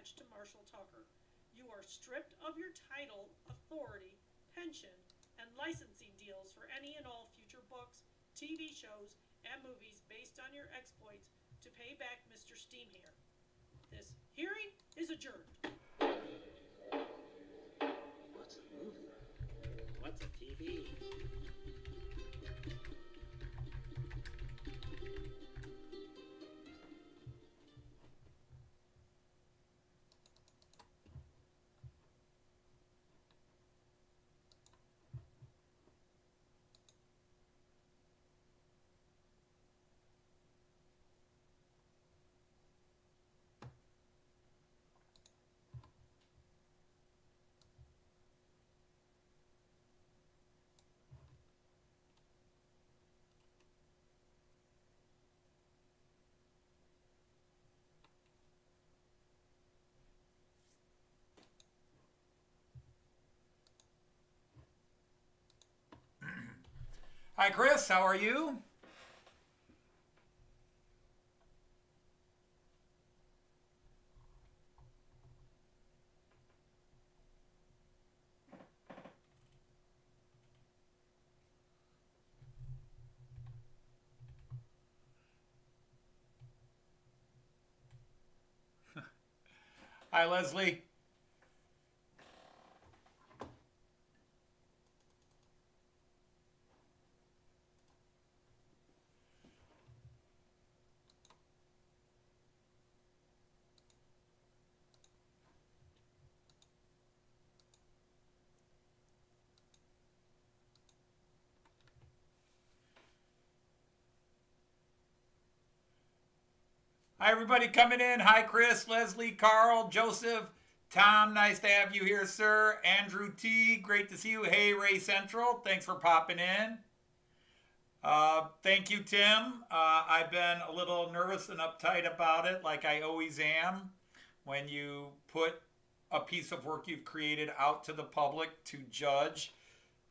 attached to Marshall Tucker. You are stripped of your title, authority, pension, and licensing deals for any and all future books, TV shows, and movies based on your exploits to pay back Mr. Steamhair. This hearing is adjourned. What's a movie? What's a TV? Hi, Chris. How are you? Hi, Leslie. Hi, everybody coming in. Hi, Chris, Leslie, Carl, Joseph, Tom. Nice to have you here, sir. Andrew T. Great to see you. Hey, Ray Central. Thanks for popping in. Thank you, Tim. I've been a little nervous and uptight about it, like I always am, when you put a piece of work you've created out to the public to judge.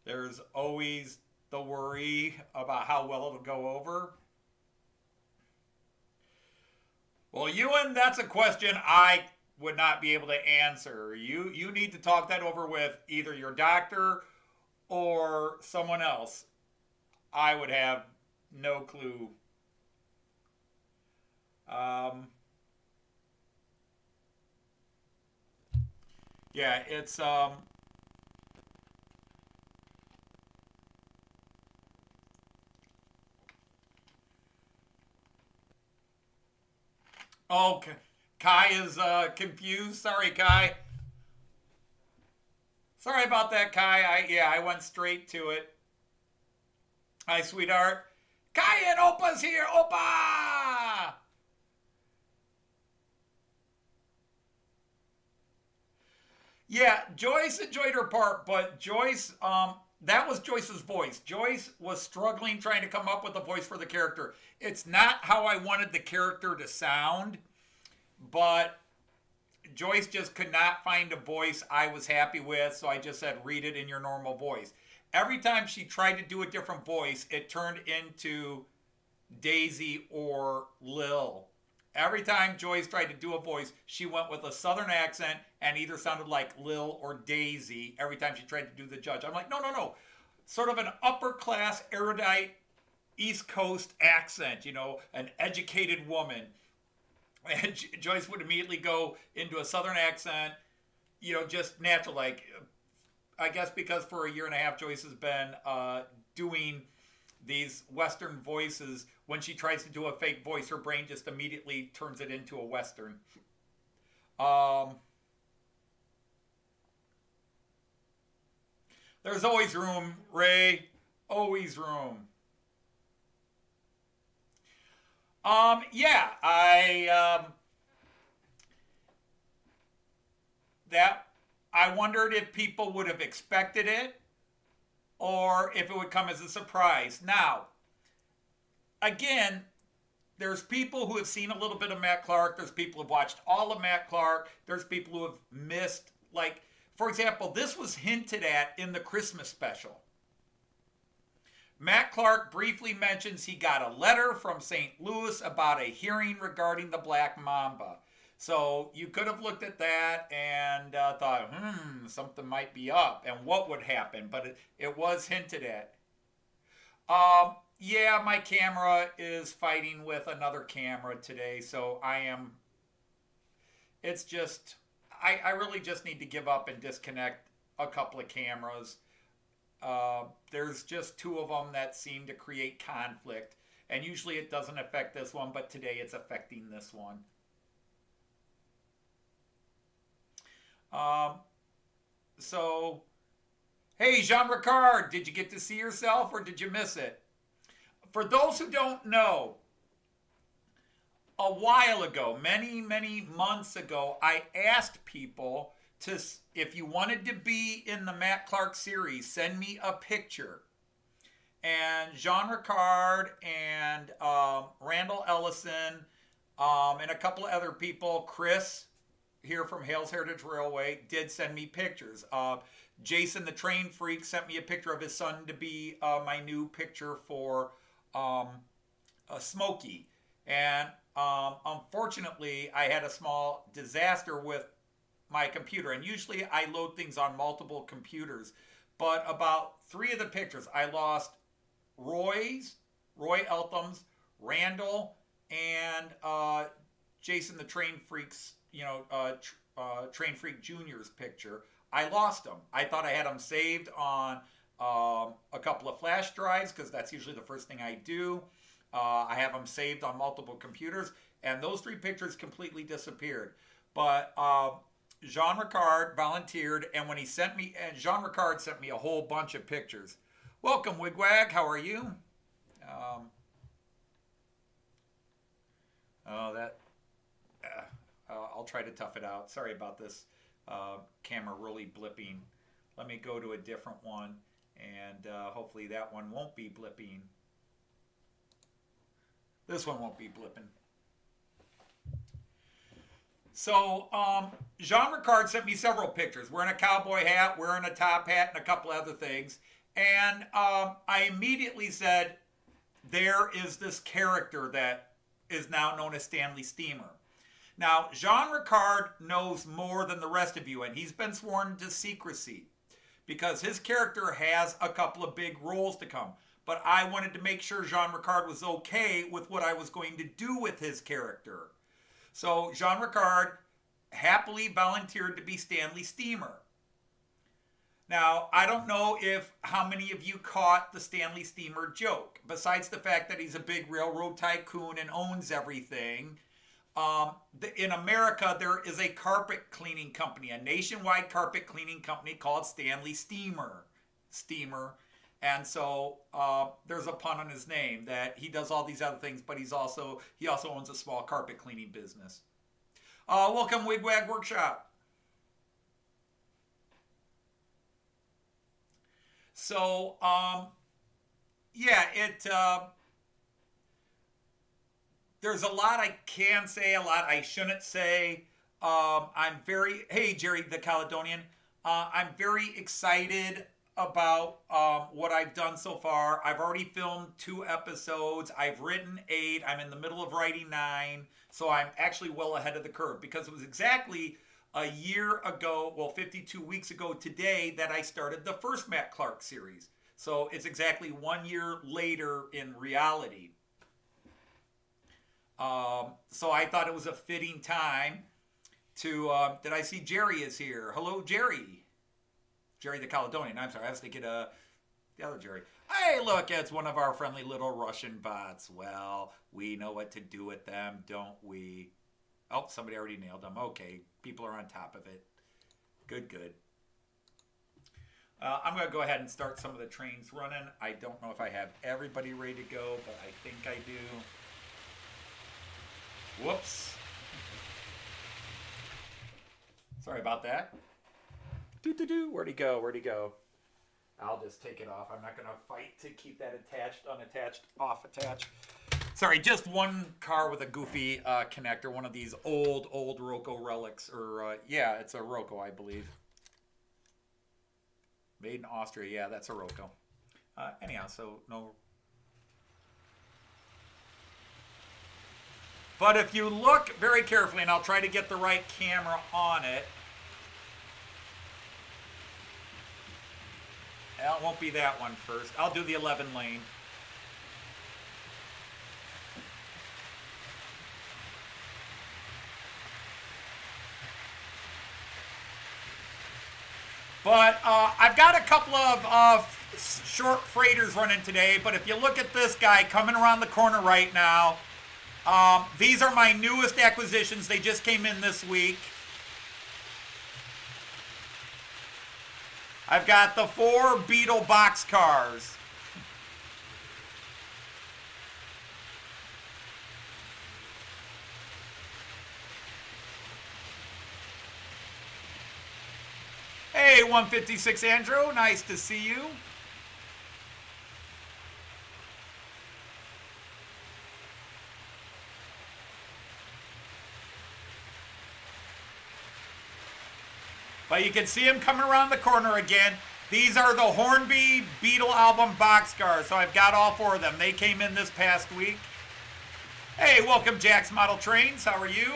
There's always the worry about how well it'll go over. Well, Ewan, that's a question I would not be able to answer. You need to talk that over with either your doctor or someone else. I would have no clue. Yeah, it's oh, Kai is confused. Sorry, Kai. Sorry about that, Kai. I went straight to it. Hi, sweetheart. Kai and Opa's here. Opa! Yeah, Joyce enjoyed her part, but Joyce, that was Joyce's voice. Joyce was struggling trying to come up with a voice for the character. It's not how I wanted the character to sound, but Joyce just could not find a voice I was happy with, so I just said, read it in your normal voice. Every time she tried to do a different voice, it turned into Daisy or Lil. Every time Joyce tried to do a voice, she went with a southern accent and either sounded like Lil or Daisy every time she tried to do the judge. I'm like, no. Sort of an upper class, erudite, East Coast accent, an educated woman. And Joyce would immediately go into a southern accent, just natural. Like, I guess because for a year and a half, Joyce has been doing these Western voices. When she tries to do a fake voice, her brain just immediately turns it into a Western. There's always room, Ray. Always room. Yeah, I wondered if people would have expected it or if it would come as a surprise. Now, again, there's people who have seen a little bit of Matt Clarke. There's people who've watched all of Matt Clarke. There's people who have missed, like, for example, this was hinted at in the Christmas special. Matt Clarke briefly mentions he got a letter from St. Louis about a hearing regarding the Black Mamba. So you could have looked at that and thought, something might be up, and what would happen? But it was hinted at. Yeah, my camera is fighting with another camera today, so it's just, I really just need to give up and disconnect a couple of cameras. There's just two of them that seem to create conflict, and usually it doesn't affect this one, but today it's affecting this one. So, hey, Jean Ricard, did you get to see yourself or did you miss it? For those who don't know, a while ago, many, many months ago, I asked people to, if you wanted to be in the Matt Clarke series, send me a picture. And Jean Ricard and Randall Ellison and a couple of other people, Chris here from Hales Heritage Railway, did send me pictures. Jason the Train Freak sent me a picture of his son to be my new picture for Smokey. And unfortunately, I had a small disaster with my computer. And usually I load things on multiple computers. But about 3 of the pictures, I lost Roy Eltham's, Randall, and Jason the Train Freak's, Train Freak Jr.'s picture. I lost them. I thought I had them saved on a couple of flash drives because that's usually the first thing I do. I have them saved on multiple computers, and those 3 pictures completely disappeared. But Jean Ricard volunteered, and when he sent me, and Jean Ricard sent me a whole bunch of pictures. Welcome, Wigwag. How are you? I'll try to tough it out. Sorry about this camera really blipping. Let me go to a different one, and hopefully that one won't be blipping. This one won't be blipping. So, Jean Ricard sent me several pictures. Wearing a cowboy hat, wearing a top hat, and a couple other things. And I immediately said, there is this character that is now known as Stanley Steamer. Now, Jean Ricard knows more than the rest of you, and he's been sworn to secrecy because his character has a couple of big roles to come. But I wanted to make sure Jean Ricard was okay with what I was going to do with his character. So Jean Ricard happily volunteered to be Stanley Steamer. Now, I don't know how many of you caught the Stanley Steamer joke. Besides the fact that he's a big railroad tycoon and owns everything, in America, there is a carpet cleaning company, a nationwide carpet cleaning company called Stanley Steamer. And so there's a pun on his name that he does all these other things, but he also owns a small carpet cleaning business. Welcome, Wigwag Workshop. So, there's a lot I can say, a lot I shouldn't say. Hey, Jerry the Caledonian, I'm very excited about what I've done so far. I've already filmed 2 episodes. I've written 8. I'm in the middle of writing 9. So I'm actually well ahead of the curve because it was exactly a year ago, 52 weeks ago today, that I started the first Matt Clarke series. So it's exactly 1 year later in reality. So I thought it was a fitting time to, did I see Jerry is here? Hello, Jerry. Jerry the Caledonian. I'm sorry, I was thinking the other Jerry. Hey, look, it's one of our friendly little Russian bots. Well, we know what to do with them, don't we? Oh, somebody already nailed them. Okay, people are on top of it. Good. I'm going to go ahead and start some of the trains running. I don't know if I have everybody ready to go, but I think I do. Whoops. Sorry about that. Where'd he go? I'll just take it off. I'm not going to fight to keep that attached, unattached, off attached. Sorry, just one car with a goofy connector, one of these old Roco relics. Or, it's a Roco, I believe. Made in Austria. Yeah, that's a Roco. Anyhow, so no... But if you look very carefully, and I'll try to get the right camera on it. Well, it won't be that one first. I'll do the 11 lane. But I've got a couple of short freighters running today. But if you look at this guy coming around the corner right now, these are my newest acquisitions. They just came in this week. I've got the 4 Beetle boxcars. Hey, 156 Andrew, nice to see you. But you can see him coming around the corner again. These are the Hornby Beetle album boxcars. So I've got all 4 of them. They came in this past week. Hey, welcome Jack's Model Trains. How are you?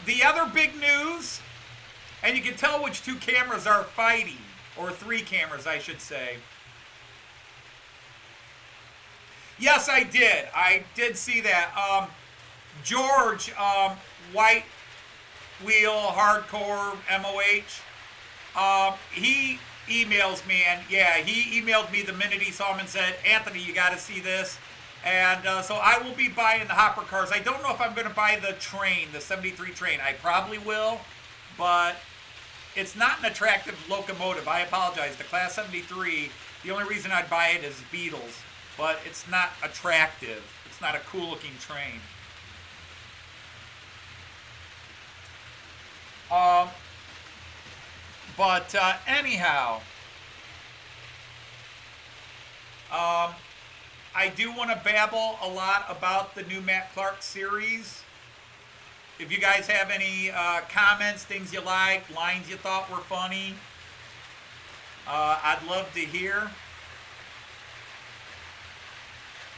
The other big news, and you can tell which 2 cameras are fighting, or 3 cameras, I should say. Yes, I did. I did see that. George, White Wheel, Hardcore, MOH, he emails me, and yeah, he emailed me the minute he saw him and said, Anthony, you got to see this. And so I will be buying the hopper cars. I don't know if I'm going to buy the train, the 73 train. I probably will, but it's not an attractive locomotive. I apologize. The Class 73, the only reason I'd buy it is Beetles, but it's not attractive. It's not a cool-looking train. Anyhow, I do want to babble a lot about the new Matt Clarke series. If you guys have any comments, things you like, lines you thought were funny, I'd love to hear.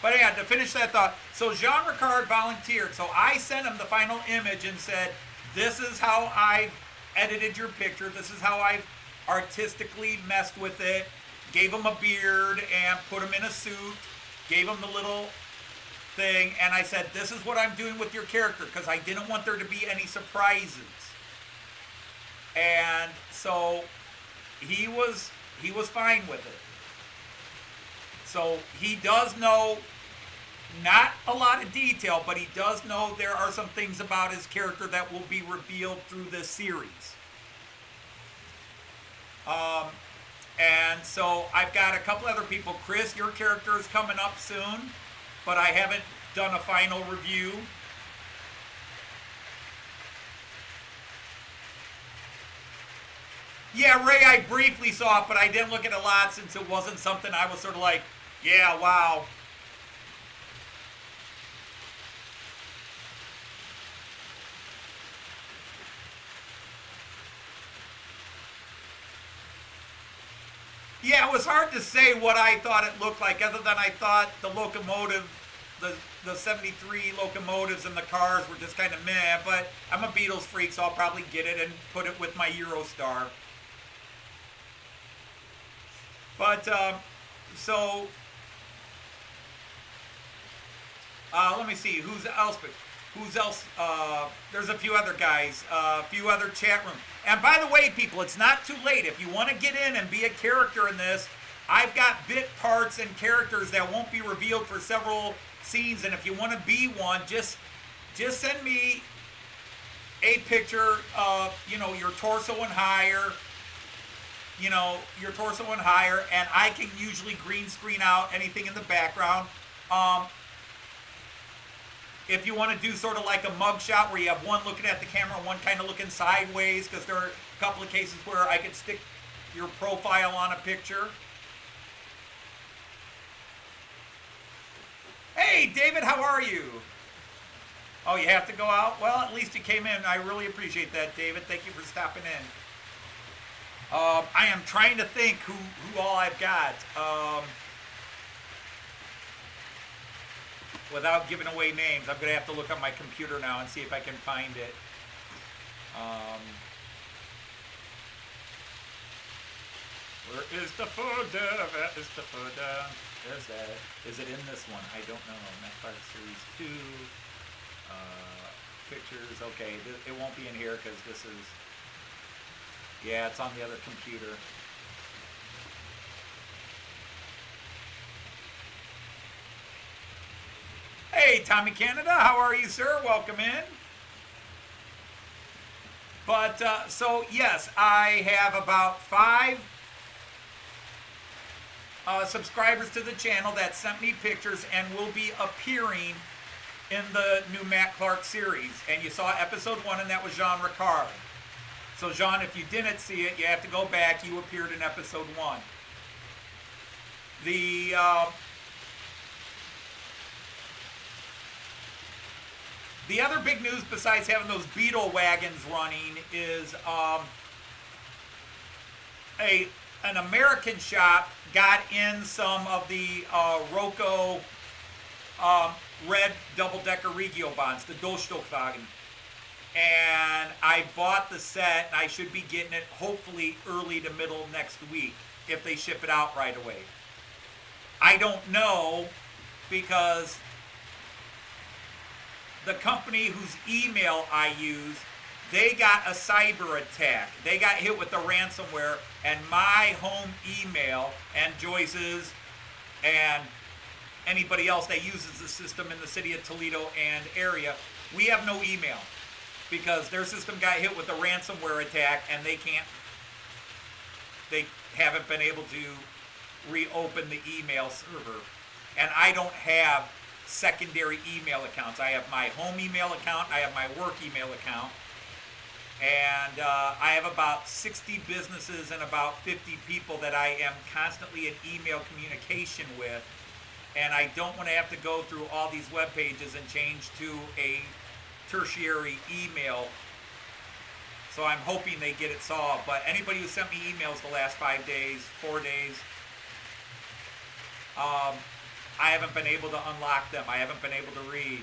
But yeah, to finish that thought, so Jean Ricard volunteered. So I sent him the final image and said, this is how I've edited your picture. This is how I've artistically messed with it. Gave him a beard and put him in a suit. Gave him the little thing, and I said, this is what I'm doing with your character, because I didn't want there to be any surprises. And so he was fine with it. So he does know, not a lot of detail, but he does know there are some things about his character that will be revealed through this series. And so I've got a couple other people. Chris, your character is coming up soon, but I haven't done a final review. Yeah, Ray, I briefly saw it, but I didn't look at it a lot since it wasn't something I was sort of like, yeah, wow. Yeah, it was hard to say what I thought it looked like, other than I thought the locomotive, the 73 locomotives and the cars were just kind of meh, but I'm a Beatles freak, so I'll probably get it and put it with my Eurostar. But, let me see, who's else? There's a few other guys, a few other chat rooms. And by the way, people, it's not too late. If you want to get in and be a character in this, I've got bit parts and characters that won't be revealed for several scenes. And if you want to be one, just send me a picture of, your torso and higher, and I can usually green screen out anything in the background. If you want to do sort of like a mug shot where you have one looking at the camera and one kind of looking sideways, because there are a couple of cases where I could stick your profile on a picture. Hey, David, how are you? Oh, you have to go out? Well, at least you came in. I really appreciate that, David. Thank you for stopping in. I am trying to think who all I've got. Without giving away names, I'm going to have to look on my computer now and see if I can find it. Where is the food? Where is the food? There's that. Is it in this one? I don't know. Matt Clarke Series 2. Pictures. Okay, it won't be in here because this is... Yeah, it's on the other computer. Hey, Tommy Canada, how are you, sir? Welcome in. But, so, yes, I have about 5 subscribers to the channel that sent me pictures and will be appearing in the new Matt Clarke series. And you saw episode 1, and that was Jean Ricard. So, Jean, if you didn't see it, you have to go back. You appeared in episode 1. The other big news besides having those Beetle wagons running is an American shop got in some of the Roco red double-decker Regio bonds, the Durchstockwagen. And I bought the set, and I should be getting it hopefully early to middle next week if they ship it out right away. I don't know because the company whose email I use, they got a cyber attack. They got hit with the ransomware, and my home email and Joyce's and anybody else that uses the system in the city of Toledo and area, we have no email because their system got hit with a ransomware attack and they haven't been able to reopen the email server. And I don't have secondary email accounts. I have my home email account, I have my work email account, and I have about 60 businesses and about 50 people that I am constantly in email communication with, and I don't want to have to go through all these web pages and change to a tertiary email. So I'm hoping they get it solved. But anybody who sent me emails the last 5 days, 4 days, I haven't been able to unlock them. I haven't been able to read.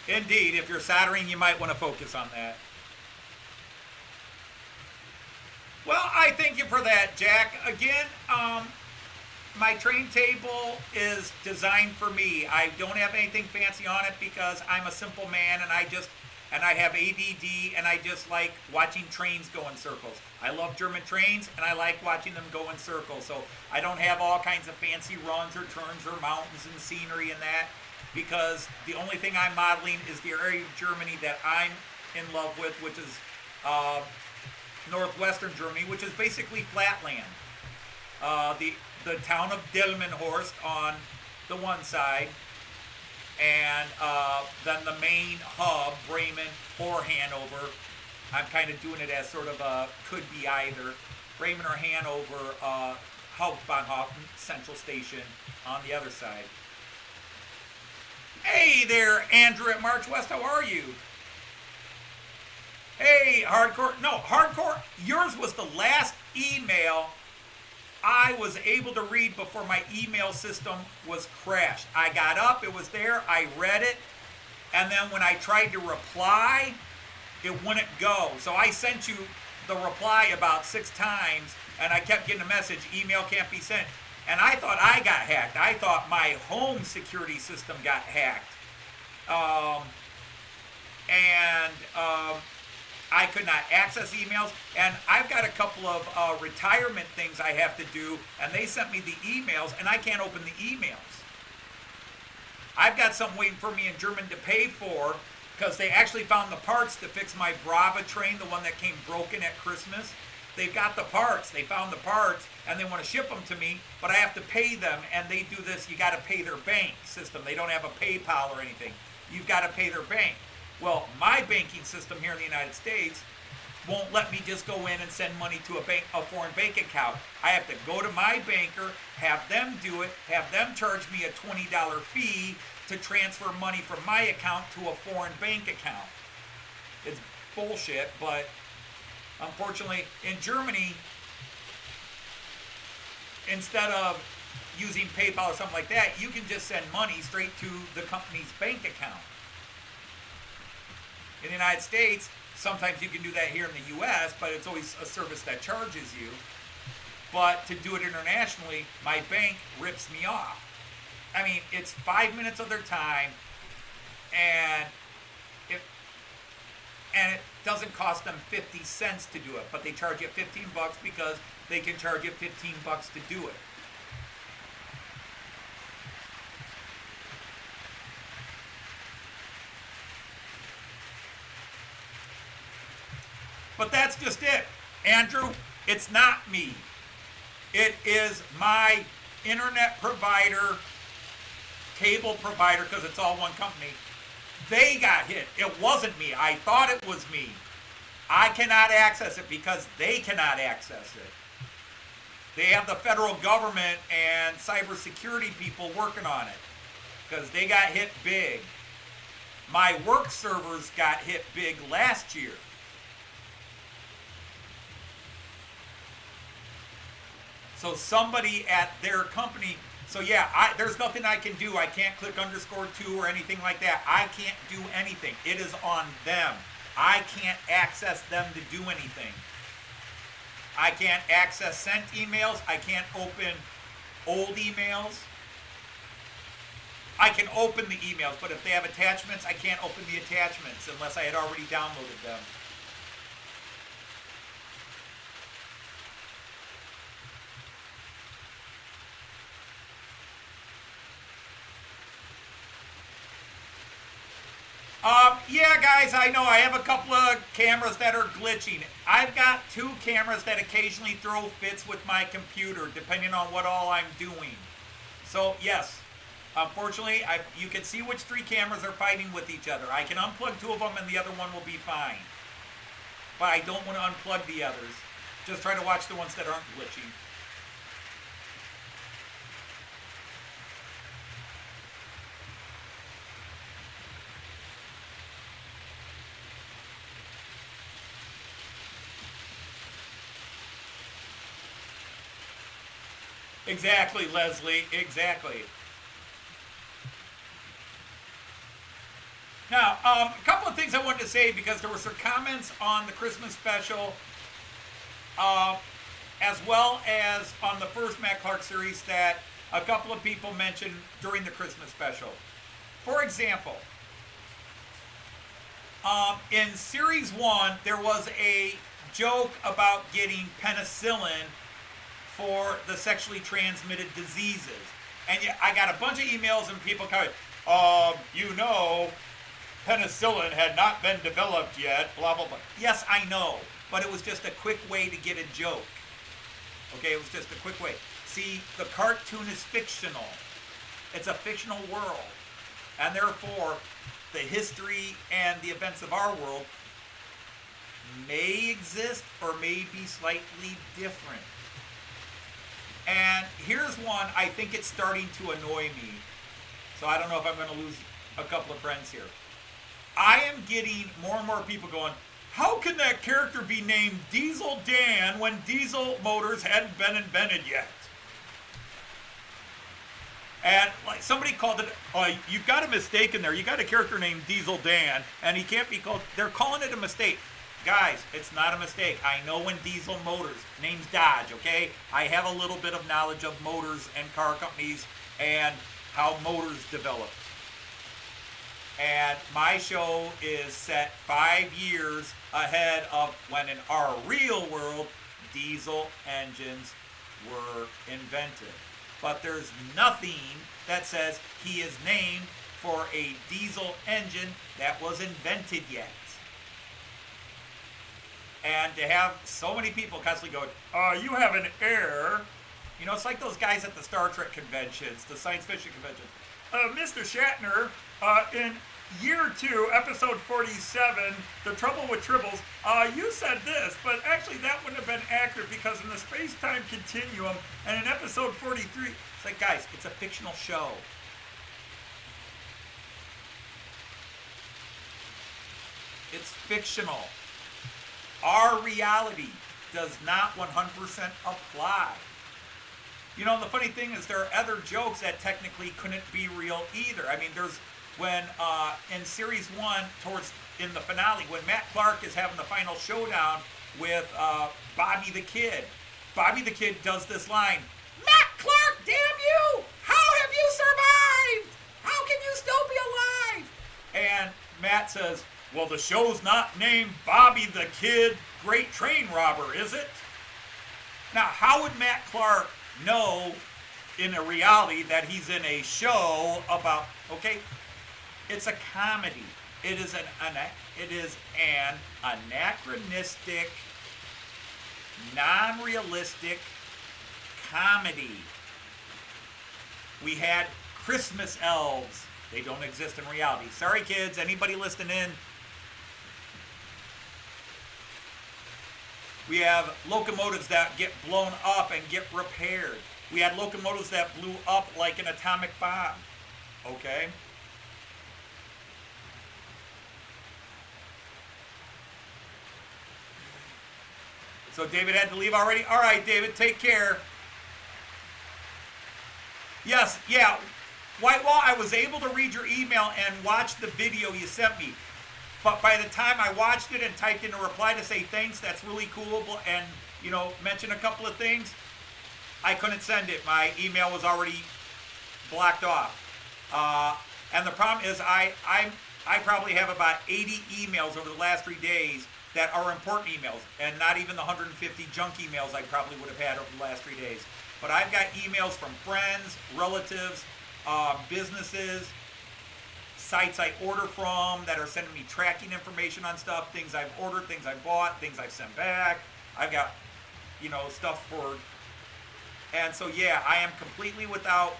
Indeed, if you're soldering, you might want to focus on that. Well, I thank you for that, Jack. Again, my train table is designed for me. I don't have anything fancy on it because I'm a simple man and I have ADD and I just like watching trains go in circles. I love German trains and I like watching them go in circles. So I don't have all kinds of fancy runs or turns or mountains and scenery and that, because the only thing I'm modeling is the area of Germany that I'm in love with, which is northwestern Germany, which is basically flatland. The town of Delmenhorst on the one side, and then the main hub, Bremen or Hanover. I'm kind of doing it as sort of a could be either. Bremen or Hanover, Hauptbahnhof, Central Station on the other side. Hey there, Andrew at March West, how are you? Hey, Hardcore. No, Hardcore, yours was the last email I was able to read before my email system was crashed. I got up, it was there, I read it, and then when I tried to reply, it wouldn't go. So I sent you the reply about 6 times, and I kept getting a message, email can't be sent. And I thought I got hacked. I thought my home security system got hacked. I could not access emails, and I've got a couple of retirement things I have to do, and they sent me the emails, and I can't open the emails. I've got something waiting for me in Germany to pay for, because they actually found the parts to fix my Brava train, the one that came broken at Christmas. They've got the parts, they found the parts, and they want to ship them to me, but I have to pay them, and they do this, you got to pay their bank system. They don't have a PayPal or anything. You've got to pay their bank. Well, my banking system here in the United States won't let me just go in and send money to a foreign bank account. I have to go to my banker, have them do it, have them charge me a $20 fee to transfer money from my account to a foreign bank account. It's bullshit, but unfortunately, in Germany, instead of using PayPal or something like that, you can just send money straight to the company's bank account. In the United States, sometimes you can do that here in the US, but it's always a service that charges you. But to do it internationally, my bank rips me off. I mean, it's 5 minutes of their time, and it doesn't cost them 50 cents to do it, but they charge you $15 because they can charge you $15 to do it. But that's just it. Andrew, it's not me. It is my internet provider, cable provider, because it's all one company. They got hit. It wasn't me. I thought it was me. I cannot access it because they cannot access it. They have the federal government and cybersecurity people working on it because they got hit big. My work servers got hit big last year. So somebody at their company, so yeah, there's nothing I can do. I can't click _2 or anything like that. I can't do anything. It is on them. I can't access them to do anything. I can't access sent emails. I can't open old emails. I can open the emails, but if they have attachments, I can't open the attachments unless I had already downloaded them. Yeah, guys, I know I have a couple of cameras that are glitching. I've got 2 cameras that occasionally throw fits with my computer, depending on what all I'm doing. So, yes, unfortunately, you can see which 3 cameras are fighting with each other. I can unplug 2 of them and the other one will be fine. But I don't want to unplug the others. Just try to watch the ones that aren't glitching. Exactly, Leslie, exactly. Now, a couple of things I wanted to say because there were some comments on the Christmas special, as well as on the first Matt Clarke series that a couple of people mentioned during the Christmas special. For example, in series 1, there was a joke about getting penicillin for the sexually transmitted diseases. And I got a bunch of emails and people coming, penicillin had not been developed yet, blah, blah, blah. Yes, I know, but it was just a quick way to get a joke. Okay, it was just a quick way. See, the cartoon is fictional. It's a fictional world. And therefore, the history and the events of our world may exist or may be slightly different. And here's one, I think it's starting to annoy me. So I don't know if I'm going to lose a couple of friends here. I am getting more and more people going, how can that character be named Diesel Dan when diesel motors hadn't been invented yet? And like somebody called it, you've got a mistake in there. You got a character named Diesel Dan, and he can't be called, they're calling it a mistake. Guys, it's not a mistake. I know when Diesel Motors, name's Dodge, okay? I have a little bit of knowledge of motors and car companies and how motors develop. And my show is set 5 years ahead of when in our real world, diesel engines were invented. But there's nothing that says he is named for a diesel engine that was invented yet. And to have so many people constantly going, you have an error. You know, it's like those guys at the Star Trek conventions, the science fiction conventions. Mr. Shatner, in year 2, episode 47, The Trouble with Tribbles, you said this, but actually that wouldn't have been accurate because in the space-time continuum, and in episode 43, it's like, guys, it's a fictional show. It's fictional. Our reality does not 100% apply. You know, the funny thing is there are other jokes that technically couldn't be real either. I mean, there's when in series 1, in the finale, when Matt Clarke is having the final showdown with Bobby the Kid. Bobby the Kid does this line, "Matt Clarke, damn you! How have you survived? How can you still be alive?" And Matt says, "Well, the show's not named Bobby the Kid Great Train Robber, is it?" Now, how would Matt Clarke know in a reality that he's in a show about, okay, it's a comedy. It is an anachronistic, non-realistic comedy. We had Christmas elves. They don't exist in reality. Sorry, kids. Anybody listening in? We have locomotives that get blown up and get repaired. We had locomotives that blew up like an atomic bomb. Okay? So David had to leave already? All right, David, take care. Yes, yeah. Whitewall, I was able to read your email and watch the video you sent me. But by the time I watched it and typed in a reply to say thanks, that's really cool, and, you know, mention a couple of things, I couldn't send it. My email was already blocked off. And the problem is I probably have about 80 emails over the last 3 days that are important emails, and not even the 150 junk emails I probably would have had over the last 3 days. But I've got emails from friends, relatives, businesses, sites I order from that are sending me tracking information on stuff, things I've ordered, things I bought, things I've sent back. I've got, you know, stuff for, and so yeah, I am completely without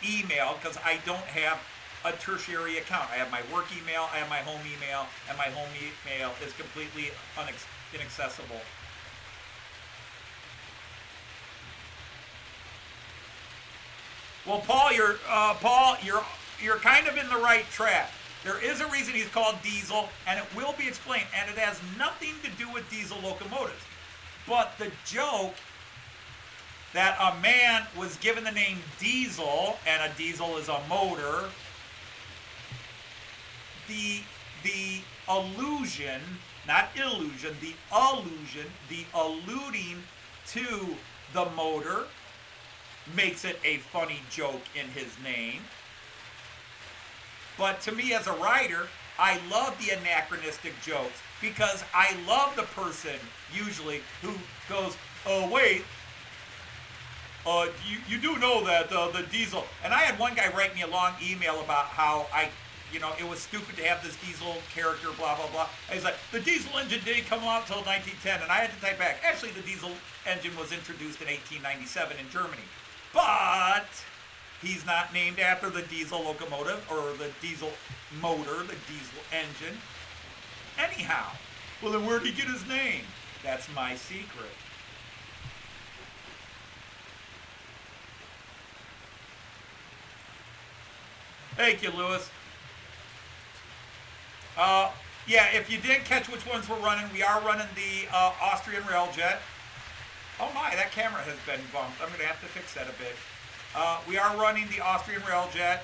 email because I don't have a tertiary account. I have my work email, I have my home email, and my home email is completely inaccessible. Well, Paul, you're kind of in the right track. There is a reason he's called Diesel, and it will be explained, and it has nothing to do with diesel locomotives. But the joke that a man was given the name Diesel, and a diesel is a motor, the allusion, not illusion, the allusion, the alluding to the motor makes it a funny joke in his name. But to me as a writer, I love the anachronistic jokes because I love the person usually who goes, "Oh wait, you do know that the diesel," and I had one guy write me a long email about how it was stupid to have this diesel character, blah, blah, blah. And he's like, the diesel engine didn't come out until 1910, and I had to type back, actually the diesel engine was introduced in 1897 in Germany. But he's not named after the diesel locomotive or the diesel motor, the diesel engine. Anyhow, well then where'd he get his name? That's my secret. Thank you, Lewis. Yeah, if you didn't catch which ones we're running, we are running the Austrian Railjet. Oh my, that camera has been bumped. I'm going to have to fix that a bit. We are running the Austrian Railjet.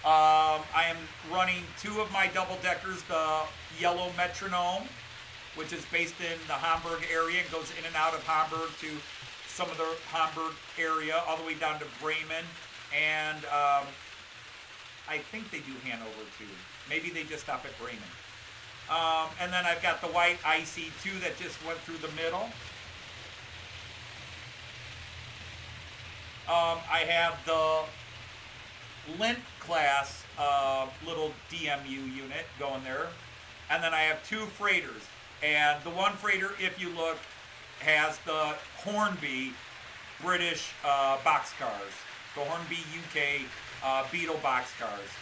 I am running 2 of my double-deckers, the Yellow Metronome, which is based in the Hamburg area and goes in and out of Hamburg to some of the Hamburg area, all the way down to Bremen. And I think they do Hanover too. Maybe they just stop at Bremen. And then I've got the white IC2 that just went through the middle. I have the Lint class little DMU unit going there. And then I have 2 freighters. And the one freighter, if you look, has the Hornby British boxcars. The Hornby UK Beetle boxcars.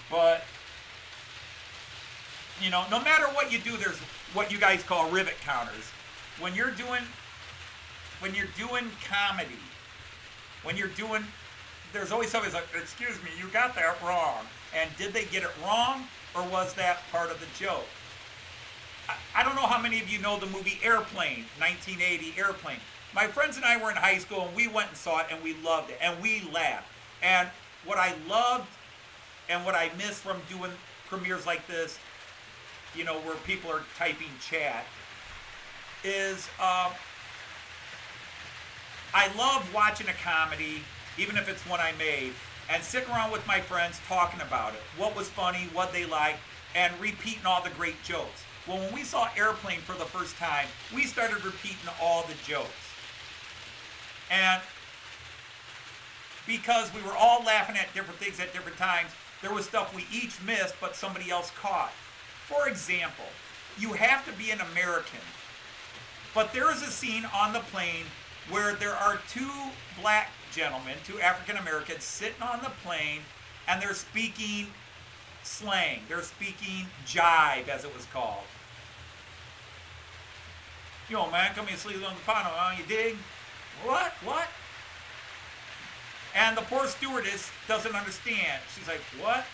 But, you know, no matter what you do, there's what you guys call rivet counters. When you're doing comedy, there's always somebody's like, excuse me, you got that wrong. And did they get it wrong, or was that part of the joke? I don't know how many of you know the movie Airplane, 1980 Airplane. My friends and I were in high school, and we went and saw it, and we loved it, and we laughed. And what I loved and what I miss from doing premieres like this, you know, where people are typing chat, is I love watching a comedy, even if it's one I made, and sitting around with my friends talking about it. What was funny, what they liked, and repeating all the great jokes. Well, when we saw Airplane for the first time, we started repeating all the jokes. And because we were all laughing at different things at different times, there was stuff we each missed, but somebody else caught. For example, you have to be an American. But there is a scene on the plane where there are two black gentlemen, two African Americans, sitting on the plane, and they're speaking slang. They're speaking jive, as it was called. Yo, man, come here, sleep on the panel, huh? You dig? What? And the poor stewardess doesn't understand. She's like, what?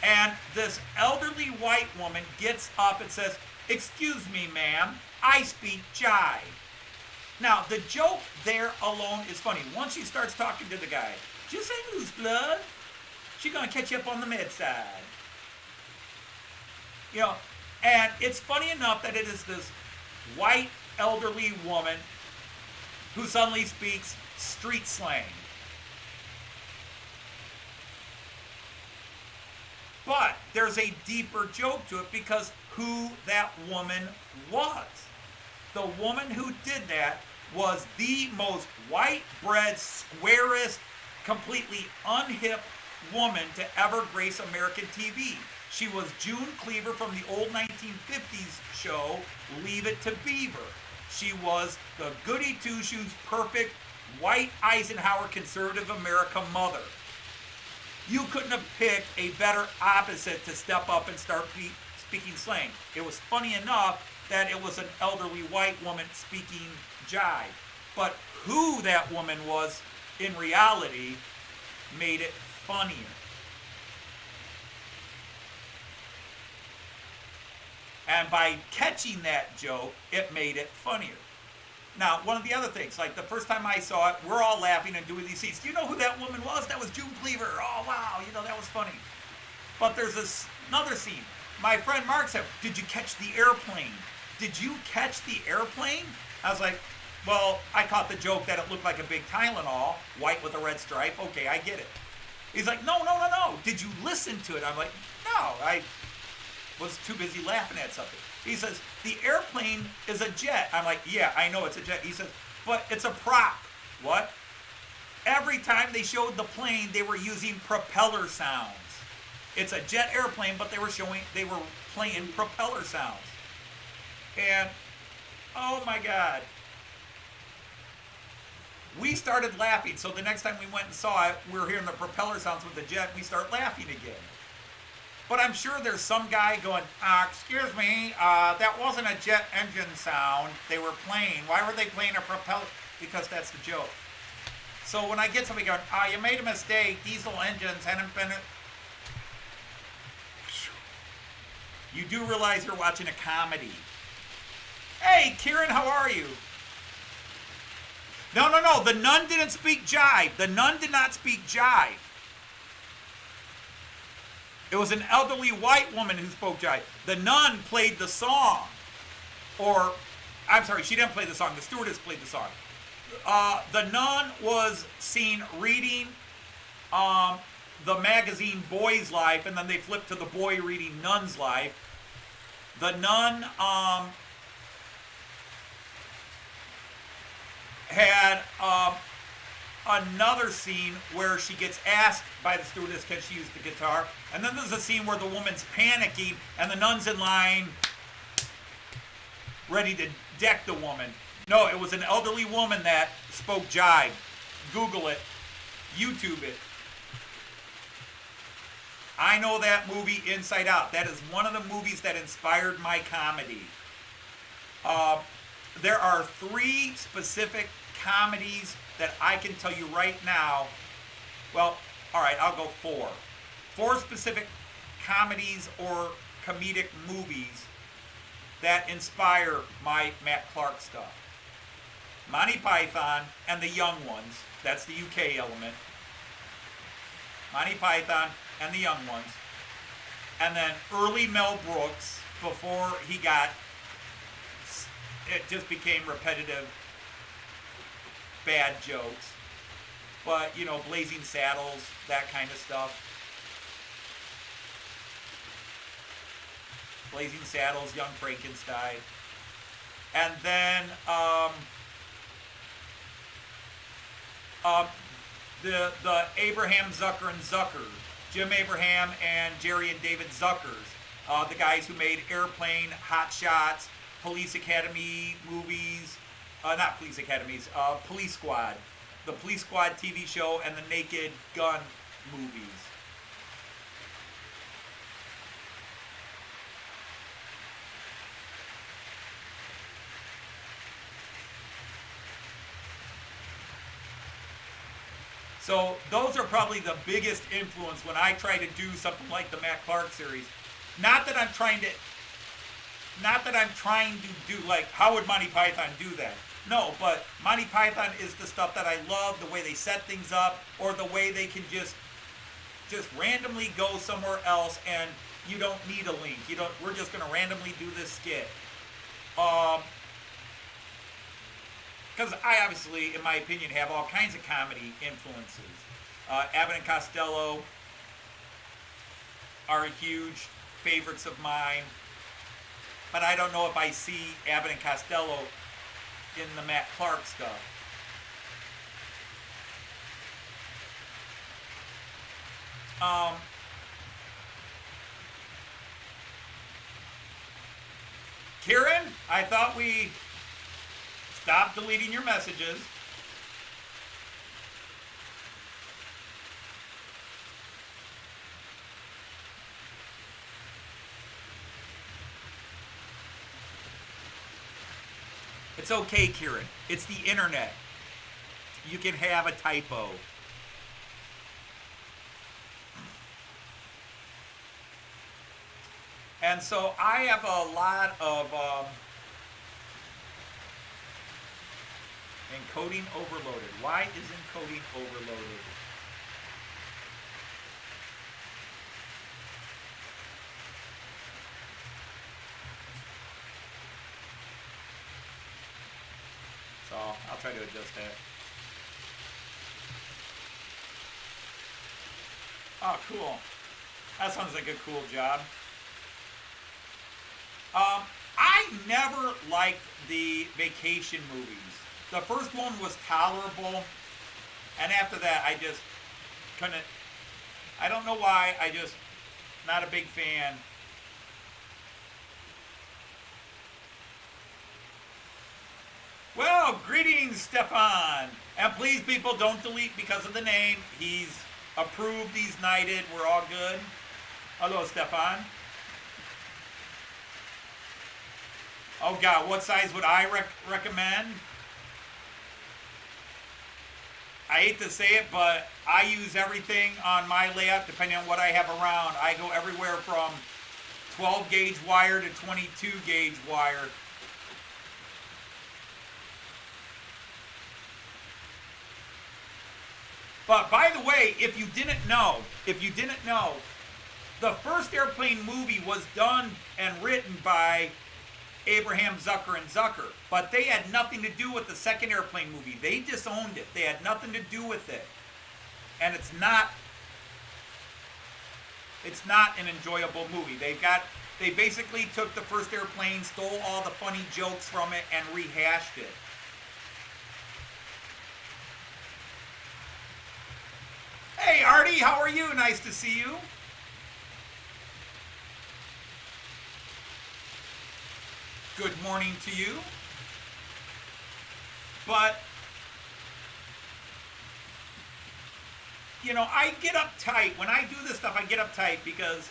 And this elderly white woman gets up and says, excuse me, ma'am, I speak jive. Now, the joke there alone is funny. Once she starts talking to the guy, just ain't loose blood. She's going to catch you up on the med side. You know, and it's funny enough that it is this white elderly woman who suddenly speaks street slang. But there's a deeper joke to it because who that woman was. The woman who did that was the most white bread, squarest, completely unhip woman to ever grace American TV. She was June Cleaver from the old 1950s show, Leave It to Beaver. She was the goody two-shoes, perfect, white Eisenhower conservative America mother. You couldn't have picked a better opposite to step up and start speaking slang. It was funny enough that it was an elderly white woman speaking jive. But who that woman was in reality made it funnier. And by catching that joke, it made it funnier. Now, one of the other things, like the first time I saw it, we're all laughing and doing these scenes. Do you know who that woman was? That was June Cleaver. Oh, wow, you know, that was funny. But there's another scene. My friend Mark said, did you catch the airplane? Did you catch the airplane? I was like, well, I caught the joke that it looked like a big Tylenol, white with a red stripe. Okay, I get it. He's like, no. Did you listen to it? I'm like, no, I was too busy laughing at something. He says, the airplane is a jet. I'm like, yeah, I know it's a jet. He says, but it's a prop. What? Every time they showed the plane, they were using propeller sounds. It's a jet airplane, but they were playing propeller sounds. And, oh my God. We started laughing. So the next time we went and saw it, we were hearing the propeller sounds with the jet. We start laughing again. But I'm sure there's some guy going, excuse me, that wasn't a jet engine sound they were playing. Why were they playing a propeller? Because that's the joke. So when I get somebody going, you made a mistake, diesel engines hadn't been... You do realize you're watching a comedy. Hey, Kieran, how are you? No, the nun didn't speak jive. The nun did not speak jive. It was an elderly white woman who spoke jive. The nun played the song. Or, I'm sorry, she didn't play the song. The stewardess played the song. The nun was seen reading the magazine Boy's Life, and then they flipped to the boy reading Nun's Life. The nun had another scene where she gets asked by the stewardess can she use the guitar, and then there's a scene where the woman's panicking and the nun's in line ready to deck the woman. No, it was an elderly woman that spoke jive. Google it. YouTube it. I know that movie inside out. That is one of the movies that inspired my comedy. There are 3 specific comedies that I can tell you right now. Well, all right, I'll go 4. 4 specific comedies or comedic movies that inspire my Matt Clarke stuff. Monty Python and the Young Ones. That's the UK element. Monty Python and the Young Ones. And then early Mel Brooks, before he got, it just became repetitive, bad jokes. But, you know, Blazing Saddles, that kind of stuff. Blazing Saddles, Young Frankenstein. And then the Abraham Zucker and Zuckers, Jim Abraham and Jerry and David Zuckers, the guys who made Airplane, Hot Shots, Police Academy movies, not Police Academies, Police Squad, the Police Squad TV show, and the Naked Gun movies. So those are probably the biggest influence when I try to do something like the Matt Clarke series. Not that I'm trying to do like, how would Monty Python do that? No, but Monty Python is the stuff that I love, the way they set things up, or the way they can just randomly go somewhere else and you don't need a link. We're just going to randomly do this skit. Because I obviously, in my opinion, have all kinds of comedy influences. Abbott and Costello are huge favorites of mine. But I don't know if I see Abbott and Costello in the Matt Clarke stuff. Kieran, I thought we stopped deleting your messages. It's okay, Kieran. It's the internet. You can have a typo. And so I have a lot of encoding overloaded. Why is encoding overloaded? So I'll try to adjust that. Oh, cool. That sounds like a cool job. I never liked the vacation movies. The first one was tolerable, and after that I just couldn't. I don't know why, I just not a big fan. Well, greetings, Stefan. And please, people, don't delete because of the name. He's approved, he's knighted, we're all good. Hello, Stefan. Oh, God, what size would I recommend? I hate to say it, but I use everything on my layout depending on what I have around. I go everywhere from 12 gauge wire to 22 gauge wire. But by the way, if you didn't know, the first Airplane movie was done and written by Abraham Zucker and Zucker, but they had nothing to do with the second Airplane movie. They disowned it. They had nothing to do with it. And it's not an enjoyable movie. They basically took the first Airplane, stole all the funny jokes from it, and rehashed it. Hey, Artie, how are you? Nice to see you. Good morning to you. But I get uptight. When I do this stuff, I get uptight because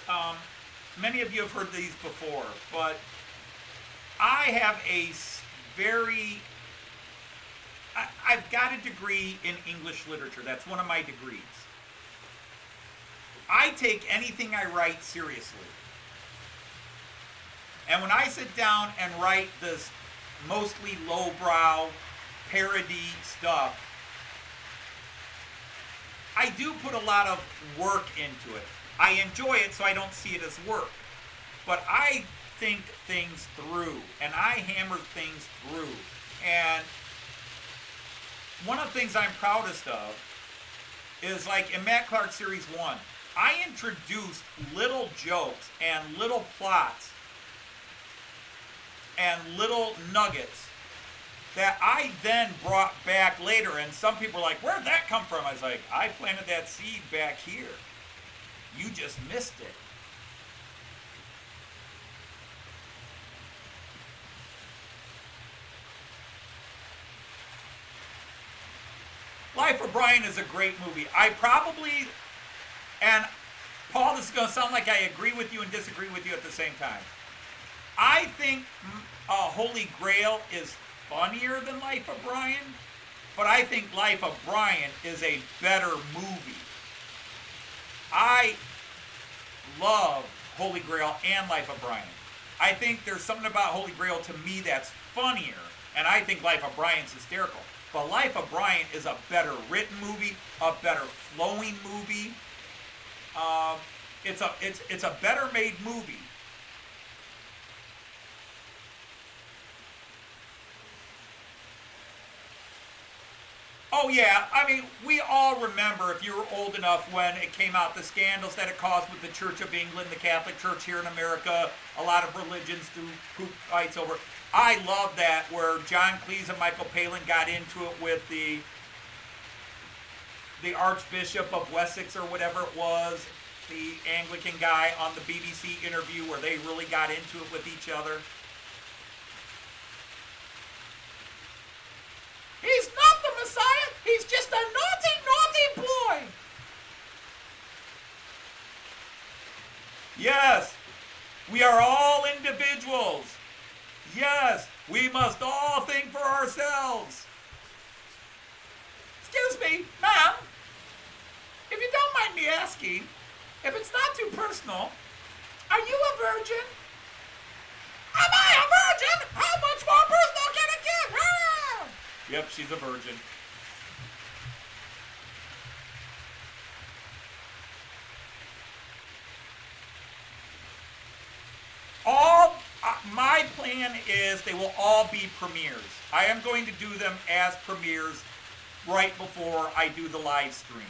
many of you have heard these before, but I have I've got a degree in English literature. That's one of my degrees. I take anything I write seriously. And when I sit down and write this mostly lowbrow parody stuff, I do put a lot of work into it. I enjoy it, so I don't see it as work. But I think things through, and I hammer things through. And one of the things I'm proudest of is, like in Matt Clarke Series 1, I introduced little jokes and little plots and little nuggets that I then brought back later, and some people are like, where'd that come from? I was like, I planted that seed back here. You just missed it. Life of Brian is a great movie. And Paul, this is going to sound like I agree with you and disagree with you at the same time. I think Holy Grail is funnier than Life of Brian, but I think Life of Brian is a better movie. I love Holy Grail and Life of Brian. I think there's something about Holy Grail to me that's funnier, and I think Life of Brian's hysterical. But Life of Brian is a better written movie, a better flowing movie. It's a better made movie. Oh yeah, I mean, we all remember, if you were old enough, when it came out, the scandals that it caused with the Church of England, the Catholic Church here in America, a lot of religions do poop fights over. I love that, where John Cleese and Michael Palin got into it with the Archbishop of Wessex or whatever it was, the Anglican guy, on the BBC interview where they really got into it with each other. He's not the Messiah, he's just a naughty, naughty boy. Yes, we are all individuals. Yes, we must all think for ourselves. Excuse me, ma'am, if you don't mind me asking, if it's not too personal, are you a virgin? Am I a virgin? How much more personal can it get? Ah! Yep, she's a virgin. My plan is they will all be premieres. I am going to do them as premieres right before I do the live stream.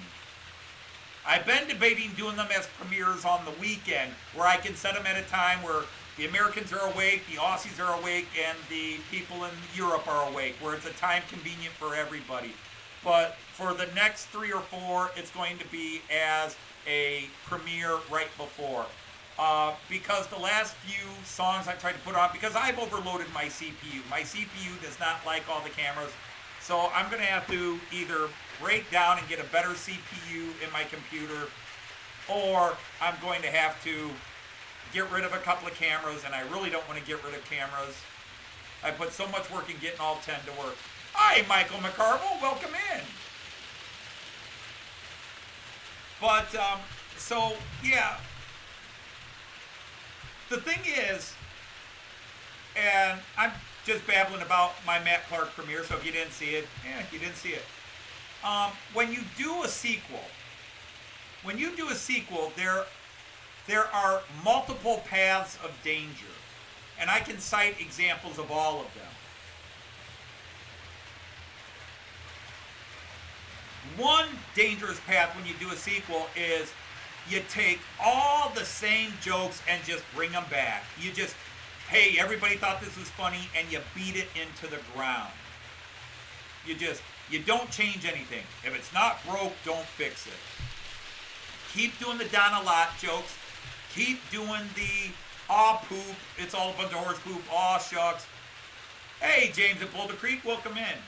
I've been debating doing them as premieres on the weekend, where I can set them at a time where the Americans are awake, the Aussies are awake, and the people in Europe are awake, where it's a time convenient for everybody. But for the next 3 or 4, it's going to be as a premiere right before. Because the last few songs I tried to put on, because I've overloaded my CPU. My CPU does not like all the cameras. So I'm going to have to either break down and get a better CPU in my computer, or I'm going to have to get rid of a couple of cameras, and I really don't want to get rid of cameras. I put so much work in getting all 10 to work. Hi, Michael McCarville, welcome in. But, so, yeah. The thing is, and I'm just babbling about my Matt Clarke premiere, so if you didn't see it, you didn't see it. When you do a sequel, there are multiple paths of danger, and I can cite examples of all of them. One dangerous path when you do a sequel is you take all the same jokes and just bring them back. You just, hey, everybody thought this was funny, and you beat it into the ground. You don't change anything. If it's not broke, don't fix it. Keep doing the Donna Lott jokes. Keep doing the aw poop, it's all a bunch of horse poop, aw shucks. Hey, James at Boulder Creek, welcome in.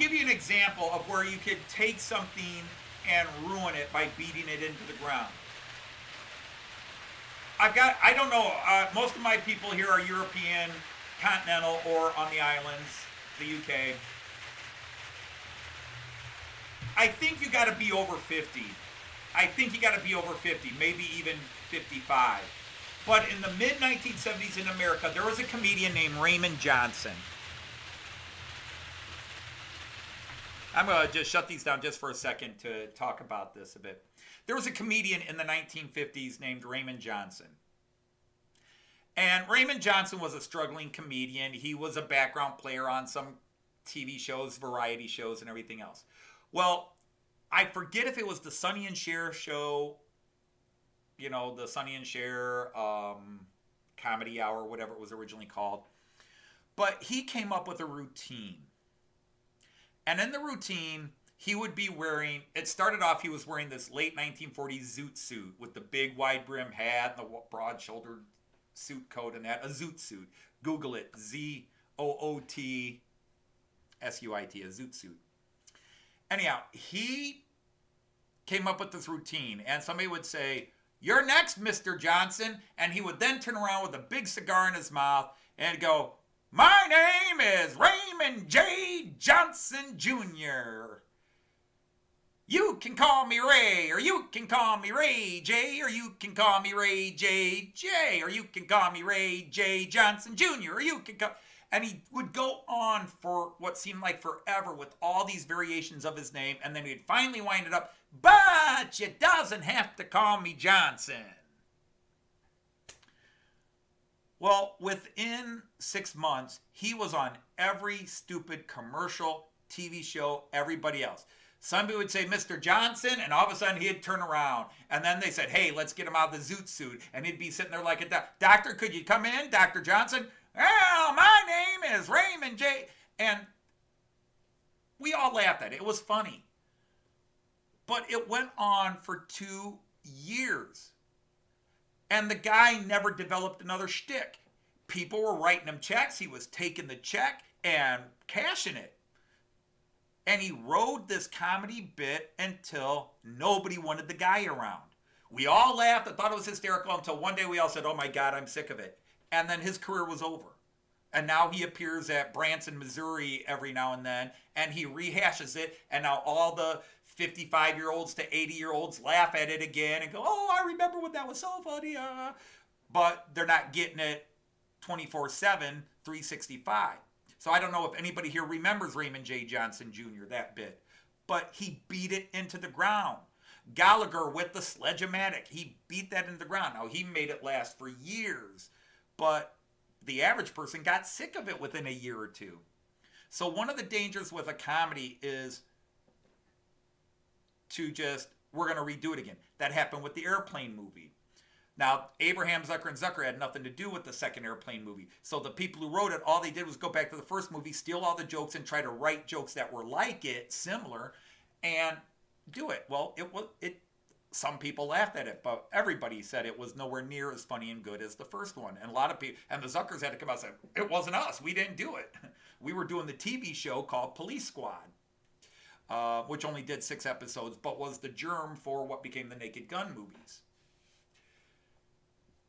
give you an example of where you could take something and ruin it by beating it into the ground. I don't know, most of my people here are European, continental, or on the islands, the UK. I think you got to be over 50. I think you got to be over 50, maybe even 55. But in the mid-1970s in America, there was a comedian named Raymond Johnson. I'm going to just shut these down just for a second to talk about this a bit. There was a comedian in the 1950s named Raymond Johnson. And Raymond Johnson was a struggling comedian. He was a background player on some TV shows, variety shows, and everything else. Well, I forget if it was the Sonny and Cher show, you know, the Sonny and Cher comedy hour, whatever it was originally called. But he came up with a routine. And in the routine, he would be wearing, it started off, he was wearing this late 1940s zoot suit with the big wide brim hat and the broad-shouldered suit coat and that, a zoot suit. Google it, Z-O-O-T-S-U-I-T, a zoot suit. Anyhow, he came up with this routine, and somebody would say, "You're next, Mr. Johnson," and he would then turn around with a big cigar in his mouth and go, "My name is Raymond J. Johnson Jr. You can call me Ray, or you can call me Ray J, or you can call me Ray J J, or you can call me Ray J Johnson Jr., or you can call..." And he would go on for what seemed like forever with all these variations of his name, and then he'd finally wind it up, "But you doesn't have to call me Johnson." Well, within 6 months, he was on every stupid commercial, TV show, everybody else. Somebody would say, "Mr. Johnson," and all of a sudden he'd turn around. And then they said, "Hey, let's get him out of the zoot suit." And he'd be sitting there like a doctor, "Could you come in, Dr. Johnson?" "Well, my name is Raymond J." And we all laughed at it. It was funny. But it went on for 2 years. And the guy never developed another shtick. People were writing him checks. He was taking the check and cashing it. And he rode this comedy bit until nobody wanted the guy around. We all laughed and thought it was hysterical until one day we all said, "Oh my God, I'm sick of it." And then his career was over. And now he appears at Branson, Missouri every now and then, and he rehashes it, and now all the 55-year-olds to 80-year-olds laugh at it again and go, "Oh, I remember when that was so funny." But they're not getting it 24/7, 365. So I don't know if anybody here remembers Raymond J. Johnson Jr., that bit. But he beat it into the ground. Gallagher with the Sledge-O-Matic, he beat that into the ground. Now, he made it last for years, but the average person got sick of it within a year or two. So one of the dangers with a comedy is to just, we're going to redo it again. That happened with the Airplane movie. Now, Abraham, Zucker, and Zucker had nothing to do with the second Airplane movie. So the people who wrote it, all they did was go back to the first movie, steal all the jokes, and try to write jokes that were like it, similar, and do it. Well, some people laughed at it, but everybody said it was nowhere near as funny and good as the first one. And a lot of people, and the Zuckers had to come out and say, "It wasn't us. We didn't do it. We were doing the TV show called Police Squad," which only did 6 episodes, but was the germ for what became the Naked Gun movies.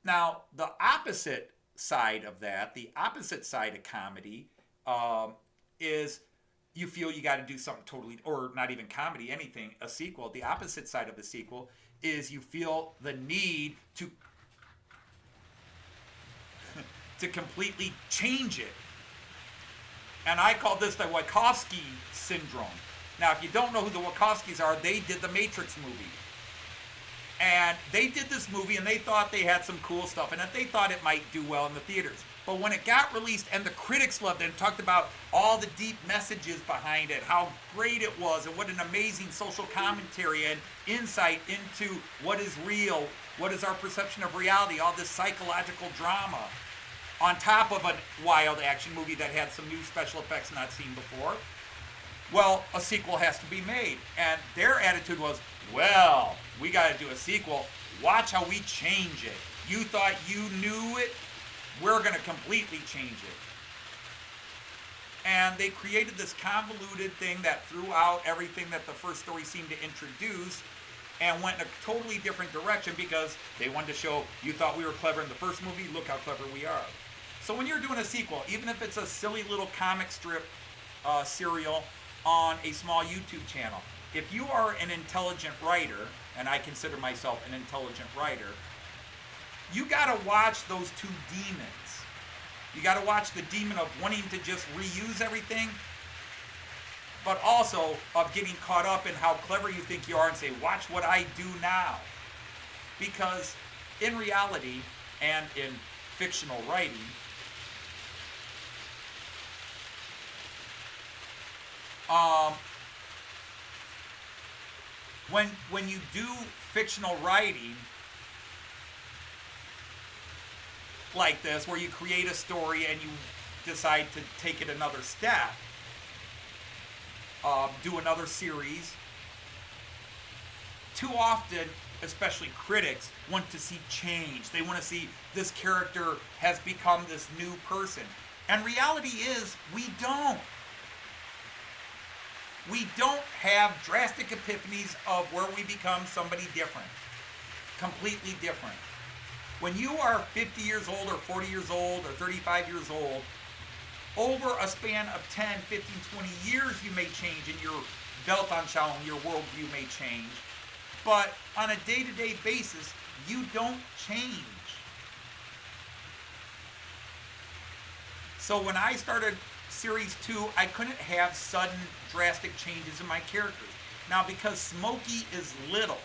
Now, the opposite side of that, the opposite side of comedy, is you feel you got to do something totally, or not even comedy, anything, a sequel. The opposite side of the sequel is you feel the need to completely change it. And I call this the Wyakovsky Syndrome. Now, if you don't know who the Wachowskis are, they did the Matrix movie. And they did this movie, and they thought they had some cool stuff in it. They thought it might do well in the theaters. But when it got released, and the critics loved it, and talked about all the deep messages behind it, how great it was, and what an amazing social commentary and insight into what is real, what is our perception of reality, all this psychological drama, on top of a wild action movie that had some new special effects not seen before. Well, a sequel has to be made. And their attitude was, "Well, we got to do a sequel. Watch how we change it. You thought you knew it? We're going to completely change it." And they created this convoluted thing that threw out everything that the first story seemed to introduce and went in a totally different direction because they wanted to show, you thought we were clever in the first movie, look how clever we are. So when you're doing a sequel, even if it's a silly little comic strip serial on a small YouTube channel, if you are an intelligent writer, and I consider myself an intelligent writer, you gotta watch those two demons. You gotta watch the demon of wanting to just reuse everything, but also of getting caught up in how clever you think you are and say, watch what I do now. Because in reality and in fictional writing, when you do fictional writing like this, where you create a story and you decide to take it another step, do another series, too often, especially critics, want to see change. They want to see this character has become this new person. And reality is, we don't. We don't have drastic epiphanies of where we become somebody different. Completely different. When you are 50 years old or 40 years old or 35 years old, over a span of 10, 15, 20 years you may change in your Weltanschauung, your worldview may change. But on a day-to-day basis, you don't change. So when I started Series 2, I couldn't have sudden, drastic changes in my characters. Now, because Smokey is little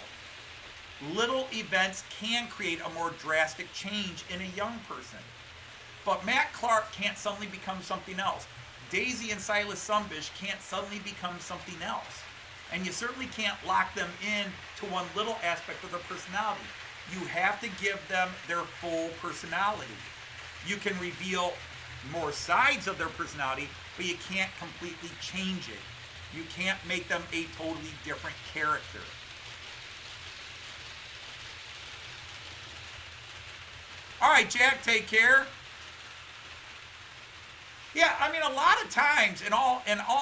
events can create a more drastic change in a young person. But Matt Clarke can't suddenly become something else. Daisy and Silas Sumbish can't suddenly become something else. And you certainly can't lock them in to one little aspect of their personality. You have to give them their full personality. You can reveal more sides of their personality, but you can't completely change it. You can't make them a totally different character. All right, Jack, take care. Yeah, I mean, a lot of times, in all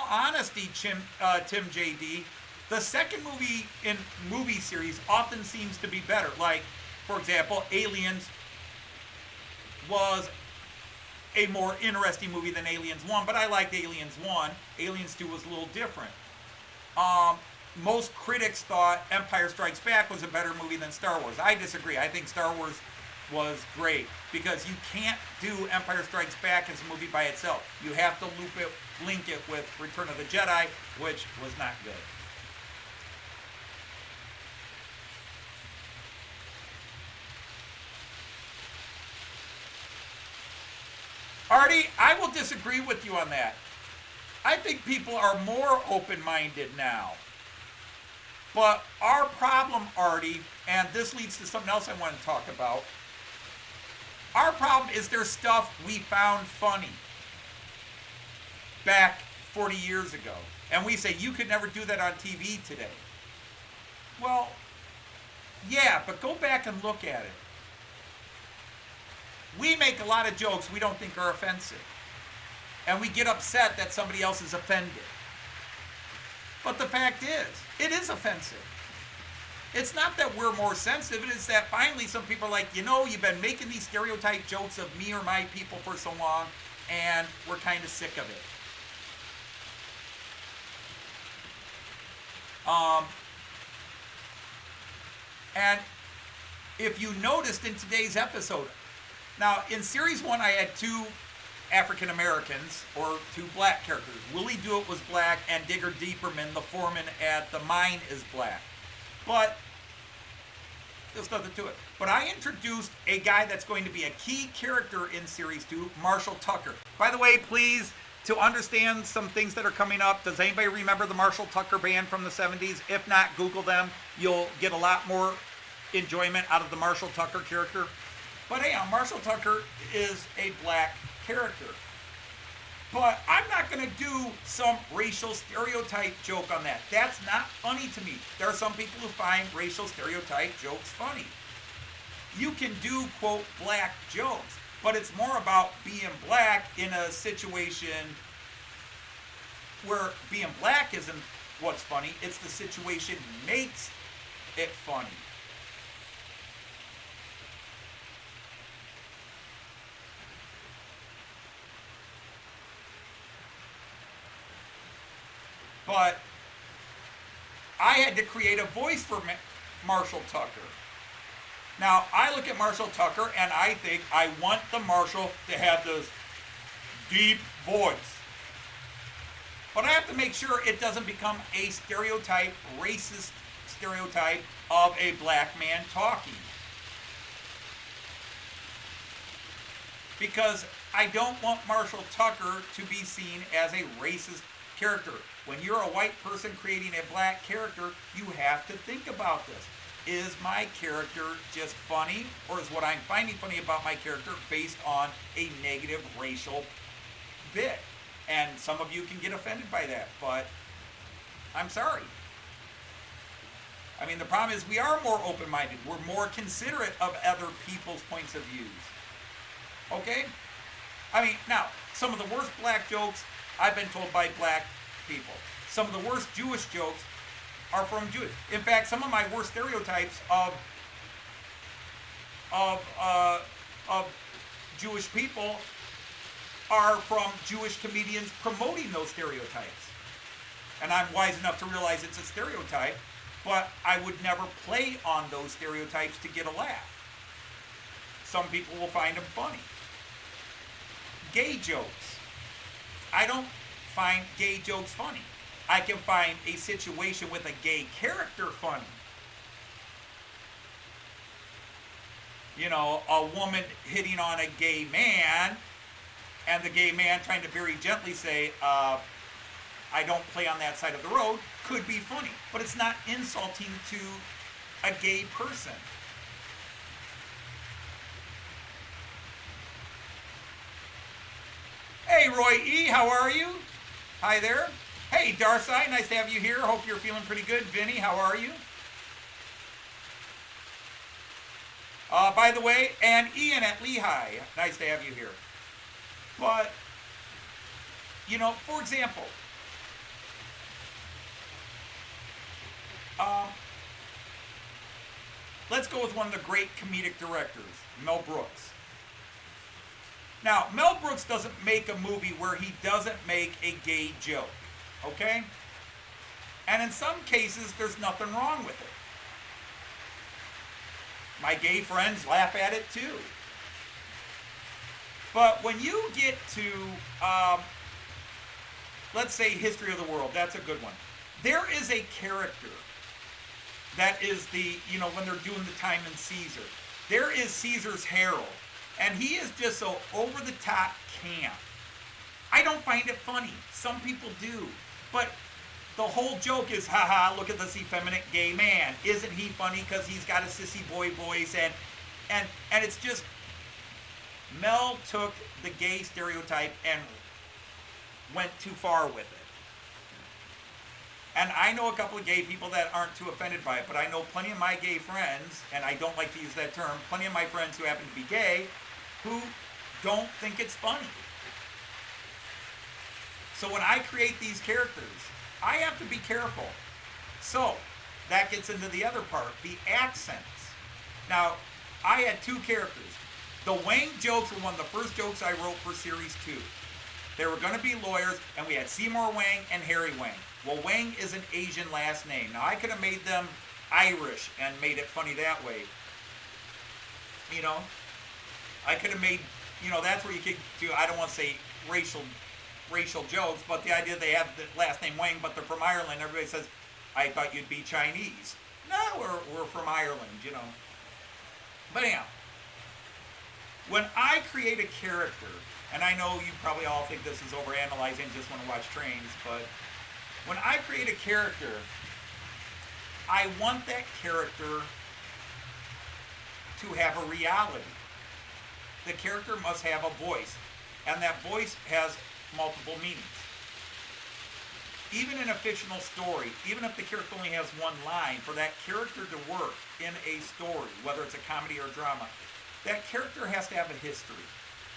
honesty, Tim J.D., the second movie in movie series often seems to be better. Like, for example, Aliens was a more interesting movie than Aliens 1, but I liked Aliens 1. Aliens 2 was a little different. Most critics thought Empire Strikes Back was a better movie than Star Wars. I disagree. I think Star Wars was great because you can't do Empire Strikes Back as a movie by itself. You have to link it with Return of the Jedi, which was not good. Artie, I will disagree with you on that. I think people are more open-minded now. But our problem, Artie, and this leads to something else I want to talk about, our problem is there's stuff we found funny back 40 years ago. And we say, you could never do that on TV today. Well, yeah, but go back and look at it. We make a lot of jokes we don't think are offensive. And we get upset that somebody else is offended. But the fact is, it is offensive. It's not that we're more sensitive, it is that finally some people are like, you know, you've been making these stereotype jokes of me or my people for so long, and we're kind of sick of it. And if you noticed in today's episode, now in Series 1 I had two African Americans, or two black characters. Willie Dewitt was black, and Digger Deeperman, the foreman at the mine, is black. But there's nothing to it. But I introduced a guy that's going to be a key character in Series 2, Marshall Tucker. By the way, please, to understand some things that are coming up, does anybody remember the Marshall Tucker band from the 70s? If not, Google them. You'll get a lot more enjoyment out of the Marshall Tucker character. But anyhow, Marshall Tucker is a black character. But I'm not going to do some racial stereotype joke on that. That's not funny to me. There are some people who find racial stereotype jokes funny. You can do, quote, black jokes, but it's more about being black in a situation where being black isn't what's funny, it's the situation makes it funny. But I had to create a voice for Marshall Tucker. Now, I look at Marshall Tucker and I think I want the Marshall to have this deep voice. But I have to make sure it doesn't become a stereotype, racist stereotype of a black man talking. Because I don't want Marshall Tucker to be seen as a racist character. When you're a white person creating a black character, you have to think about this. Is my character just funny, or is what I'm finding funny about my character based on a negative racial bit? And some of you can get offended by that, but I'm sorry. I mean, the problem is we are more open-minded. We're more considerate of other people's points of views. Okay? I mean, now, some of the worst black jokes I've been told by black people. Some of the worst Jewish jokes are from Jewish. In fact, some of my worst stereotypes of Jewish people are from Jewish comedians promoting those stereotypes. And I'm wise enough to realize it's a stereotype, but I would never play on those stereotypes to get a laugh. Some people will find them funny. Gay jokes. I don't find gay jokes funny. I can find a situation with a gay character funny. You know, a woman hitting on a gay man, and the gay man trying to very gently say, I don't play on that side of the road, could be funny. But it's not insulting to a gay person. Hey, Roy E., how are you? Hi there. Hey, Darcy, nice to have you here. Hope you're feeling pretty good. Vinny, how are you? By the way, and Ian at Lehigh, nice to have you here. But, you know, for example, let's go with one of the great comedic directors, Mel Brooks. Now, Mel Brooks doesn't make a movie where he doesn't make a gay joke, okay? And in some cases, there's nothing wrong with it. My gay friends laugh at it too. But when you get to, let's say, History of the World, that's a good one. There is a character that is the, you know, when they're doing the time in Caesar. There is Caesar's Herald. And he is just so over-the-top camp. I don't find it funny. Some people do. But the whole joke is, haha, look at this effeminate gay man. Isn't he funny because he's got a sissy boy voice? And it's just, Mel took the gay stereotype and went too far with it. And I know a couple of gay people that aren't too offended by it, but I know plenty of my gay friends, and I don't like to use that term, plenty of my friends who happen to be gay, who don't think it's funny. So when I create these characters, I have to be careful. So that gets into the other part, the accents. Now, I had two characters. The Wang jokes were one of the first jokes I wrote for Series 2. They were going to be lawyers, and we had Seymour Wang and Harry Wang. Well, Wang is an Asian last name. Now, I could have made them Irish and made it funny that way. You know? I could have made, you know, that's where you could do, I don't want to say racial jokes, but the idea they have the last name Wang, but they're from Ireland. Everybody says, I thought you'd be Chinese. No, we're from Ireland, you know. But anyhow, when I create a character, and I know you probably all think this is overanalyzing, just want to watch trains, but when I create a character, I want that character to have a reality. The character must have a voice, and that voice has multiple meanings. Even in a fictional story, even if the character only has one line, for that character to work in a story, whether it's a comedy or a drama, that character has to have a history.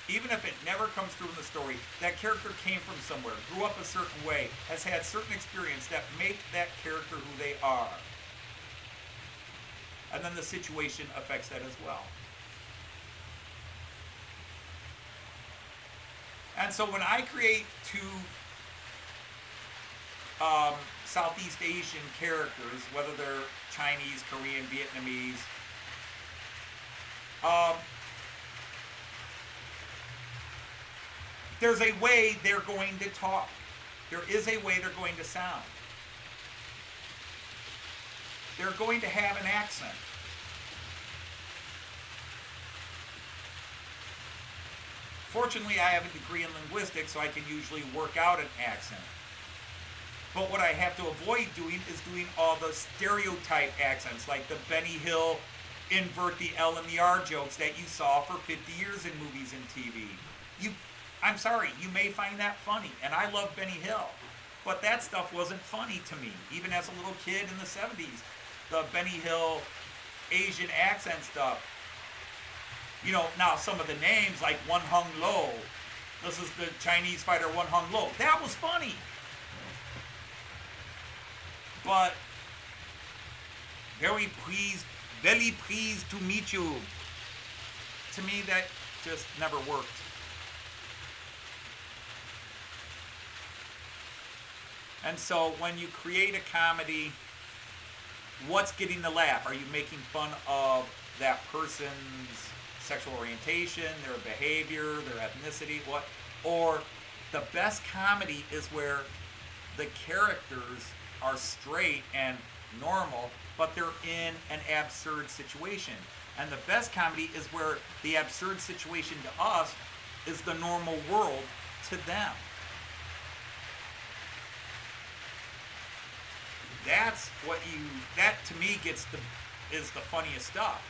even if it never comes through in the story, that character came from somewhere, grew up a certain way, has had certain experience that make that character who they are. And then the situation affects that as well. And so when I create two Southeast Asian characters, whether they're Chinese, Korean, Vietnamese, there's a way they're going to talk. There is a way they're going to sound. They're going to have an accent. Fortunately, I have a degree in linguistics, so I can usually work out an accent. But what I have to avoid doing is doing all the stereotype accents, like the Benny Hill invert the L and the R jokes that you saw for 50 years in movies and TV. I'm sorry, you may find that funny, and I love Benny Hill, but that stuff wasn't funny to me, even as a little kid in the 70s. The Benny Hill Asian accent stuff. You know, now some of the names, like One Hung Lo, this is the Chinese fighter One Hung Lo, that was funny. But very pleased to meet you. To me, that just never worked. And so when you create a comedy, what's getting the laugh? Are you making fun of that person's sexual orientation, their behavior, their ethnicity, what? Or the best comedy is where the characters are straight and normal, but they're in an absurd situation. And the best comedy is where the absurd situation to us is the normal world to them. That's what that to me is the funniest stuff.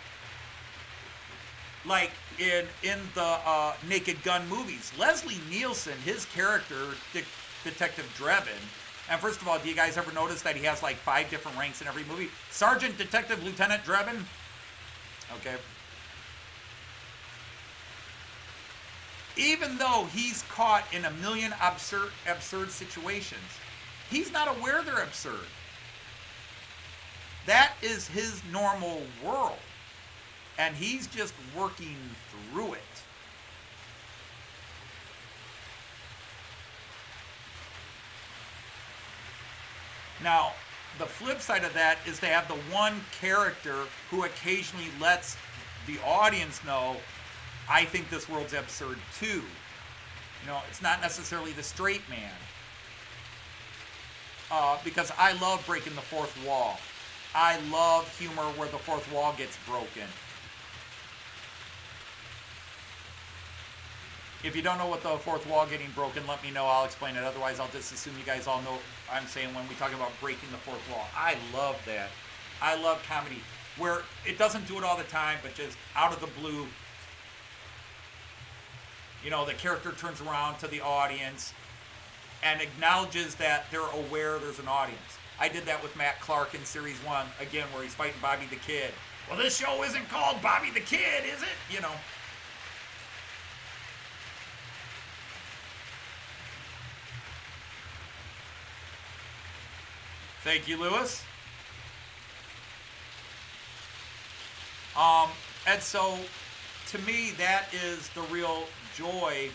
Like in the Naked Gun movies, Leslie Nielsen, his character, Detective Drebin, and first of all, do you guys ever notice that he has like 5 different ranks in every movie? Sergeant, Detective, Lieutenant Drebin. Okay. Even though he's caught in a million absurd situations, he's not aware they're absurd. That is his normal world. And he's just working through it. Now, the flip side of that is to have the one character who occasionally lets the audience know, I think this world's absurd too. You know, it's not necessarily the straight man. Because I love breaking the fourth wall. I love humor where the fourth wall gets broken. If you don't know what the fourth wall getting broken, let me know. I'll explain it. Otherwise, I'll just assume you guys all know what I'm saying when we talk about breaking the fourth wall. I love that. I love comedy where it doesn't do it all the time, but just out of the blue, you know, the character turns around to the audience and acknowledges that they're aware there's an audience. I did that with Matt Clarke in Series 1, again, where he's fighting Bobby the Kid. Well, this show isn't called Bobby the Kid, is it? You know. Thank you, Lewis. And so, to me, that is the real joy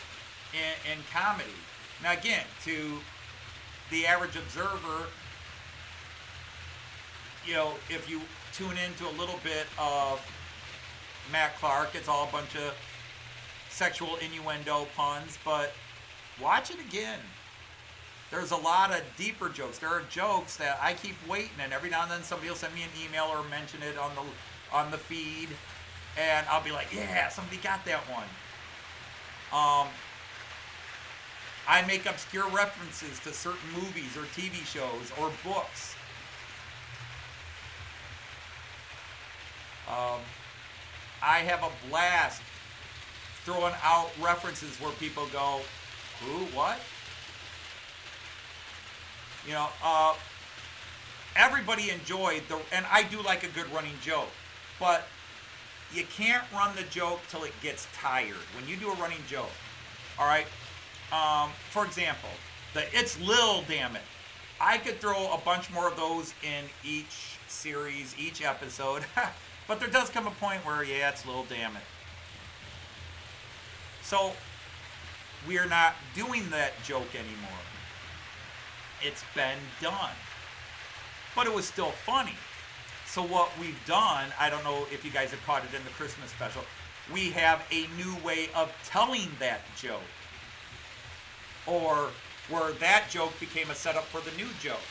in comedy. Now, again, to the average observer, you know, if you tune into a little bit of Matt Clarke, it's all a bunch of sexual innuendo puns, but watch it again. There's a lot of deeper jokes. There are jokes that I keep waiting, and every now and then somebody will send me an email or mention it on the feed, and I'll be like, yeah, somebody got that one. I make obscure references to certain movies or TV shows or books. I have a blast throwing out references where people go, who, what? You know, everybody enjoyed and I do like a good running joke, but you can't run the joke till it gets tired. When you do a running joke, all right. For example, the "It's Lil, damn it." I could throw a bunch more of those in each series, each episode, but there does come a point where, yeah, it's Lil, damn it. So we're not doing that joke anymore. It's been done, but it was still funny. So what we've done, I don't know if you guys have caught it in the Christmas special, we have a new way of telling that joke. Or where that joke became a setup for the new joke.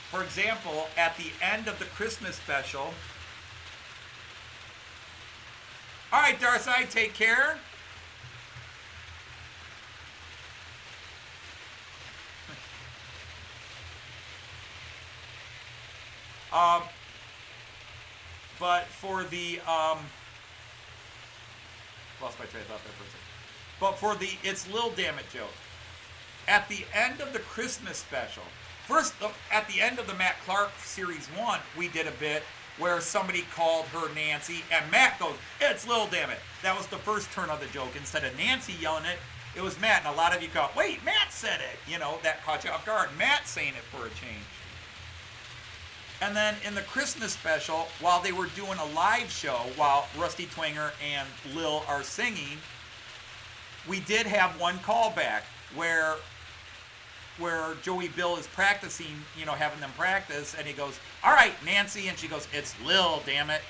For example, at the end of the Christmas special, all right, Darcy, take care. But for the lost my train of thought there for a second. But for the "It's Lil Damn It" joke, at the end of the Christmas special, first at the end of the Matt Clarke series 1, we did a bit where somebody called her Nancy, and Matt goes, "It's Lil Damn It." That was the first turn of the joke. Instead of Nancy yelling it, it was Matt, and a lot of you go, "Wait, Matt said it." You know, that caught you off guard. Matt saying it for a change. And then in the Christmas special, while they were doing a live show, while Rusty Twanger and Lil are singing, we did have one callback where Joey Bill is practicing, you know, having them practice, and he goes, "All right, Nancy," and she goes, "It's Lil, damn it."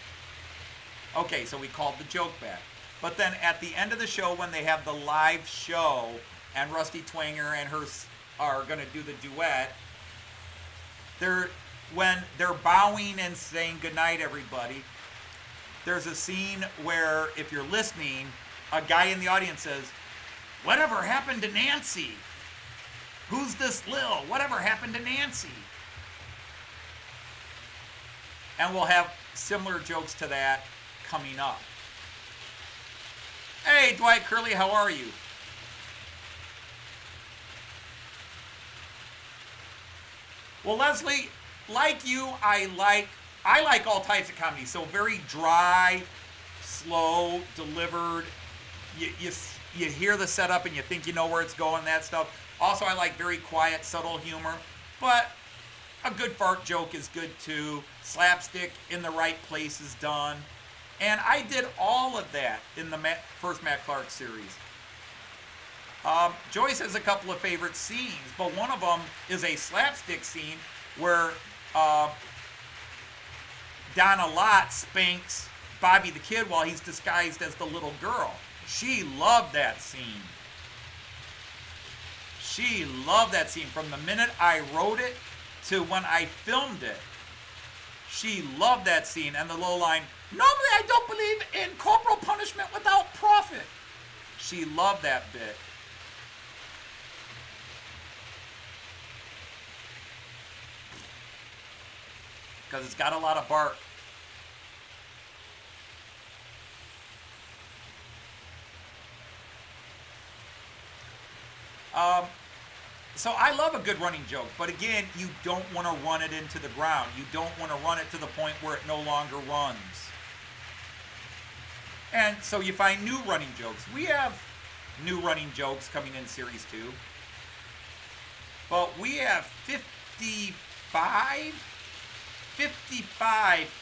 Okay, so we called the joke back. But then at the end of the show, when they have the live show, and Rusty Twanger and her are going to do the duet, when they're bowing and saying goodnight, everybody, there's a scene where, if you're listening, a guy in the audience says, "Whatever happened to Nancy? Who's this Lil? Whatever happened to Nancy?" And we'll have similar jokes to that coming up. Hey, Dwight Curley, how are you? Well, Leslie, like you, I like all types of comedy. So very dry, slow, delivered. You hear the setup and you think you know where it's going, that stuff. Also, I like very quiet, subtle humor. But a good fart joke is good too. Slapstick in the right place is done. And I did all of that in the first Matt Clarke series. Joyce has a couple of favorite scenes, but one of them is a slapstick scene where Donna Lott spanks Bobby the Kid while he's disguised as the little girl. She loved that scene. She loved that scene from the minute I wrote it to when I filmed it. She loved that scene, and the little line, "Normally I don't believe in corporal punishment without profit." She loved that bit. Because it's got a lot of bark. So I love a good running joke, but again, you don't want to run it into the ground. You don't want to run it to the point where it no longer runs. And so you find new running jokes. We have new running jokes coming in Series 2. But we have 55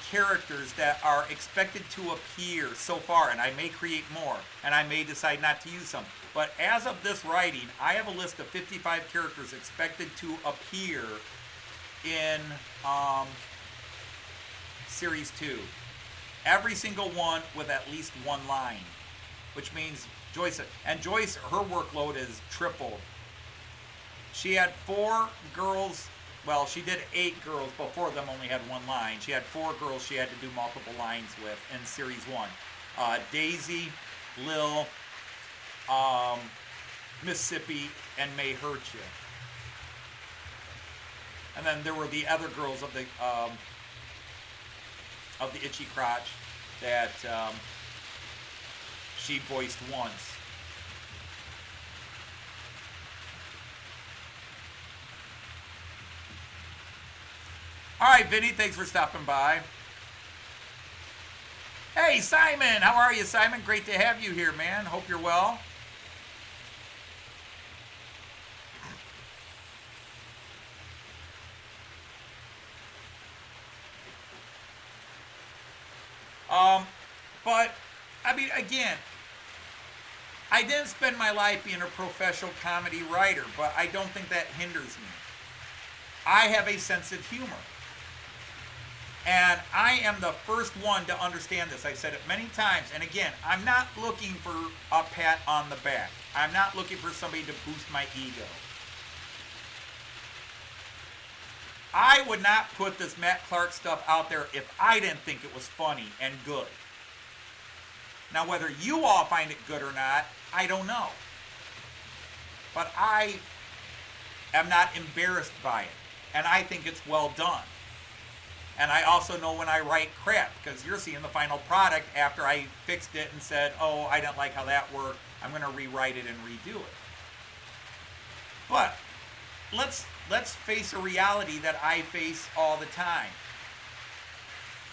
characters that are expected to appear so far, and I may create more, and I may decide not to use some. But as of this writing, I have a list of 55 characters expected to appear in Series 2. Every single one with at least one line, which means Joyce, her workload is tripled. She had 4 girls. Well, she did 8 girls, but 4 of them only had one line. She had 4 girls she had to do multiple lines with in Series 1. Daisy, Lil, Mississippi, and May Hurt You. And then there were the other girls of the Itchy Crotch that she voiced once. All right, Vinny, thanks for stopping by. Hey, Hey, Simon. How are you, Simon? Great to have you here, man. Hope you're well. But, I mean, again, I didn't spend my life being a professional comedy writer, but I don't think that hinders me. I have a sense of humor. And I am the first one to understand this. I've said it many times. And again, I'm not looking for a pat on the back. I'm not looking for somebody to boost my ego. I would not put this Matt Clarke stuff out there if I didn't think it was funny and good. Now, whether you all find it good or not, I don't know. But I am not embarrassed by it. And I think it's well done. And I also know when I write crap, because you're seeing the final product after I fixed it and said, oh, I didn't like how that worked. I'm going to rewrite it and redo it. But let's face a reality that I face all the time.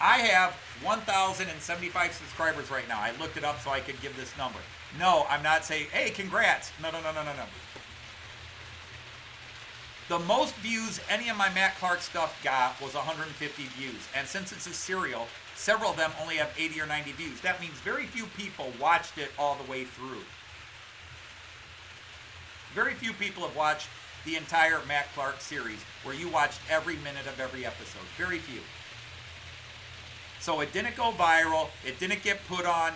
I have 1,075 subscribers right now. I looked it up so I could give this number. No, I'm not saying, hey, congrats. No. The most views any of my Matt Clarke stuff got was 150 views. And since it's a serial, several of them only have 80 or 90 views. That means very few people watched it all the way through. Very few people have watched the entire Matt Clarke series where you watched every minute of every episode. Very few. So it didn't go viral. It didn't get put on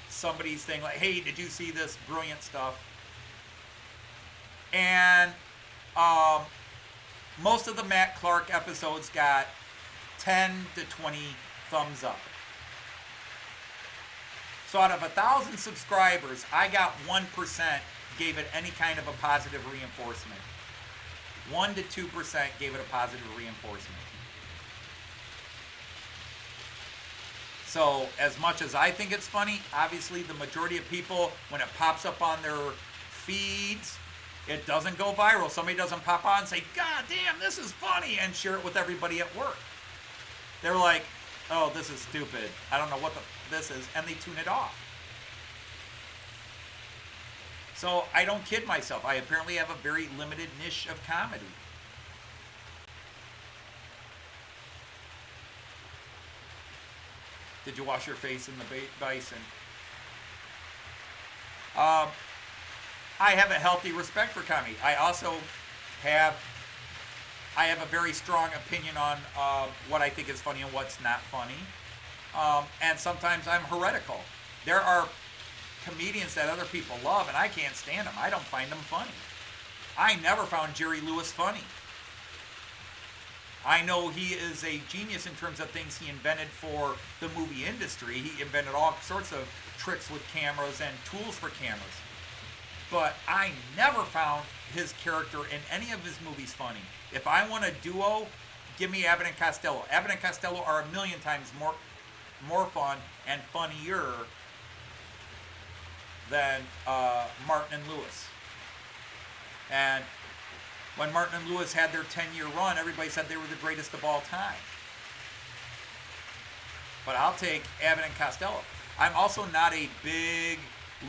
somebody's thing like, hey, did you see this brilliant stuff? And most of the Matt Clarke episodes got 10 to 20 thumbs up. So out of 1,000 subscribers, I got 1% gave it any kind of a positive reinforcement. 1 to 2% gave it a positive reinforcement. So as much as I think it's funny, obviously the majority of people, when it pops up on their feeds, it doesn't go viral. Somebody doesn't pop on and say, God damn, this is funny, and share it with everybody at work. They're like, oh, this is stupid. I don't know what this is, and they tune it off. So I don't kid myself. I apparently have a very limited niche of comedy. Did you wash your face in the basin? I have a healthy respect for comedy. I also have a very strong opinion on what I think is funny and what's not funny. And sometimes I'm heretical. There are comedians that other people love, and I can't stand them. I don't find them funny. I never found Jerry Lewis funny. I know he is a genius in terms of things he invented for the movie industry. He invented all sorts of tricks with cameras and tools for cameras. But I never found his character in any of his movies funny. If I want a duo, give me Abbott and Costello. Abbott and Costello are a million times more fun and funnier than Martin and Lewis. And when Martin and Lewis had their 10-year run, everybody said they were the greatest of all time. But I'll take Abbott and Costello. I'm also not a big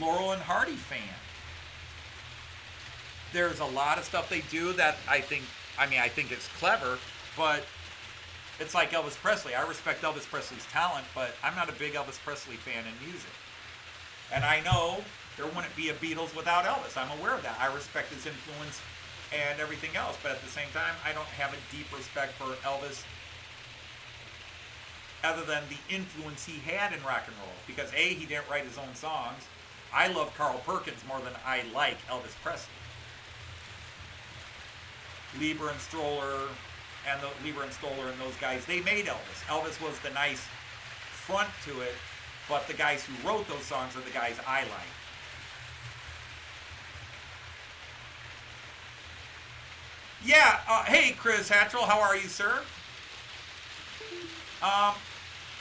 Laurel and Hardy fan. There's a lot of stuff they do that I think it's clever, but it's like Elvis Presley. I respect Elvis Presley's talent, but I'm not a big Elvis Presley fan in music. And I know there wouldn't be a Beatles without Elvis. I'm aware of that. I respect his influence and everything else, but at the same time, I don't have a deep respect for Elvis other than the influence he had in rock and roll. Because A, he didn't write his own songs. I love Carl Perkins more than I like Elvis Presley. Lieber and Stoller and those guys, they made Elvis. Elvis was the nice front to it, but the guys who wrote those songs are the guys I like. Yeah, hey Chris Hatchell, how are you, sir? I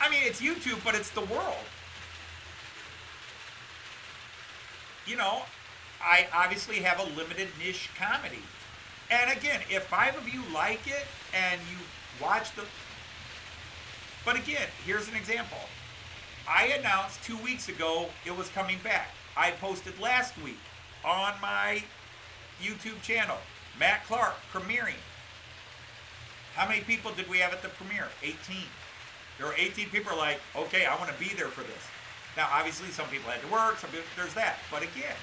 mean, it's YouTube, but it's the world. You know, I obviously have a limited niche comedy. And again, if 5 of you like it and you watch the... But again, here's an example. I announced 2 weeks ago it was coming back. I posted last week on my YouTube channel, Matt Clarke premiering. How many people did we have at the premiere? 18. There were 18 people like, okay, I want to be there for this. Now, obviously, some people had to work, some people, there's that. But again,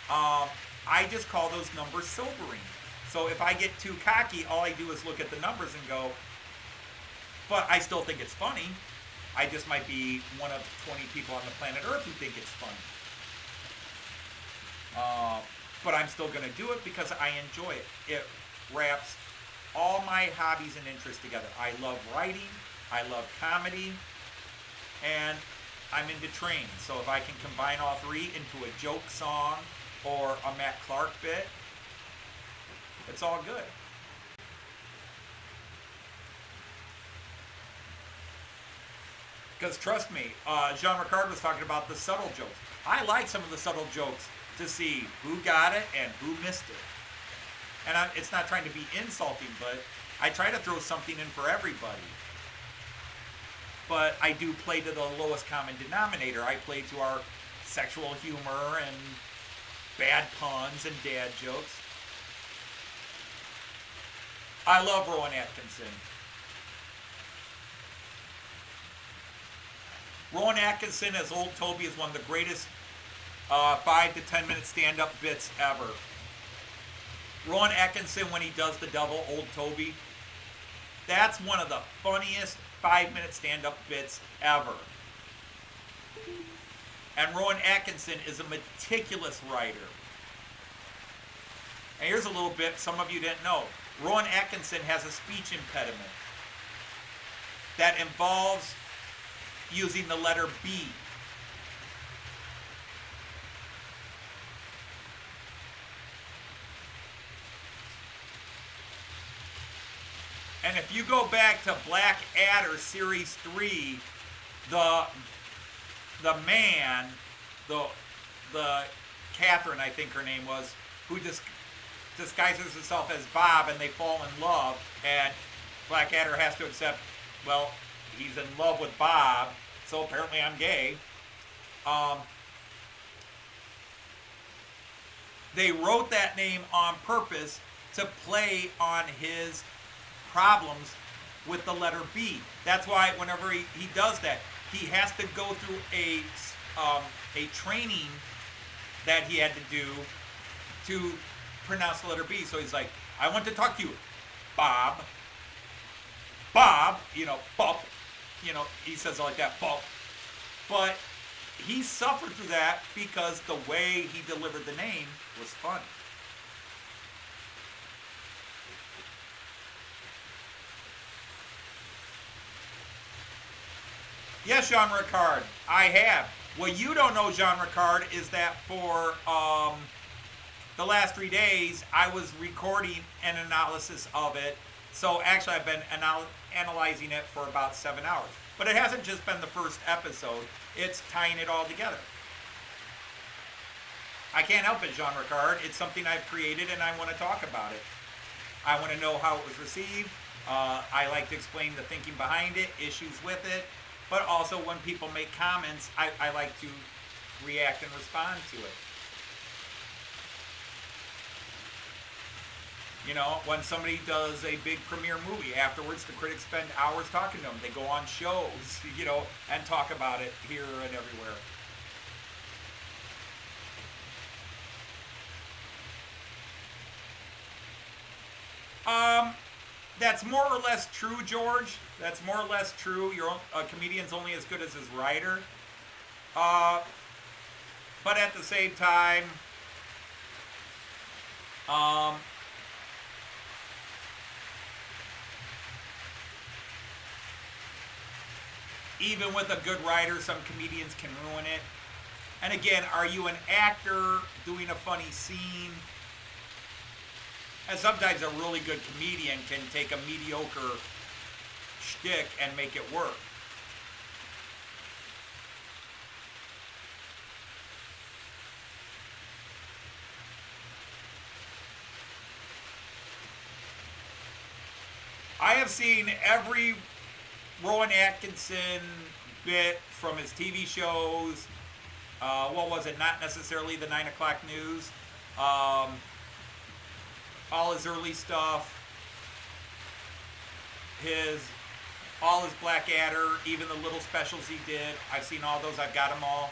I just call those numbers sobering. So if I get too cocky, all I do is look at the numbers and go, but I still think it's funny. I just might be one of 20 people on the planet Earth who think it's funny. But I'm still going to do it because I enjoy it. It wraps all my hobbies and interests together. I love writing, I love comedy, and I'm into trains. So if I can combine all three into a joke song or a Matt Clarke bit, it's all good. Because trust me, Jean Ricard was talking about the subtle jokes. I like some of the subtle jokes to see who got it and who missed it. And it's not trying to be insulting, but I try to throw something in for everybody. But I do play to the lowest common denominator. I play to our sexual humor and bad puns and dad jokes. I love Rowan Atkinson. Rowan Atkinson as Old Toby is one of the greatest 5 to 10 minute stand-up bits ever. Rowan Atkinson, when he does the double Old Toby, that's one of the funniest 5-minute stand-up bits ever. And Rowan Atkinson is a meticulous writer. And here's a little bit some of you didn't know. Rowan Atkinson has a speech impediment that involves using the letter B. And if you go back to Black Adder Series 3, the man, the Catherine, I think her name was, who disguises herself as Bob, and they fall in love, and Black Adder has to accept, well, he's in love with Bob, so apparently I'm gay. They wrote that name on purpose to play on his problems with the letter B. That's why whenever he does that, he has to go through a training that he had to do to pronounce the letter B. So he's like, I want to talk to you, Bob. Bob, Bob, he says it like that, Bob. But he suffered through that because the way he delivered the name was funny. Yes, Jean Ricard, I have. What you don't know, Jean Ricard, is that for the last 3 days, I was recording an analysis of it. So actually, I've been analyzing it for about 7 hours. But it hasn't just been the first episode. It's tying it all together. I can't help it, Jean Ricard. It's something I've created, and I want to talk about it. I want to know how it was received. I like to explain the thinking behind it, issues with it. But also when people make comments, I like to react and respond to it. When somebody does a big premiere movie, afterwards the critics spend hours talking to them. They go on shows, and talk about it here and everywhere. That's more or less true, George. That's more or less true. A comedian's only as good as his writer. But at the same time, even with a good writer, some comedians can ruin it. And again, are you an actor doing a funny scene? And sometimes a really good comedian can take a mediocre shtick and make it work. I have seen every Rowan Atkinson bit from his TV shows. What was it? Not necessarily the 9 o'clock news. All his early stuff. All his Blackadder, even the little specials he did. I've seen all those. I've got them all.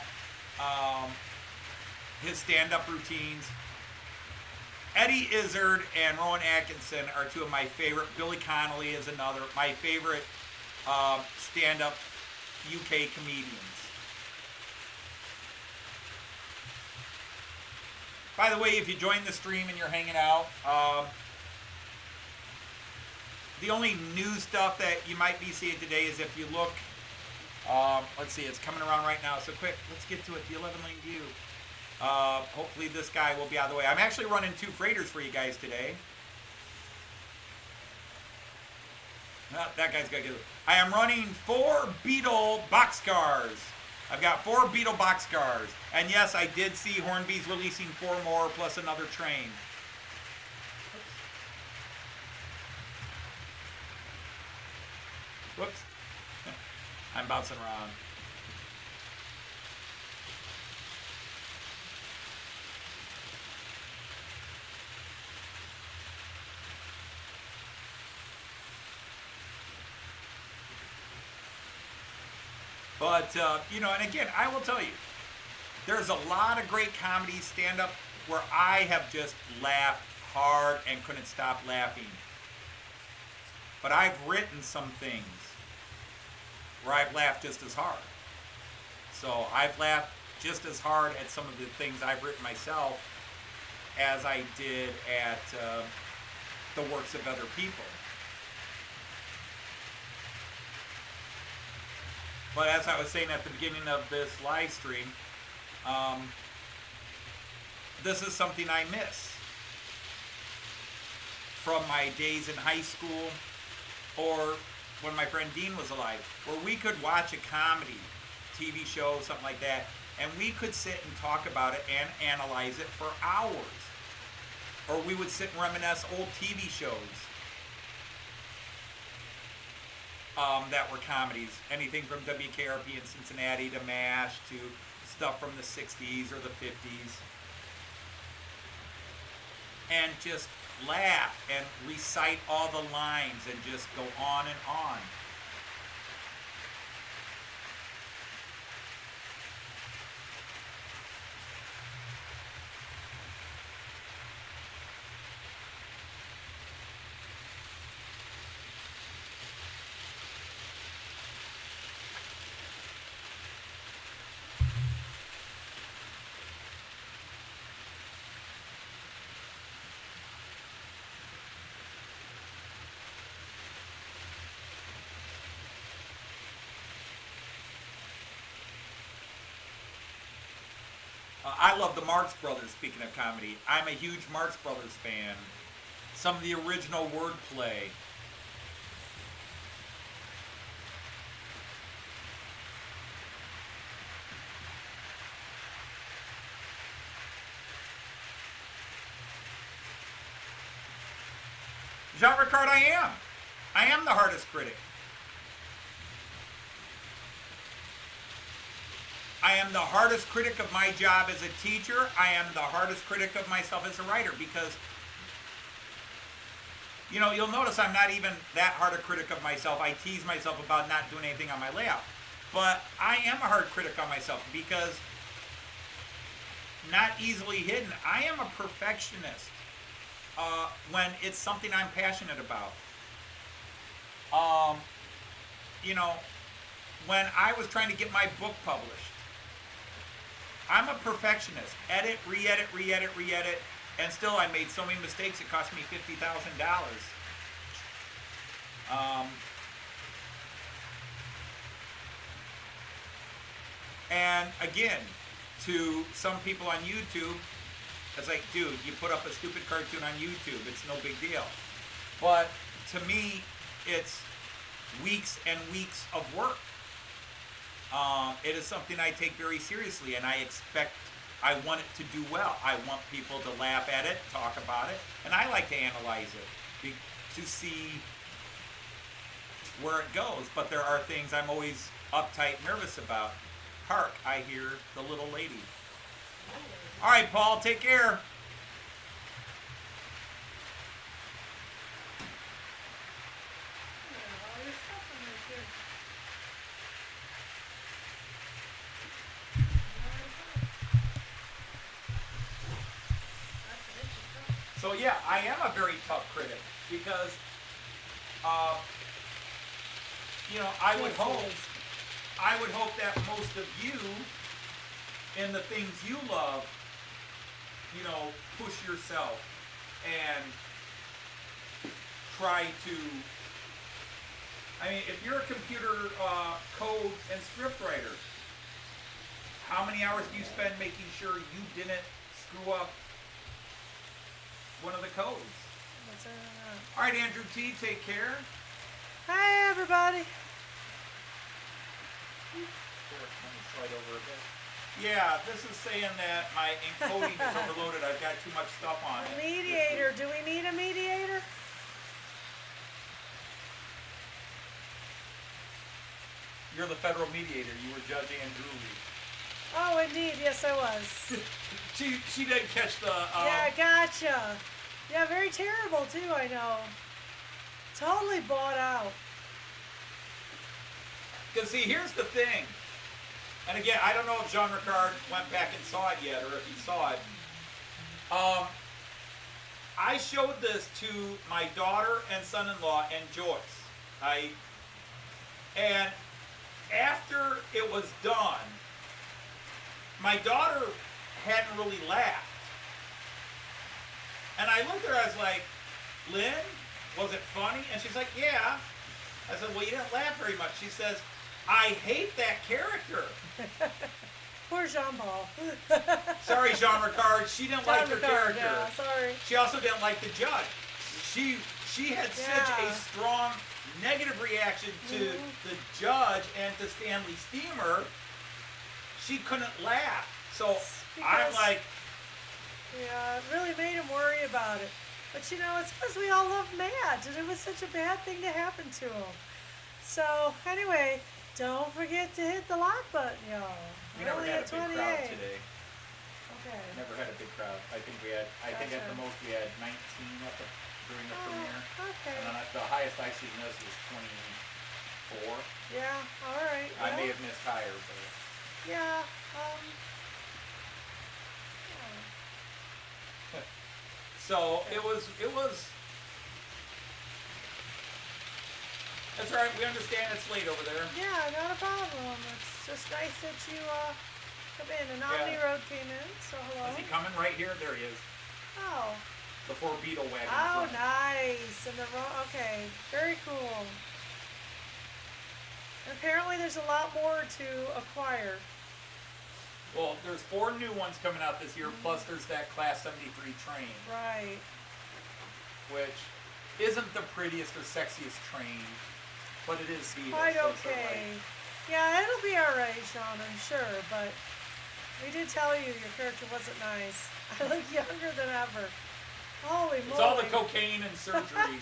His stand-up routines. Eddie Izzard and Rowan Atkinson are two of my favorite. Billy Connolly is another. My favorite stand-up UK comedians. By the way, if you join the stream and you're hanging out, the only new stuff that you might be seeing today is if you look, let's see, it's coming around right now, so quick, let's get to it, the 11-lane view. Hopefully this guy will be out of the way. I'm actually running 2 freighters for you guys today. No, that guy's got to get it. I am running 4 Beetle boxcars. I've got 4 Beetle boxcars. And yes, I did see Hornby's releasing 4 more plus another train. Whoops. I'm bouncing around. But, you know, and again, I will tell you, there's a lot of great comedy stand-up where I have just laughed hard and couldn't stop laughing. But I've written some things where I've laughed just as hard. So I've laughed just as hard at some of the things I've written myself as I did at the works of other people. But as I was saying at the beginning of this live stream, this is something I miss from my days in high school or when my friend Dean was alive, where we could watch a comedy TV show, something like that, and we could sit and talk about it and analyze it for hours. Or we would sit and reminisce old TV shows that were comedies. Anything from WKRP in Cincinnati to MASH to stuff from the 60s or the 50s. And just laugh and recite all the lines and just go on and on. I love the Marx Brothers, speaking of comedy. I'm a huge Marx Brothers fan. Some of the original wordplay. Jean-Ricard, I am the hardest critic. I am the hardest critic of my job as a teacher. I am the hardest critic of myself as a writer because, you know, you'll notice I'm not even that hard a critic of myself. I tease myself about not doing anything on my layout. But I am a hard critic on myself because, not easily hidden, I am a perfectionist when it's something I'm passionate about. You know, when I was trying to get my book published, I'm a perfectionist. Edit, re-edit, re-edit, re-edit, and still I made so many mistakes it cost me $50,000. And again, to some people on YouTube, it's like, dude, you put up a stupid cartoon on YouTube, it's no big deal. But to me, it's weeks and weeks of work. It is something I take very seriously, and I want it to do well. I want people to laugh at it, talk about it, and I like to analyze it to see where it goes. But there are things I'm always uptight, nervous about. Hark, I hear the little lady. All right, Paul, take care. So yeah, I am a very tough critic because, I would hope that most of you, in the things you love, push yourself and try to. I mean, if you're a computer code and script writer, how many hours do you spend making sure you didn't screw up one of the codes? All right, Andrew T, take care. Hi, everybody. Slide over a bit. Yeah, this is saying that my encoding is overloaded. I've got too much stuff on it. Mediator. Do we need a mediator? You're the federal mediator. You were Judge Andrew Lee. Oh, indeed. Yes, I was. She didn't catch the. Yeah, gotcha. Yeah, very terrible too. I know. Totally bought out. Because see, here's the thing. And again, I don't know if Jean Ricard went back and saw it yet, or if he saw it. I showed this to my daughter and son-in-law and Joyce. And after it was done, my daughter hadn't really laughed. And I looked at her, I was like, Lynn, was it funny? And she's like, yeah. I said, well, you didn't laugh very much. She says, I hate that character. Poor Jean-Paul. Sorry, Jean Ricard. She didn't like her character. Yeah, sorry. She also didn't like the judge. She had such a strong negative reaction to the judge and to Stanley Steamer. She couldn't laugh. So I'm like, yeah, it really made him worry about it. But it's because we all love Matt, and it was such a bad thing to happen to him. So anyway, don't forget to hit the like button, y'all. we never had a big crowd today. Okay. Never had a big crowd. I think at the most we had 19 during the premiere. Okay. And then the highest I seen this was 24. Yeah, all right. I may have missed higher, but. Yeah, So it was. That's all right. We understand it's late over there. yeah, not a problem. It's just nice that you come in. And Omni Road came in, so hello. Is he coming right here? There he is. Oh. Before Beetle Wagon. Oh, nice. And okay, very cool. And apparently there's a lot more to acquire. Well, there's 4 new ones coming out this year, plus there's that Class 73 train. Right. Which isn't the prettiest or sexiest train, but it is Beetle. Quite so okay. Yeah, it'll be alright, Sean, I'm sure, but we did tell you your character wasn't nice. I look younger than ever. Holy moly. It's all the cocaine and surgeries.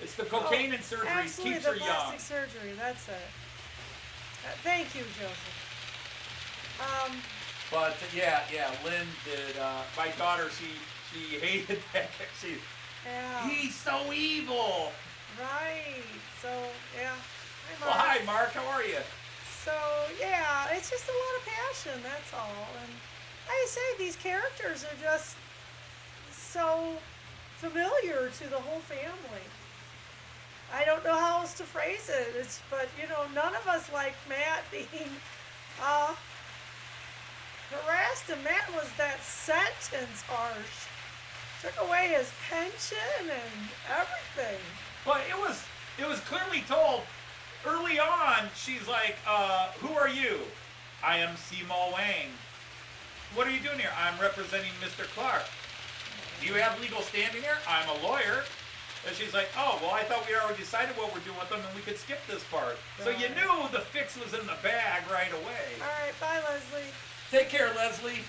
It's the cocaine and surgeries keeps her young. Absolutely, the plastic surgery, that's it. Thank you, Joseph. But yeah, Lynn did. My daughter, she hated that. He's so evil. Right. So yeah. Hi, Mark. Well, hi, Mark. How are you? So yeah, it's just a lot of passion. That's all. And like I say, these characters are just so familiar to the whole family. I don't know how else to phrase it. But none of us like Matt being harassed, and Matt was that sentence harsh. Took away his pension and everything. But it was clearly told early on. She's like, "Who are you?" "I am Seymour Wang." "What are you doing here?" "I'm representing Mr. Clarke." "Do you have legal standing here?" "I'm a lawyer." And she's like, "Oh, well, I thought we already decided what we're doing with them, and we could skip this part." Right. So you knew the fix was in the bag right away. All right, bye, Leslie. Take care, Leslie.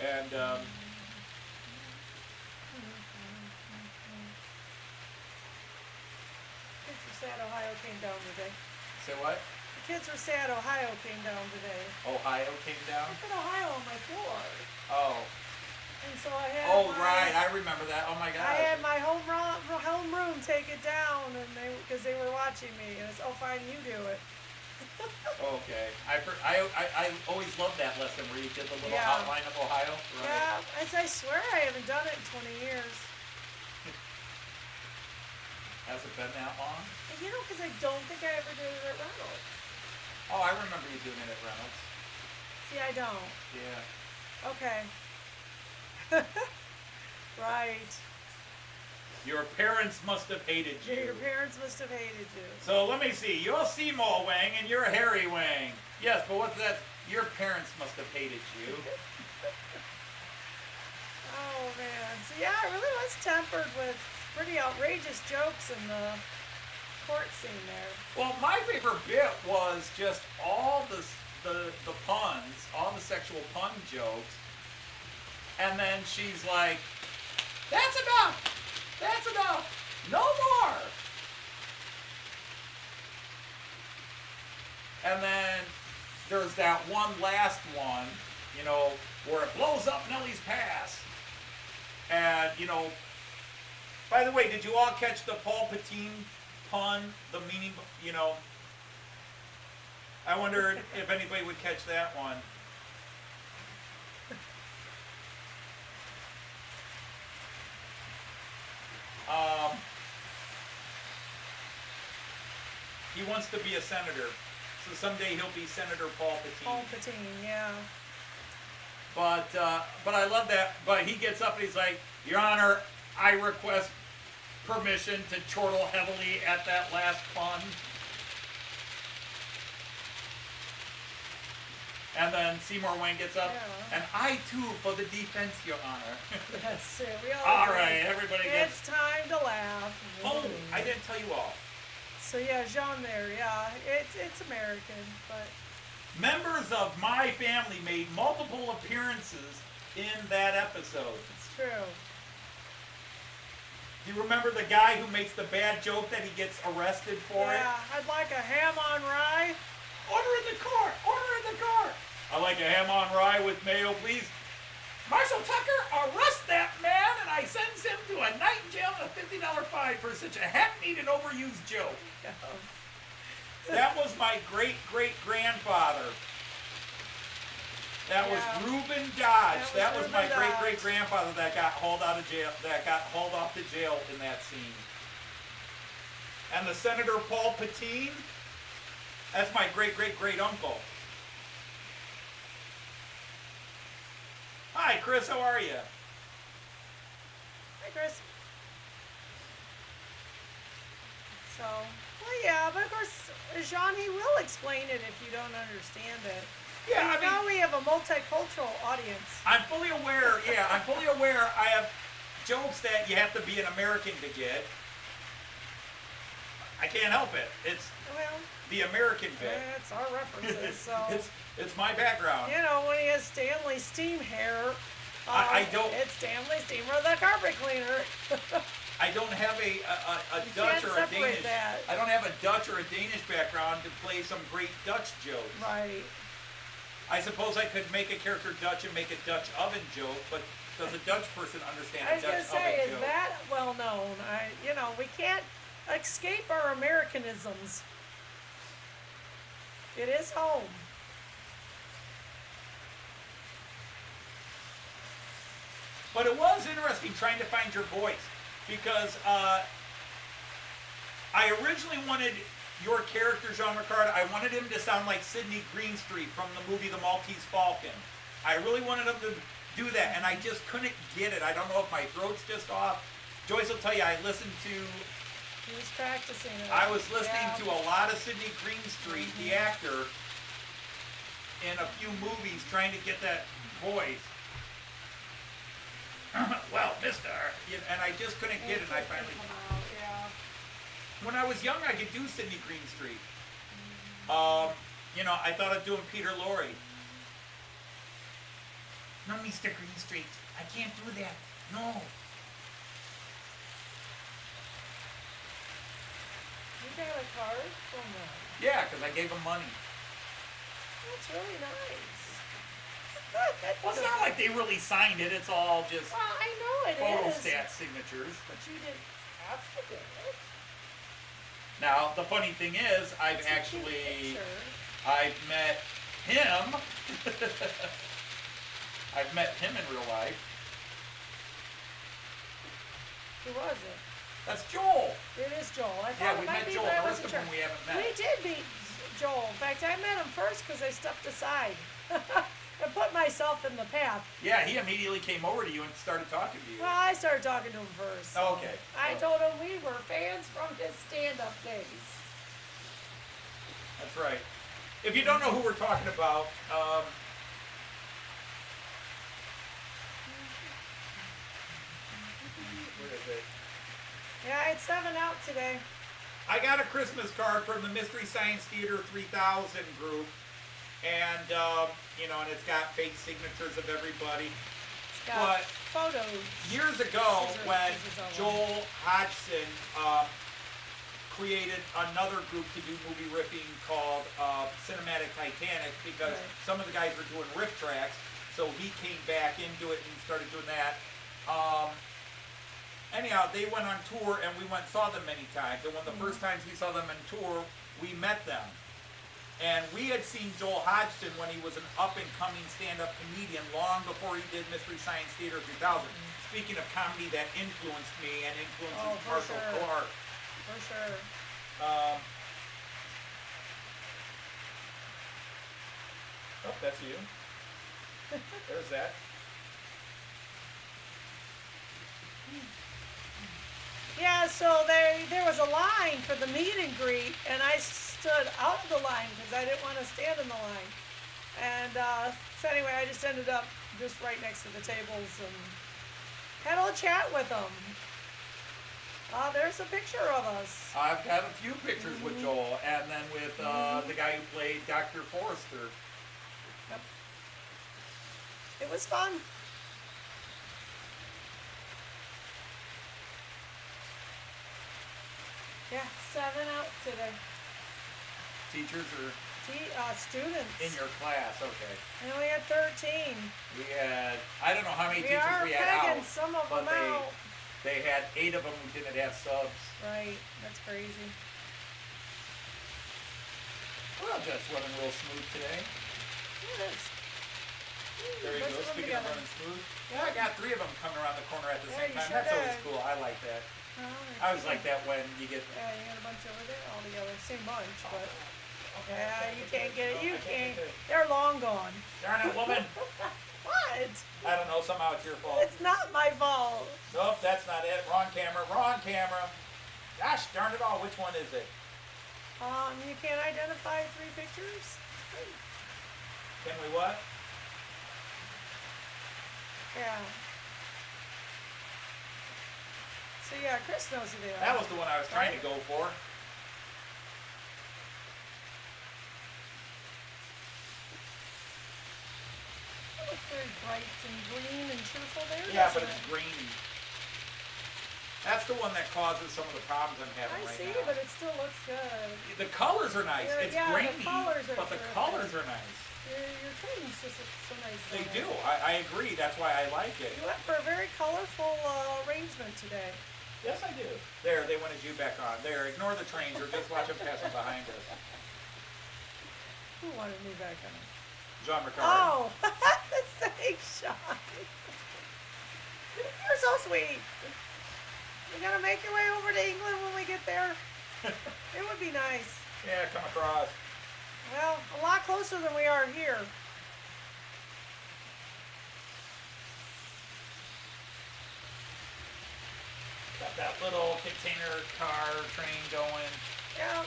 And sad Ohio came down today. Say what? The kids were sad Ohio came down today. Ohio came down? I put Ohio on my floor. Oh. And so I had Right. I remember that. Oh, my God. I had my homeroom take it down, and because they were watching me, and it's, oh, fine, you do it. Okay. I always loved that lesson where you did the little Yeah. outline of Ohio. Right. Yeah, I swear I haven't done it in 20 years. Has it been that long? And because I don't think I ever did it at Reynolds. Oh, I remember you doing it at Reynolds. See, I don't. Yeah. Okay. Right. Your parents must have hated you. Your parents must have hated you. So let me see. You're Seymour Wang and you're Harry Wang. Yes, but what's that? Your parents must have hated you. Oh, man. So, yeah, it really was tempered with pretty outrageous jokes in the court scene there. Well, my favorite bit was just all the puns, all the sexual pun jokes. And then she's like, that's enough! That's enough! No more! And then there's that one last one, where it blows up Nellie's Pass. And, by the way, did you all catch the Paul Patine pun? The meaning, I wonder if anybody would catch that one. He wants to be a senator, so someday he'll be Senator Paul Patine. Paul Patine, yeah. But I love that. But he gets up and he's like, Your Honor, I request permission to chortle heavily at that last pun. And then Seymour Wayne gets up, and I too for the defense, Your Honor. That's it. We All agree. right, everybody gets. It's time to laugh. Oh, I didn't tell you all. So yeah, Jean there, yeah, it's American, but Members of my family made multiple appearances in that episode. it's true. Do you remember the guy who makes the bad joke that he gets arrested for it? Yeah, I'd like a ham on rye. Order in the court! Order in the court! I like a ham on rye with mayo, please. Marshal Tucker, arrest that man, and I sends him to a night in jail and a $50 fine for such a hackneyed and overused joke. That was my great-great-grandfather. That was Reuben Dodge. That was my great-great-grandfather that got hauled out of jail, that got hauled off to jail in that scene. And the Senator Paul Patine, that's my great-great-great-uncle. Hi, Chris, how are you? Hi, Chris. So, well, yeah, but of course, Jean, he will explain it if you don't understand it. Yeah, now we have a multicultural audience. I'm fully aware, I have jokes that you have to be an American to get. I can't help it. It's the American bit. It's our references, so. It's my background. When he has Stanley Steam hair, I don't. it's Stanley Steamer the carpet cleaner. I don't have a Dutch or a Danish. That. I don't have a Dutch or a Danish background to play some great Dutch jokes. Right. I suppose I could make a character Dutch and make a Dutch oven joke, but does a Dutch person understand a Dutch oven joke? I was going to say, is that well known? We can't escape our Americanisms. It is home. But it was interesting trying to find your voice, because I originally wanted your character, Jean Ricard, I wanted him to sound like Sidney Greenstreet from the movie The Maltese Falcon. I really wanted him to do that, and I just couldn't get it. I don't know if my throat's just off. Joyce will tell you, I listened to... He was practicing it. I was listening to a lot of Sidney Greenstreet, the actor, in a few movies, trying to get that voice. Well, mister, and I just couldn't get it, and I finally... When I was young, I could do Sidney Greenstreet. I thought of doing Peter Lorre. No, Mr. Greenstreet, I can't do that. No. You gotta from them. Yeah, because I gave him money. That's really nice. Well, it's not like they really signed it. It's all just Well, I know it is. photostat signatures. But you didn't have to do it. Now, the funny thing is, I've It's a cute actually, picture. I've met him. I've met him in real life. Who was it? That's Joel. It is Joel. I thought Yeah, it we might met be, Joel. but I The rest wasn't of them sure. we haven't met. We did meet Joel. In fact, I met him first because I stepped aside. I put myself in the path. Yeah, he immediately came over to you and started talking to you. Well, I started talking to him first. Oh, okay. I told him we were fans from his stand-up days. That's right. If you don't know who we're talking about, where is it? Yeah, it's 7 out today. I got a Christmas card from the Mystery Science Theater 3000 group, and and it's got fake signatures of everybody. It's got But photos. years ago, These are when pictures of them. Joel Hodgson created another group to do movie riffing called Cinematic Titanic, because Right. some of the guys were doing riff tracks, so he came back into it and started doing that. Anyhow, they went on tour, and we went and saw them many times. And one of the first times we saw them on tour, we met them. And we had seen Joel Hodgson when he was an up-and-coming stand-up comedian long before he did Mystery Science Theater 3000. Speaking of comedy that influenced me and influences Oh, for Marshall sure. Clark. For sure. Oh, that's you. There's that. Yeah, so there was a line for the meet and greet, and I stood out of the line because I didn't want to stand in the line. And so anyway, I just ended up just right next to the tables and had a little chat with them. There's a picture of us. I've got a few pictures with Joel, and then with the guy who played Dr. Forrester. Yep. It was fun. Yeah, 7 out today. Teachers are Students. in your class, okay. And we had 13. We had, I don't know how many We teachers are we had pegging out, some of but them out. they had 8 of them who didn't have subs. Right, that's crazy. Well, just running real smooth today. It is. There you Bunch go, of them speaking of together. running smooth. Yeah, I got 3 of them coming around the corner at the Yeah, same you time. sure That's always did. cool. I like that. Oh, I always like that when you get... Yeah, you got a bunch over there all together. Same bunch, but yeah, you can't get it. You can't. They're long gone. Darn it, woman. What? I don't know, somehow it's your fault. It's not my fault. Nope, that's not it. Wrong camera, wrong camera. Gosh darn it all, which one is it? You can't identify 3 pictures? Can we what? Yeah. So yeah, Chris knows who they are. That was the one I was trying to go for. It looks very bright and green and cheerful there. Yeah, doesn't but it's it? grainy. That's the one that causes some of the problems I'm having I right see, now. but it still looks good. The colors are nice. Yeah, It's yeah, the grainy, colors are but the terrific. colors are nice. Your curtains just look so nice. They on do. it. I agree. That's why I like it. You went for a very colorful arrangement today. Yes, I do. There, they wanted you back on. There, ignore the trains or just watch them passing behind us. Who wanted me back on? John Ricard. Oh, thanks, Sean. You're so sweet. You gonna make your way over to England when we get there? It would be nice. Yeah, come across. Well, a lot closer than we are here. Got that little container car train going. Yeah.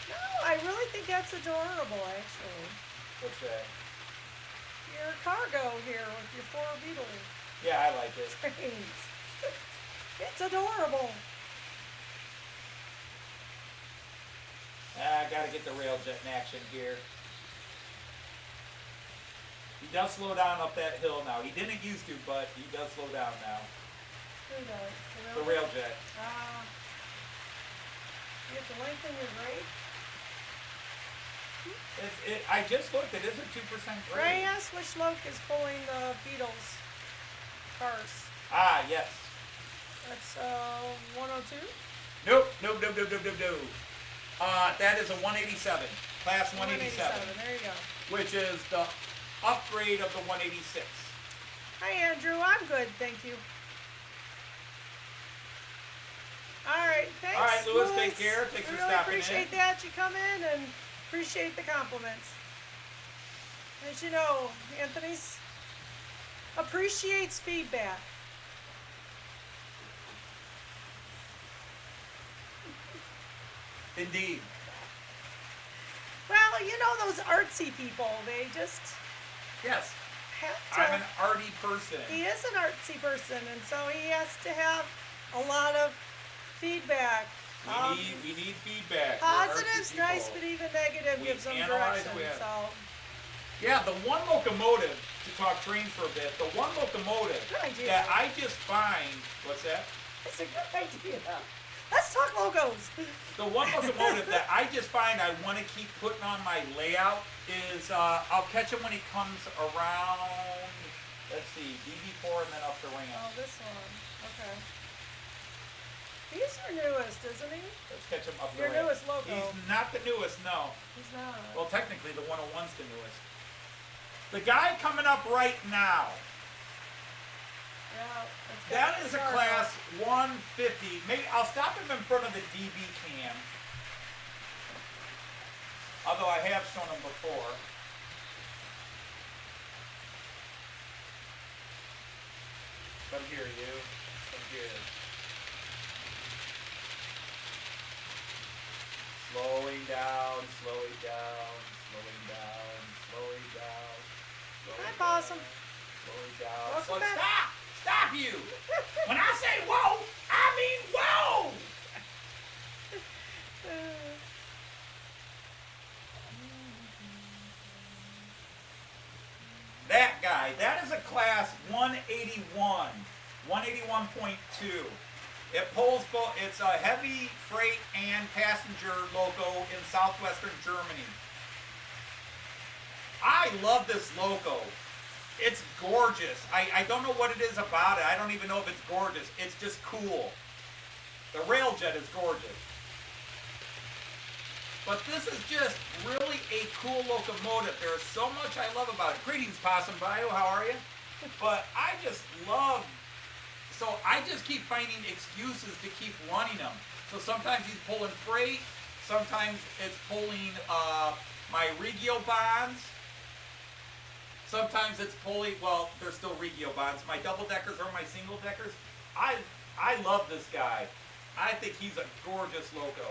No, I really think that's adorable, actually. What's that? Your cargo here with your 4 Beetle Yeah, I like it. trains. It's adorable. I gotta get the railjet in action here. He does slow down up that hill now. He didn't used to, but he does slow down now. Who does? The railjet. You have to lengthen your grade. I just looked. It is a 2% grade. Ray asked which Loke is pulling the Beatles cars. Ah, yes. That's 102. Nope. That is a 187. Class 187. There you go. Which is the upgrade of the 186. Hi, Andrew. I'm good, thank you. All right, thanks. All right, Louis, take care. Thanks for really stopping in. Appreciate that you come in and appreciate the compliments. As you know, Anthony's appreciates feedback. Indeed. Well, you know those artsy people, they just Yes. have to. I'm an arty person. He is an artsy person, and so he has to have a lot of feedback. We need feedback. We're Positive's artsy nice, people. but even negative We gives them analyze, direction. we have- So, Yeah, the one locomotive, to talk trains for a bit, the one locomotive Good idea. that I just find, what's that? it's a good idea. Let's talk logos. The one locomotive that I just find I want to keep putting on my layout is, I'll catch him when he comes around, let's see, DB4 and then up the ramp. Oh, this one. Okay. He's your newest, isn't he? Let's catch him up the Your ramp. newest loco. He's not the newest, no. He's not. Well, technically, the 101's the newest. The guy coming up right now, Yeah. let's get that the is a chart class out. 150. Maybe I'll stop him in front of the DB cam. Although I have shown him before. Come here, you. Come here. Slowing down, slowing down, slowing down, slowing down. Slowing Hi, Possum. down, slowing down. Welcome Slow- back. Stop! Stop you! When I say whoa, I mean whoa! That guy, that is a class 181, 181.2. It pulls both, it's a heavy freight and passenger loco in southwestern Germany. I love this loco. It's gorgeous. I don't know what it is about it. I don't even know if it's gorgeous. It's just cool. The railjet is gorgeous. But this is just really a cool locomotive. There's so much I love about it. Greetings, Possum Bio. How are you? But I just love... So I just keep finding excuses to keep running them. So sometimes he's pulling freight. Sometimes it's pulling my Regio bonds. Sometimes it's pulling, well, they're still Regio bonds. My double-deckers or my single-deckers. I love this guy. I think he's a gorgeous loco.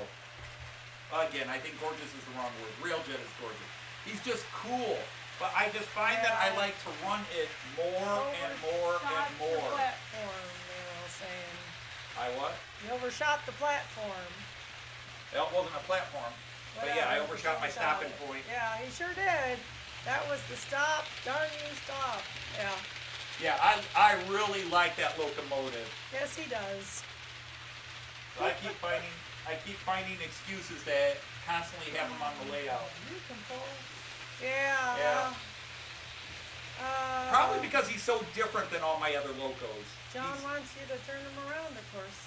Again, I think gorgeous is the wrong word. Railjet is gorgeous. He's just cool. But I just find that I like to run it more and more and Overshot more. the platform, they were all saying. I what? You overshot the platform. That wasn't a platform. But yeah, I Whatever, overshot my overshot stopping it. point. Yeah, he sure did. That was the stop. Darn you, stop. Yeah. Yeah, I really like that locomotive. Yes, he does. So I keep finding excuses to constantly have him on the layout. You can pull. Yeah. Yeah. Probably because he's so different than all my other locos. John He's- wants you to turn him around, of course.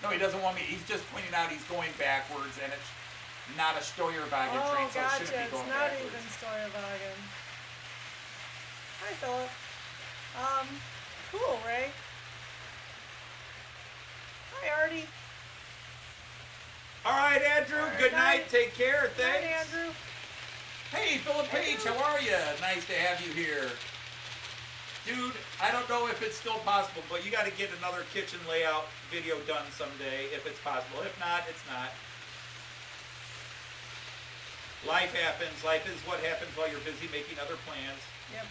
No, he doesn't want me. He's just pointing out he's going backwards, and it's not a Steuerwagen Oh, train, so it gotcha. shouldn't be It's going not backwards. even Steuerwagen. Hi, Philip. Cool, Ray. Hi, Artie. All right, Andrew. All right, Good night. night. Take care. Good Thanks. night, Andrew. Hey, Philip Page. Andrew. How are you? Nice to have you here. Dude, I don't know if it's still possible, but you got to get another kitchen layout video done someday if it's possible. If not, it's not. Life happens. Life is what happens while you're busy making other plans. Yep.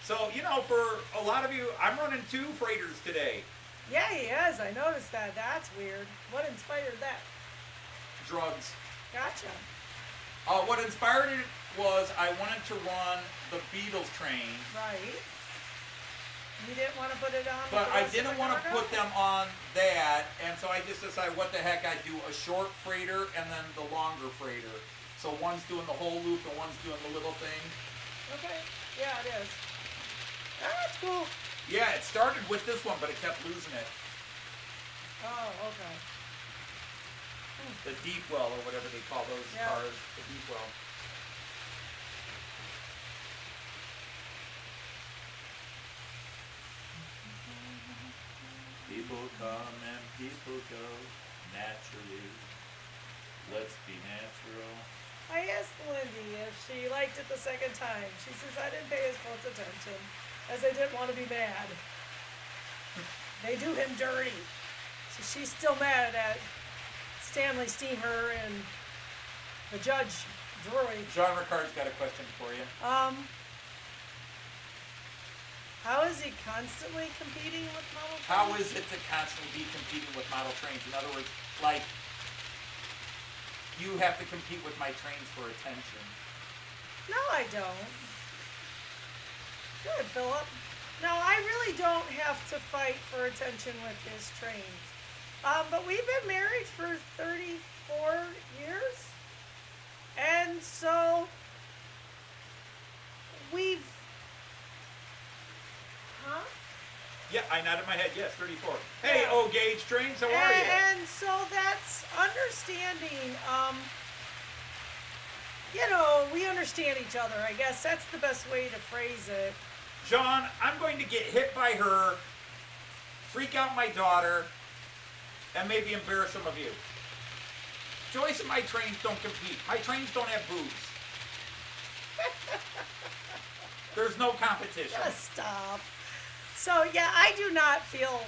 So, you know, for a lot of you, I'm running 2 freighters today. Yeah, he is. I noticed that. That's weird. What inspired that? Drugs. Gotcha. What inspired it was I wanted to run the Beatles train, Right. You didn't want to put it on. but with the I rest of didn't the want to cargo? put them on that, and so I just decided what the heck, I'd do a short freighter and then the longer freighter. So one's doing the whole loop and one's doing the little thing. Okay. Yeah, it is. That's cool. Yeah, it started with this one, but it kept losing it. Oh, okay. The deep well, or whatever they call those Yeah. cars, the deep well. People come and people go naturally. Let's be natural. I asked Lindy if she liked it the second time. She says I didn't pay as close attention as I didn't want to be mad. They do him dirty. So she's still mad at Stanley Steamer and the judge, Drury. John Ricard's got a question for you. How is he constantly competing with model trains? How is it to constantly be competing with model trains? In other words, like, you have to compete with my trains for attention. No, I don't. Good, Philip. No, I really don't have to fight for attention with his trains. But we've been married for 34 years. And so we've... Huh? Yeah, I nodded my head. Yes, 34. Hey, O-Gauge Trains, how are you? And so that's understanding, we understand each other. I guess that's the best way to phrase it. John, I'm going to get hit by her, freak out my daughter, and maybe embarrass some of you. Joyce and my trains don't compete. My trains don't have boobs. There's no competition. Just stop. So, yeah, I do not feel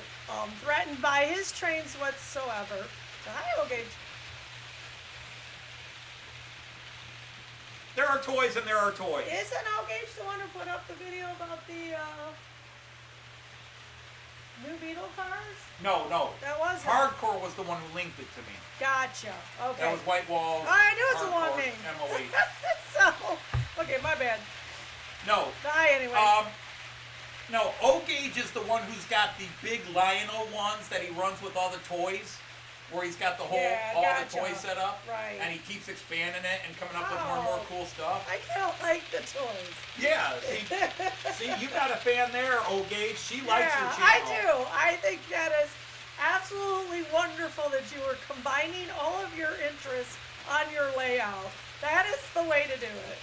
threatened by his trains whatsoever. Hi, O-Gauge. There are toys and there are toys. Isn't O-Gauge the one who put up the video about the new Beetle cars? No. That wasn't. Hardcore was the one who linked it to me. Gotcha. Okay. That was White Walls. I knew it's a long Hardcore, name. MOE. So, okay, my bad. No. Hi, anyway. No, O-Gauge is the one who's got the big Lionel ones that he runs with all the toys, where he's got the whole, all the toys set up. Right. And he keeps expanding it and coming up with more and more cool stuff. I don't like the toys. Yeah, see, you got a fan there, O-Gauge. She likes your channel. I do. I think that is absolutely wonderful that you are combining all of your interests on your layout. That is the way to do it.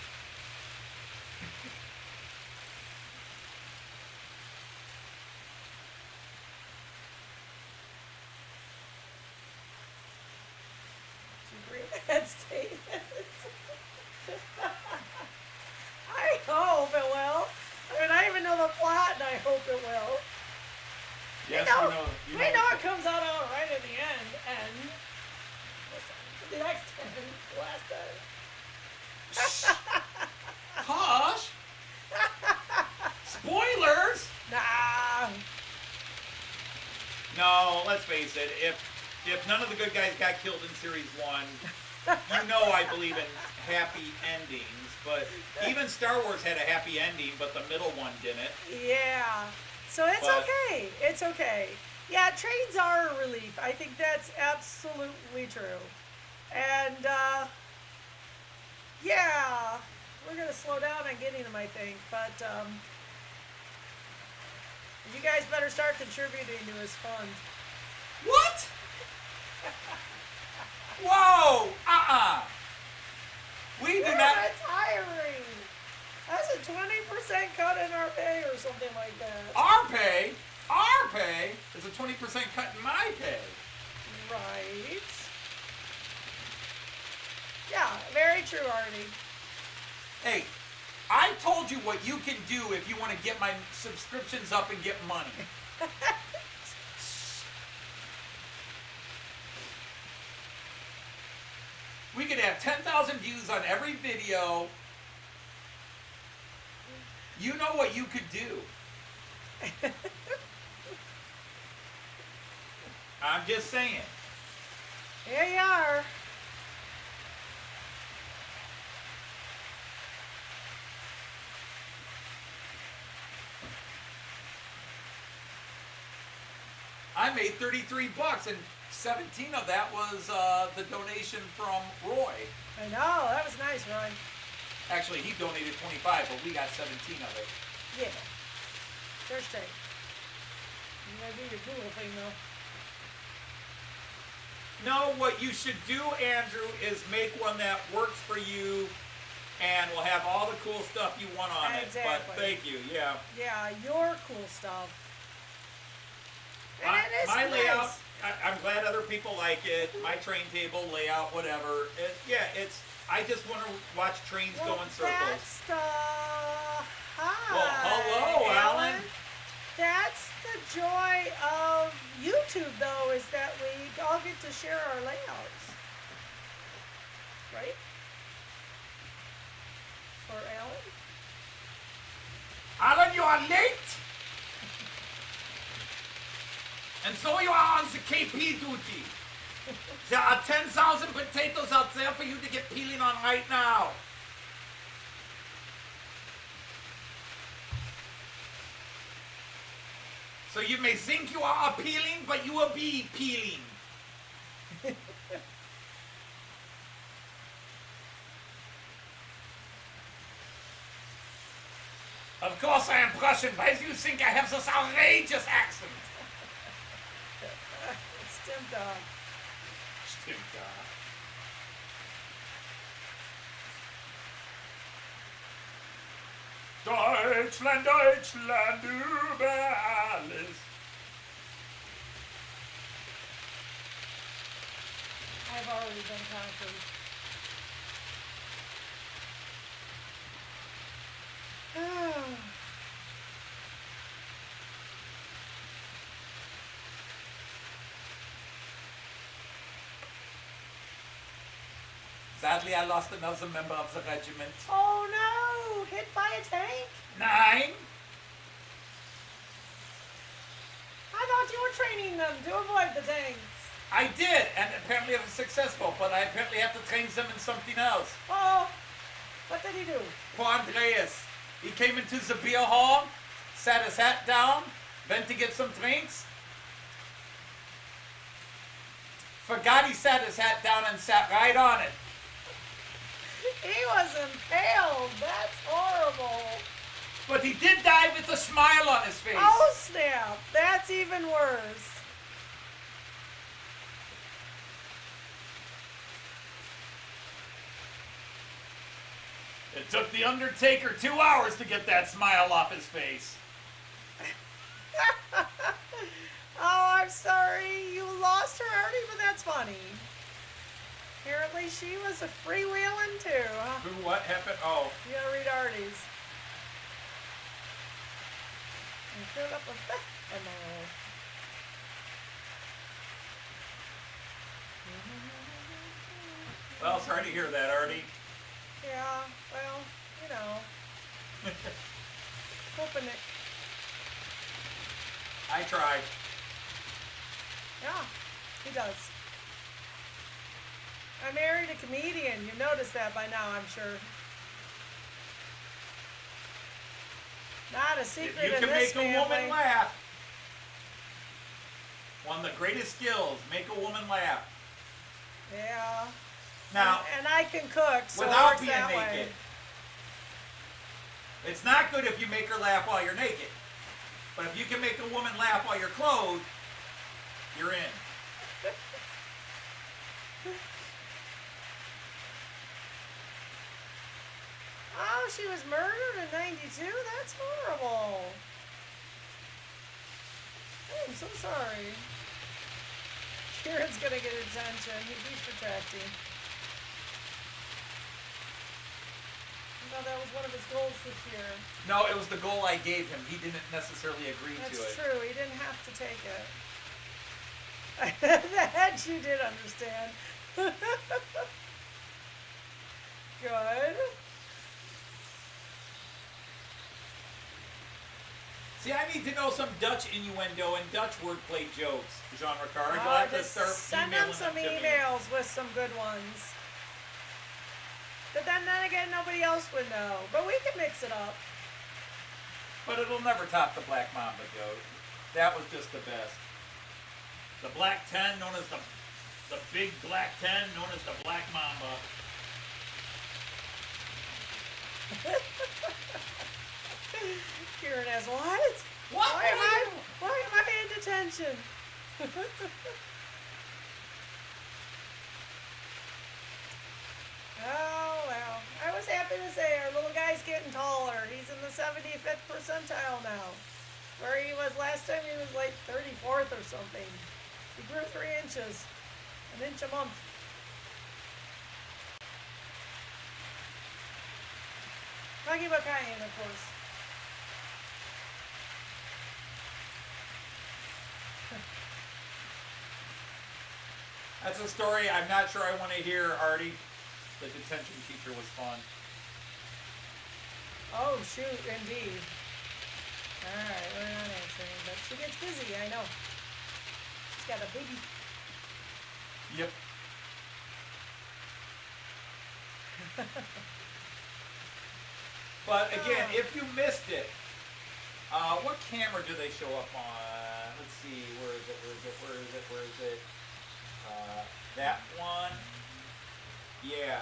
That statement. I hope it will. I mean, I even know the plot, and I hope it will. Yes, we know it comes out all right at the end. And the next end, the last end. Hush! Spoilers! Nah. No, let's face it. If none of the good guys got killed in Series 1, you know I believe in happy endings. But even Star Wars had a happy ending, but the middle one didn't. Yeah. So it's okay. It's okay. Yeah, trains are a relief. I think that's absolutely true. And, yeah, we're going to slow down on getting them, I think. But, you guys better start contributing to his fund. What? Whoa! We do not. It's hiring. That's a 20% cut in our pay or something like that. Our pay is a 20% cut in my pay. Right. Yeah, very true, Artie. Hey, I told you what you can do if you want to get my subscriptions up and get money. We could have 10,000 views on every video. You know what you could do. I'm just saying. Here you are. I made $33, and 17 of that was the donation from Roy. I know, that was nice, Roy. Actually, he donated 25, but we got 17 of it. Yeah. They're straight. You gotta do your Google thing, though. No, what you should do, Andrew, is make one that works for you and will have all the cool stuff you want on it. But thank you, yeah. Yeah, your cool stuff. And it is my nice. layout, I'm glad other people like it. My train table layout, whatever. I just want to watch trains go in circles. That's the... Hi, Well, hello, Alan. That's the joy of YouTube, though, is that we all get to share our layouts. Right? For Alan? Alan, you are late. And so you are on the KP duty. There are 10,000 potatoes out there for you to get peeling on right now. So you may think you are appealing, but you will be peeling. Of course I am Prussian. Why do you think I have this outrageous accent? Stimmt dog. Stimmt da. Deutschland, Deutschland über alles. I've already been conquered. Sadly, I lost another member of the regiment. Oh no! Hit by a tank? 9. I thought you were training them to avoid the tanks. I did, and apparently I was successful, but I apparently have to train them in something else. Oh, what did he do? Poor Andreas. He came into the beer hall, sat his hat down, went to get some drinks. Forgot he sat his hat down and sat right on it. He was impaled. That's horrible. But he did die with a smile on his face. Oh snap! That's even worse. It took the Undertaker 2 hours to get that smile off his face. Oh, I'm sorry. You lost her, Artie, but that's funny. Apparently she was a freewheeling too, huh? Who, what happened? Oh. You gotta read Artie's. And fill up with that. Well, sorry to hear that, Artie. Yeah, well, you know. Hoping it. I tried. Yeah, he does. I married a comedian. You noticed that by now, I'm sure. Not a secret If you in can this make a woman family. laugh, one of the greatest skills, make a woman laugh. Yeah. Now, and I can cook, so it without works being that naked. way. It's not good if you make her laugh while you're naked. But if you can make a woman laugh while you're clothed, you're in. Oh, she was murdered in 92? That's horrible. I'm so sorry. Kieran's gonna get attention. He's retracting. No, that was one of his goals this year. No, it was the goal I gave him. He didn't necessarily agree to it. That's true. He didn't have to take it. That you did understand. Good. See, I need to know some Dutch innuendo and Dutch wordplay jokes, Jean Ricard. You'll Oh, have to just start send emailing them some them to me. emails with some good ones. But then again, nobody else would know. But we can mix it up. But it'll never top the Black Mamba joke. That was just the best. The Black 10, known as the Big Black 10, known as the Black Mamba. Kieran has what? What? Why am I in detention? Oh, well. I was happy to say our little guy's getting taller. He's in the 75th percentile now. Where he was last time, he was like 34th or something. He grew 3 inches. An inch a month. Talking about Cayenne, of course. That's a story I'm not sure I want to hear, Artie. The detention teacher was fun. Oh, shoot, indeed. Alright, we're not answering, but she gets busy, I know. She's got a baby. Yep. But again, if you missed it, what camera do they show up on? Let's see, where is it? That one. Yeah.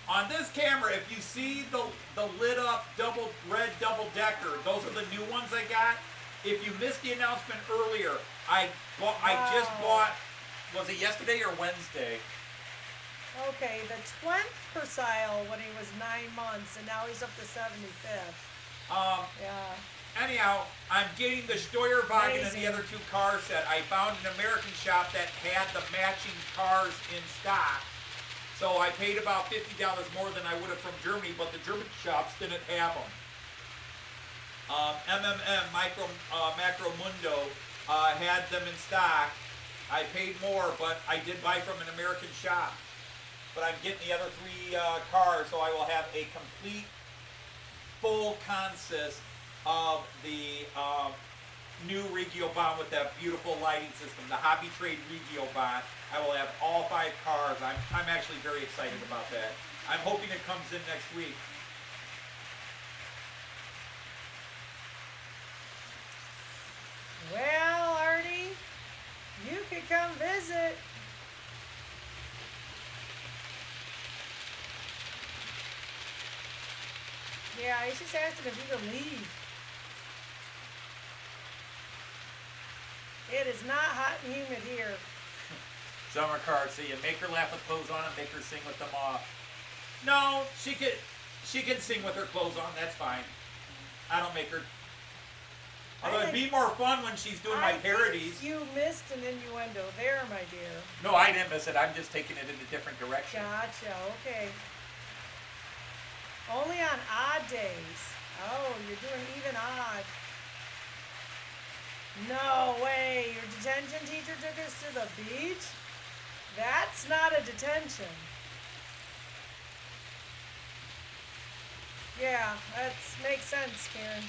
On this camera, if you see the lit up red double decker, those are the new ones I got. If you missed the announcement earlier, I just bought, was it yesterday or Wednesday? Okay, the 20th percile when he was 9 months, and now he's up to 75th. Yeah. Anyhow, I'm getting the Steuerwagen and Amazing. the other 2 car set. I found an American shop that had the matching cars in stock. So I paid about $50 more than I would have from Germany, but the German shops didn't have them. Macro Mundo had them in stock. I paid more, but I did buy from an American shop. But I'm getting the other 3 cars, so I will have a complete, full consist of the new Regiobahn with that beautiful lighting system, the Hobby Trade Regiobahn. I will have all 5 cars. I'm actually very excited about that. I'm hoping it comes in next week. Well, Artie, you could come visit. Yeah, he's just asking if you can leave. It is not hot and humid here. Summer card, so you make her laugh with clothes on and make her sing with them off. No, she can sing with her clothes on, that's fine. I don't make her. Although it'd be more fun when she's doing my parodies. You missed an innuendo there, my dear. No, I didn't miss it. I'm just taking it in a different direction. Gotcha, okay. Only on odd days. Oh, you're doing even odd. No way, your detention teacher took us to the beach? That's not a detention. Yeah, that makes sense, Karen.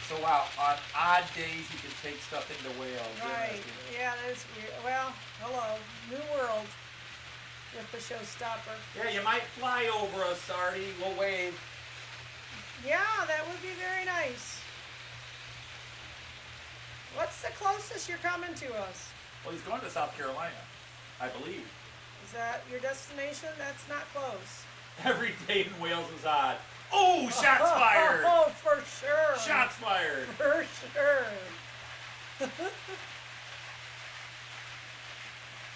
So wow, on odd days you can take stuff into Wales. Right, yeah, that's weird. Well, hello, new world with the showstopper. Yeah, you might fly over us, Artie. We'll wave. Yeah, that would be very nice. What's the closest you're coming to us? Well, he's going to South Carolina, I believe. Is that your destination? That's not close. Every day in Wales is odd. Oh, shots fired! Oh, for sure. Shots fired! For sure.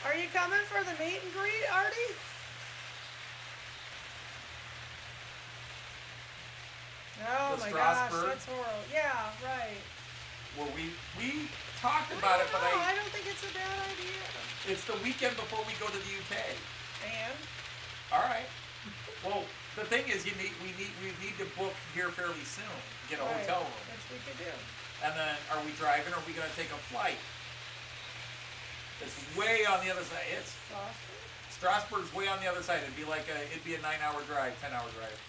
Are you coming for the meet and greet, Artie? Oh The my gosh, Strasbourg? that's horrible. Yeah, right. Well, we talked about it, but I don't think it's a bad idea. it's the weekend before we go to the UK. And? All right. Well, the thing is, we need to book here fairly soon. Get a Right, hotel room, which we could do. and then are we driving or are we going to take a flight? It's way on the other side. Strasbourg's way on the other side. It'd be a 9-hour drive, 10-hour drive.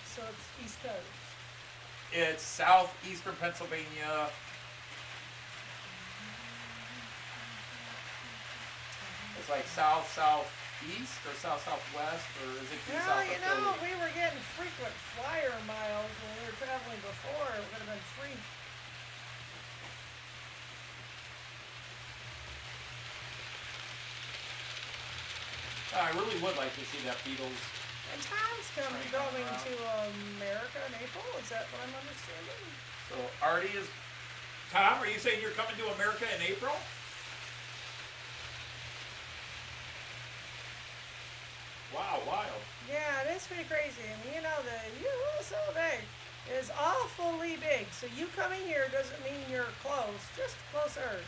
So it's East Coast. It's southeastern Pennsylvania. It's like southeast or southwest, or is it due Well, south you of know, Philly? we were getting frequent flyer miles when we were traveling before. It would have been free. I really would like to see that Beatles. And Tom's Train going around. to America in April. Is that what I'm understanding? So Artie is. Tom, are you saying you're coming to America in April? Wow, wild. Yeah, it is pretty crazy. And you know, the U.S. of A. is awfully big. So you coming here doesn't mean you're close, just closer.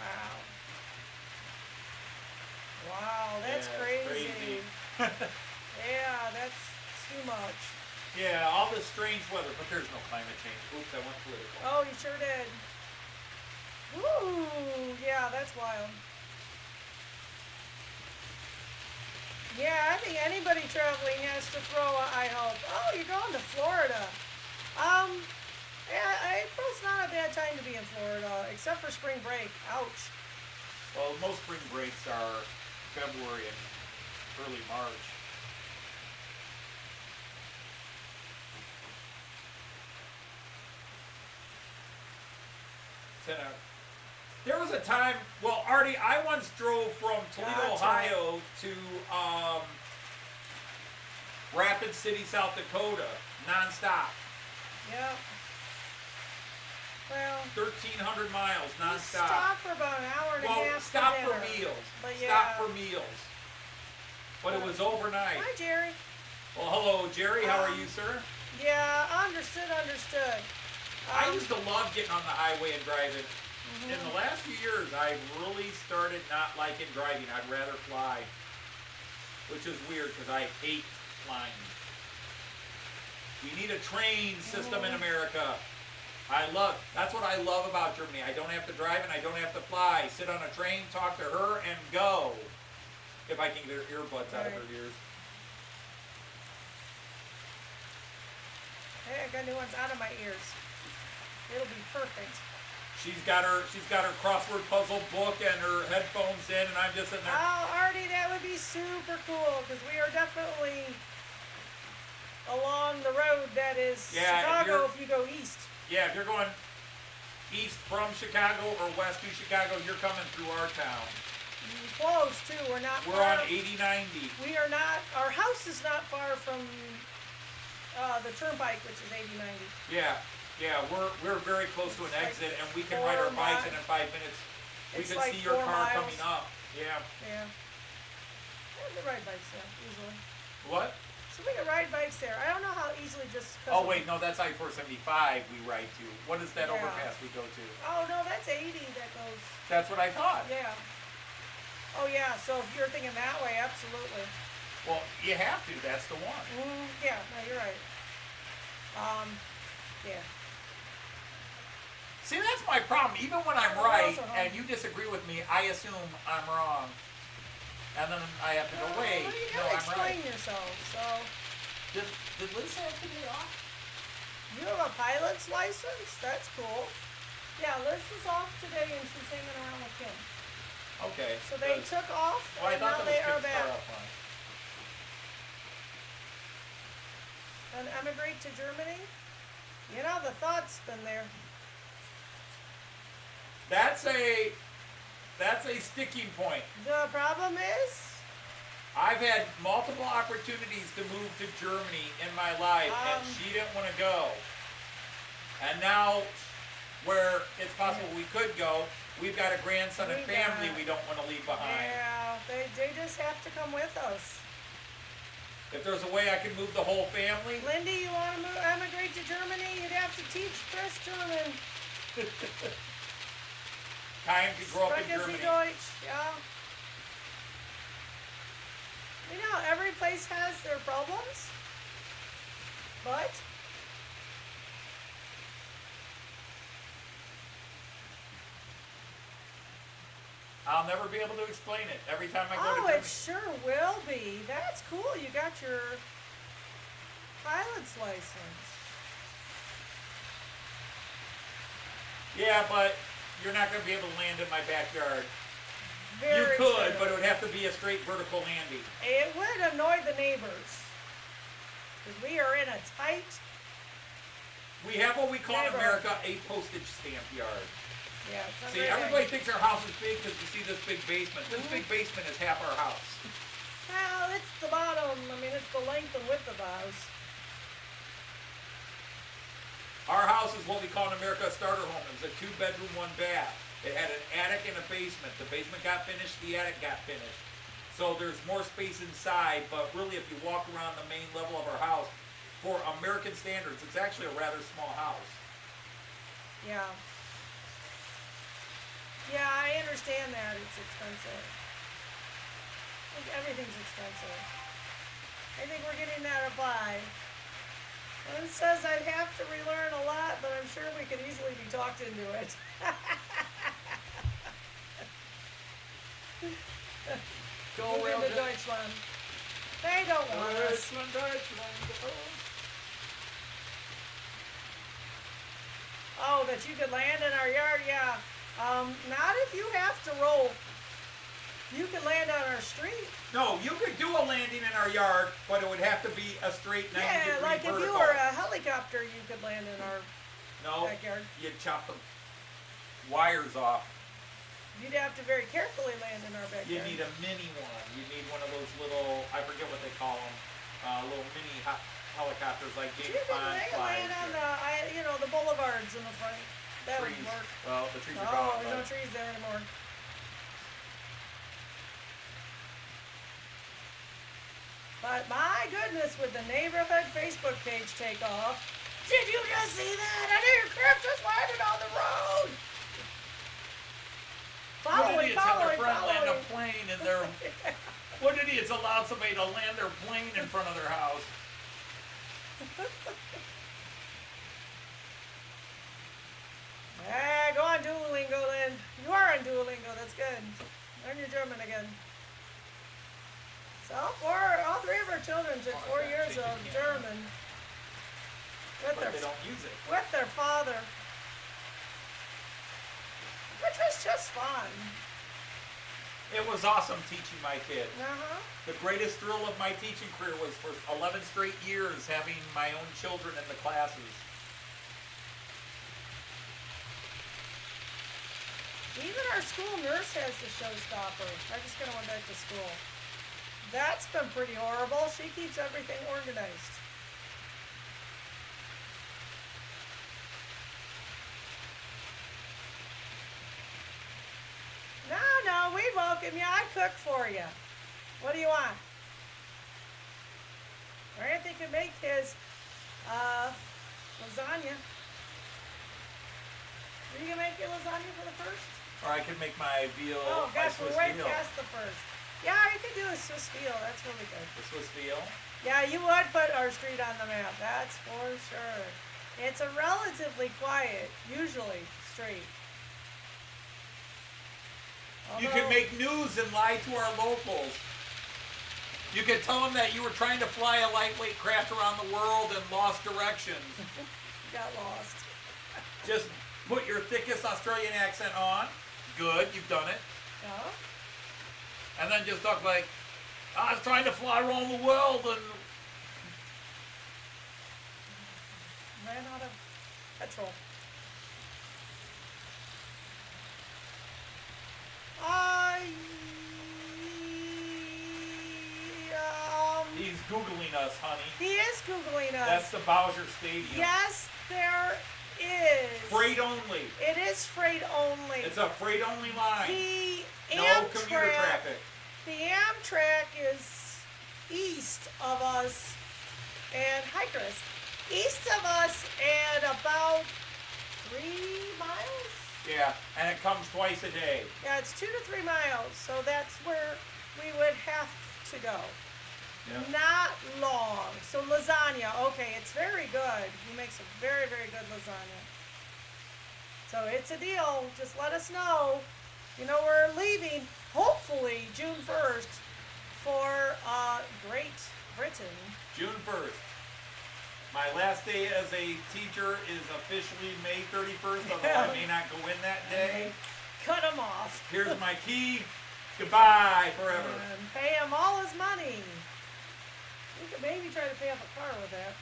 Wow. Wow, that's Yeah, crazy. it's Yeah, that's too much. Yeah, all this strange weather, but there's no climate change. Oops, I went political. Oh, you sure did. Woo! Yeah, that's wild. Yeah, I think anybody traveling has to throw a I hope. Oh, you're going to Florida. Yeah, April's not a bad time to be in Florida, except for spring break. Ouch. Well, most spring breaks are February and early March. There was a time, well, Artie, I once drove from Toledo, Gotcha. Ohio to Rapid City, South Dakota, nonstop. Yep. Well, 1,300 miles you nonstop. stop for about an hour and a Well, half stop for for dinner. meals. But Stop yeah. for meals. But it was overnight. Hi, Jerry. Well, hello, Jerry. How are you, sir? Yeah, understood. I used to love getting on the highway and driving. In the last few years, I really started not liking driving. I'd rather fly, which is weird because I hate flying. We need a train system in America. That's what I love about Germany. I don't have to drive and I don't have to fly. Sit on a train, talk to her, and go. If I can get her earbuds out of her ears. Hey, I got new ones out of my ears. It'll be perfect. She's got her crossword puzzle book and her headphones in, and I'm just sitting there. Oh, Artie, that would be super cool because we are definitely along the road that is Chicago if you go east. Yeah, if you're going east from Chicago or west to Chicago, you're coming through our town. Close too. We're not. We're far. on 8090. We are not. Our house is not far from the turnpike, which is 8090. Yeah, we're very close to an exit, and we can ride our bikes, and in 5 minutes we It's can like see your 4 car miles. coming up. Yeah. Yeah. We can ride bikes there easily. What? So we can ride bikes there. I don't know how easily just. Oh wait, no, that's I-475 we ride to. What is that Yeah. overpass we go to? Oh no, that's 80 that goes. That's what I thought. Yeah. Oh yeah. So if you're thinking that way, absolutely. Well, you have to. That's the one. Yeah. No, you're right. Yeah. See, that's my problem. Even when I'm Oh, right also and you disagree with me, I assume I'm wrong. And then I have to go, wait, Well, you no, gotta I'm explain right. yourself. So Did Liz have today off? you have a pilot's license? That's cool. Yeah, Liz was off today and she's hanging around with Kim. Okay. So they good. took off Well, I and thought now that they was are Kim's back. car off line. And emigrate to Germany? You know, the thought's been there. That's a sticking point. The problem is, I've had multiple opportunities to move to Germany in my life, and she didn't want to go. And now, where it's possible we could go, we've got a grandson and family we don't want to leave behind. yeah, they just have to come with us. If there's a way I can move the whole family, Lindy, you want to emigrate to Germany? You'd have to teach Chris German. time to grow up in Sprechen Sie Germany. Deutsch, yeah. You know, every place has their problems, but I'll never be able to explain it every time I go to oh, Germany. it sure will be. That's cool. You got your pilot's license. Yeah, but you're not going to be able to land in my backyard. Very You could, true. but it would have to be a straight vertical landing. It would annoy the neighbors. Because we are in a tight. We have what we call in Neighborhood. America a postage stamp yard. Yeah, it's not See, very everybody big. thinks our house is big because you see this big basement. This big basement is half our house. Well, it's the bottom. I mean, it's the length and width of the house. Our house is what we call in America a starter home. It was a 2-bedroom, 1-bath. It had an attic and a basement. The basement got finished, the attic got finished. So there's more space inside, but really if you walk around the main level of our house, for American standards, it's actually a rather small house. Yeah. Yeah, I understand that. It's expensive. I think everything's expensive. I think we're getting that applied. One says I'd have to relearn a lot, but I'm sure we could easily be talked into it. Go Moving to Deutschland. They don't want us. Oh, that you could land in our yard? Yeah. Not if you have to roll. You could land on our street. No, you could do a landing in our yard, but it would have to be a straight 90 Yeah, degree like vertical. if you were a helicopter, you could land in our No, backyard. you'd chop the wires off. You'd have to very carefully land in our You backyard. need a mini one. You need one of those little, I forget what they call them, little mini helicopters like You James could Bond flies. land on the boulevards in the front. That would Trees. work. Well, the trees are Oh, gone. there's no but trees there anymore. But my goodness, would the neighborhood Facebook page take off? Did you just see that? An aircraft just landed on the road. What idiots have their friend land a Following. plane in their... What idiots allowed somebody to land their plane in front of their house? Go on Duolingo then. You are on Duolingo, that's good. Learn your German again. So all three of our children took 4 years of German with But they don't use it. their father. Which was just fun. It was awesome teaching my kids. Uh-huh. The greatest thrill of my teaching career was for 11 straight years having my own children in the classes. Even our school nurse has the showstopper. I just kind of went back to school. That's been pretty horrible. She keeps everything organized. No, we'd welcome you. I'd cook for you. What do you want? Or Anthony could make his lasagna. Are you gonna make your lasagna for the first? Or I could make my veal, Oh my gosh, Swiss we're right veal. past the first. Yeah, you could do a Swiss veal. That's really good. The Swiss veal. Yeah, you would put our street on the map. That's for sure. It's a relatively quiet, usually, street. You could make news and lie to our locals. You could tell them that you were trying to fly a lightweight craft around the world and lost directions. Got lost. Just put your thickest Australian accent on. Good, you've done it. Yeah. And then just talk like, I was trying to fly around the world and... Ran out of petrol. He's Googling us, honey. He is Googling us. That's the Bowser Stadium. Yes, there is. Freight only. It is freight only. It's a freight only line. The No Amtrak, commuter traffic. The Amtrak is east of us, and hi Chris, east of us and about 3 miles. Yeah, and it comes twice a day. Yeah, it's 2 to 3 miles, so that's where we would have to go. Yeah. Not long. So lasagna, okay, it's very good. He makes a very, very good lasagna. So it's a deal. Just let us know. You know, we're leaving, hopefully, June 1st for Great Britain. June 1st. My last day as a teacher is officially May 31st, although I may not go in that day. Cut him off. Here's my key. Goodbye forever. And pay him all his money. We could maybe try to pay off a car with that.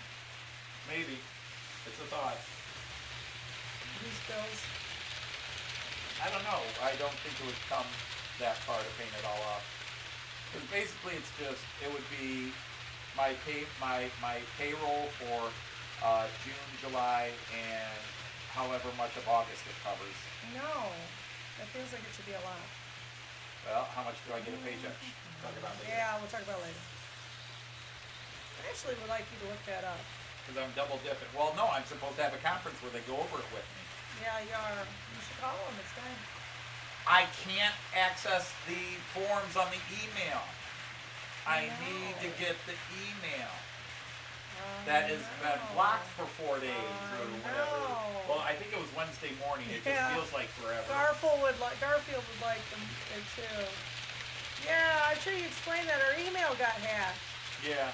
Maybe. It's a thought. These bills. I don't know. I don't think it would come that far to paint it all off. Because basically it's just, it would be my payroll for June, July, and however much of August it covers. No, that feels like it should be a lot. Well, how much do I get a paycheck? Talk about later. Yeah, we'll talk about it later. I actually would like you to look that up. Because I'm double dipping. Well, no, I'm supposed to have a conference where they go over it with me. Yeah, you are. You should call them. It's time. I can't access the forms on the email. I need to get the email. That has been blocked for 4 days or whatever. Well, I think it was Wednesday morning. It just feels like forever. Garfield would like them it too. Yeah, I'm sure you explained that our email got hacked. Yeah.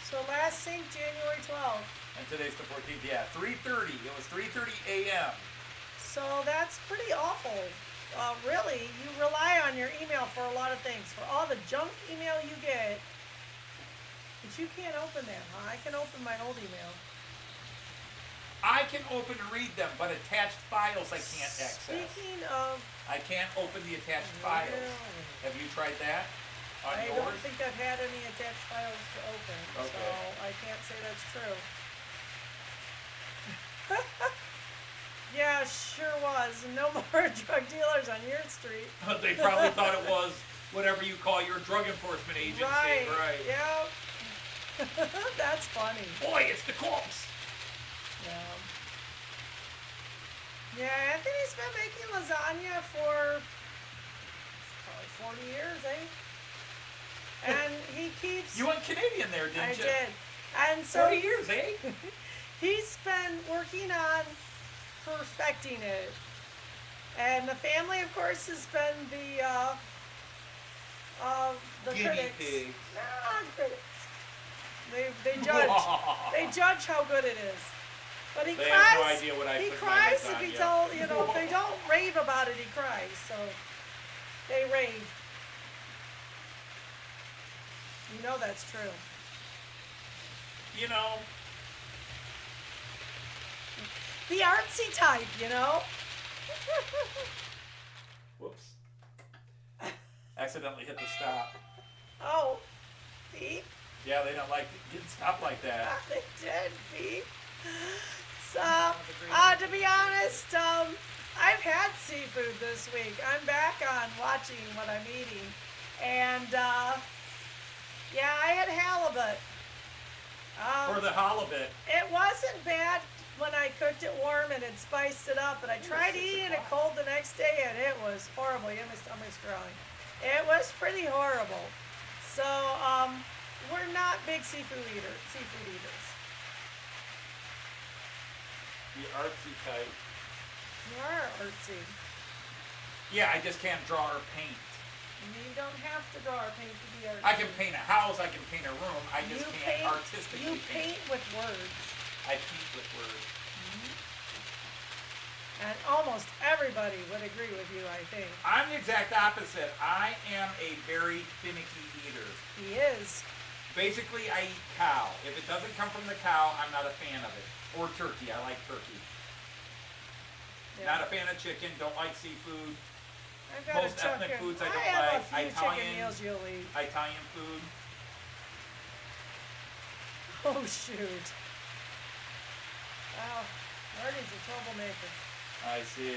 So last sync January 12th. And today's the 14th. Yeah, 3:30. It was 3:30 a.m. So that's pretty awful. Really, you rely on your email for a lot of things. For all the junk email you get, but you can't open that, huh? I can open my old email. I can open and read them, but attached files I can't access. Speaking of... I can't open the attached files. Really? Have you tried that? On I yours? don't think I've had any attached files to open, Okay. so I can't say that's true. Yeah, sure was. No more drug dealers on your street. They probably thought it was whatever you call your drug enforcement agency. Right. Yep. That's funny. Boy, it's the cops. Yeah. Yeah, Anthony's been making lasagna for probably 40 years, eh? And he keeps... You went Canadian there, didn't you? I did. And so 40 years, eh? he's been working on perfecting it. And the family, of course, has been the Guinea critics. pigs. Nah, critics. They judge. They judge how good it is. But he They cries. have no idea what I He put in my cries if he lasagna. if they don't rave about it, he cries. So they rave. You know that's true. You know, The artsy type, you know. whoops. Accidentally hit the stop. Oh, Pete. Yeah, they don't like getting stopped like that. They did, Pete. So, to be honest, I've had seafood this week. I'm back on watching what I'm eating. And, yeah, I had halibut. For the halibut. It wasn't bad when I cooked it warm and had spiced it up, but I tried eating it cold the next day and it was horrible. Yeah, my stomach's growling. It was pretty horrible. So, we're not big seafood eaters. The artsy type. You are artsy. Yeah, I just can't draw or paint. You don't have to draw or paint to be artsy. I can paint a house, I can paint a room, I just You can't artistically You paint with words. I paint with words. And almost everybody would agree with you, I think. I'm the exact opposite. I am a very finicky eater. He is. Basically, I eat cow. If it doesn't come from the cow, I'm not a fan of it. Or turkey. I like turkey. Yeah. Not a fan of chicken. Don't like seafood. I've got Most a ethnic chicken. foods I don't have like. a few chicken Italian- meals you'll eat. Italian food. Oh, shoot. Wow. Artie's a troublemaker. I see.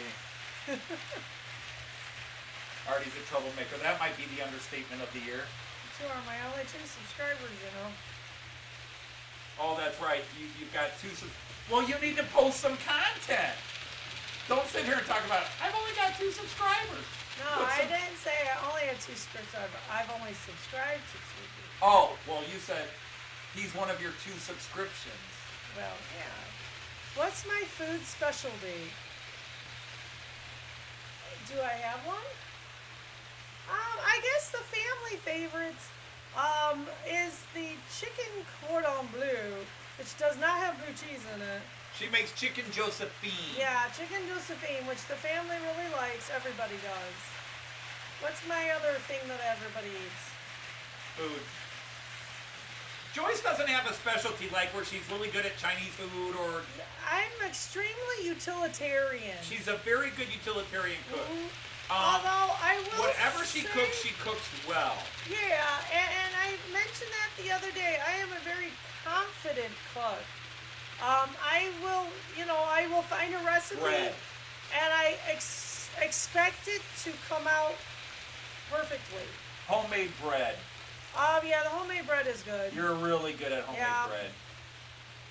Artie's a troublemaker. That might be the understatement of the year. You are my only 2 subscribers, you know. Oh, that's right. You've got 2 Well, you need to post some content. Don't sit here and talk about, I've only got 2 subscribers. No, I didn't say I only had 2 subscribers. I've only subscribed to 2 people. Oh, well, you said he's one of your 2 subscriptions. Well, yeah. What's my food specialty? Do I have one? I guess the family favorites is the chicken cordon bleu, which does not have blue cheese in it. She makes chicken Josephine. Yeah, chicken Josephine, which the family really likes. Everybody does. What's my other thing that everybody eats? Food. Joyce doesn't have a specialty like where she's really good at Chinese food or. I'm extremely utilitarian. She's a very good utilitarian cook. Although I will Whatever she cooks well. Yeah, and I mentioned that the other day. I am a very confident cook. I will find a recipe, Bread. and I expect it to come out perfectly. Homemade bread. Yeah, the homemade bread is good. You're really good at homemade Yeah. bread.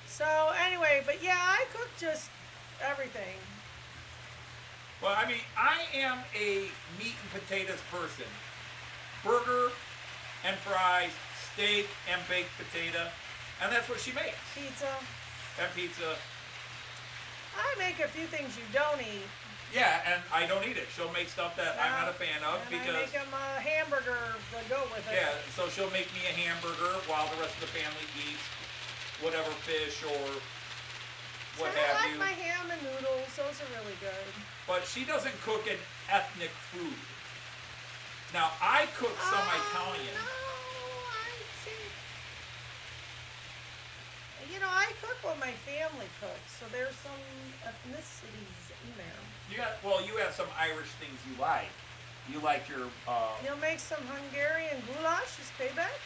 So anyway, but yeah, I cook just everything. Well, I mean, I am a meat and potatoes person. Burger and fries, steak and baked potato, and that's what she makes. Pizza. And pizza. I make a few things you don't eat. Yeah, and I don't eat it. She'll make stuff that I'm not a fan of and I because. make them a hamburger to go with it. Yeah, so she'll make me a hamburger while the rest of the family eats whatever fish or what I have like you. my ham and noodles. Those are really good. But she doesn't cook an ethnic food. Now, I cook some Italian. No, I think. I cook what my family cooks, so there's some ethnicities in there. You have some Irish things you like. You like your. You'll make some Hungarian goulash as payback?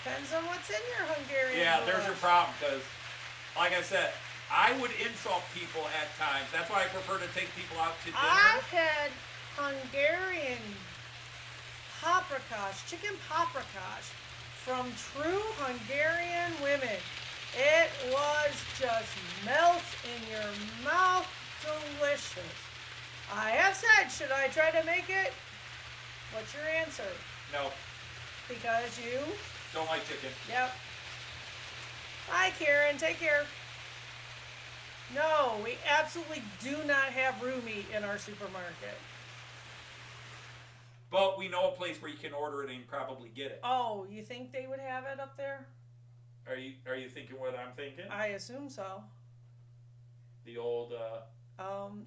Depends on what's in your Hungarian Yeah, goulash. there's your problem because, like I said, I would insult people at times. That's why I prefer to take people out to dinner. I've had Hungarian paprikash, chicken paprikash, from true Hungarian women. It was just melt in your mouth, delicious. I have said, should I try to make it? What's your answer? No, Because you? don't like chicken. Yep. Hi, Karen. Take care. No, we absolutely do not have room meat in our supermarket. But we know a place where you can order it and probably get it. Oh, you think they would have it up there? Are you thinking what I'm thinking? I assume so. The old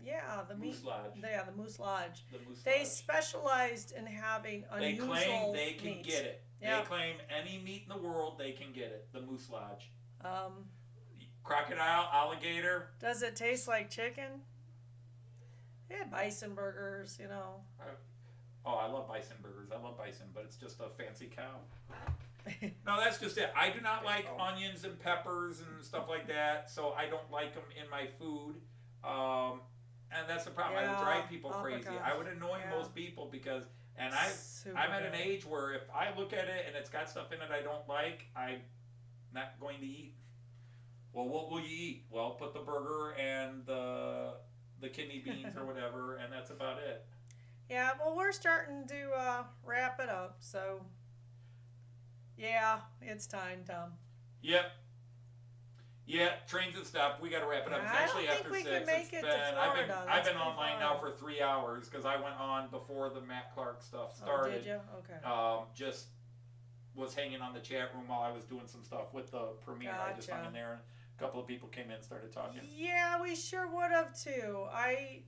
Yeah, the meat. Moose Lodge. Yeah, the Moose Lodge. The Moose They Lodge. specialized in having They unusual claim they can meats. get it. Yeah. They claim any meat in the world they can get it. The Moose Lodge. Um, Crocodile, alligator. does it taste like chicken? Yeah, bison burgers, Oh, I love bison burgers. I love bison, but it's just a fancy cow. No, that's just it. I do not like onions and peppers and stuff like that, so I don't like them in my food. And that's the problem. I would Yeah. drive people Oh my crazy. gosh. I would annoy Yeah. most people because, and Super I'm at an good. age where if I look at it and it's got stuff in it I don't like, I'm not going to eat. Well, what will you eat? Well, put the burger and the kidney beans or whatever, and that's about it. Yeah, well, we're starting to wrap it up, so yeah, it's time, Tom. Yep. Yeah, trains and stuff. We got to wrap it up. It's I don't actually think after we 6. can make It's it to been, I've been, Florida. I've That's been pretty online far. now for 3 hours because I went on before the Matt Clarke stuff Oh, started. did you? Okay. Just was hanging on the chat room while I was doing some stuff with the premiere. I just hung Gotcha. in there and a couple of people came in and started talking. Yeah, we sure would have too. I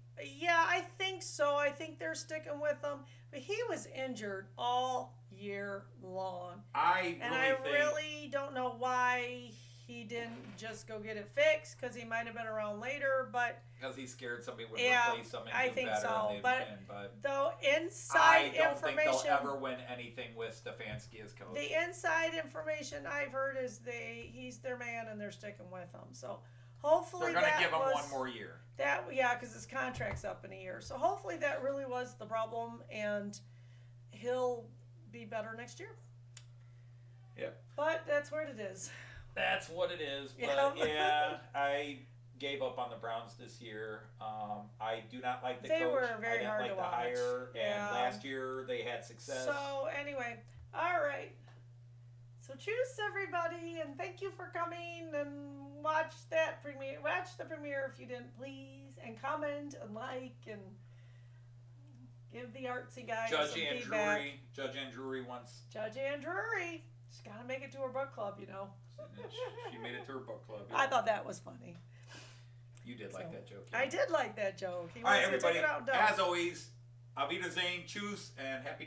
think so. I think they're sticking with him. But he was injured all year long. I really don't know why he didn't just go get it fixed, because he might have been around later, but because he's scared somebody would Yeah, replace him and I do think better so, and they'd but win. But though I inside don't think information, they'll ever win anything with Stefanski as coach. the inside information I've heard is he's their man and they're sticking with him. So hopefully They're going to that give him was, one more year. because his contract's up in a year. So hopefully that really was the problem, and he'll be better next year. Yeah. But that's where it is. That's what it is. But Yeah. yeah, I gave up on the Browns this year. I do not like the They coach. were very I didn't hard like to the watch. hire. Yeah. And last year they had success. So anyway, all right. So choose everybody, and thank you for coming and watch that premiere. Watch the premiere if you didn't, please, and comment and like and give the artsy guy some feedback. Judge Ann Drury once. Judge Ann Drury. She's got to make it to her book club, She made it to her book club. Yeah. I thought that was funny. You did like that joke. I did like that joke. He All right, wants to take everybody. it out and done. As always, Auf Wiedersehen, choose, and happy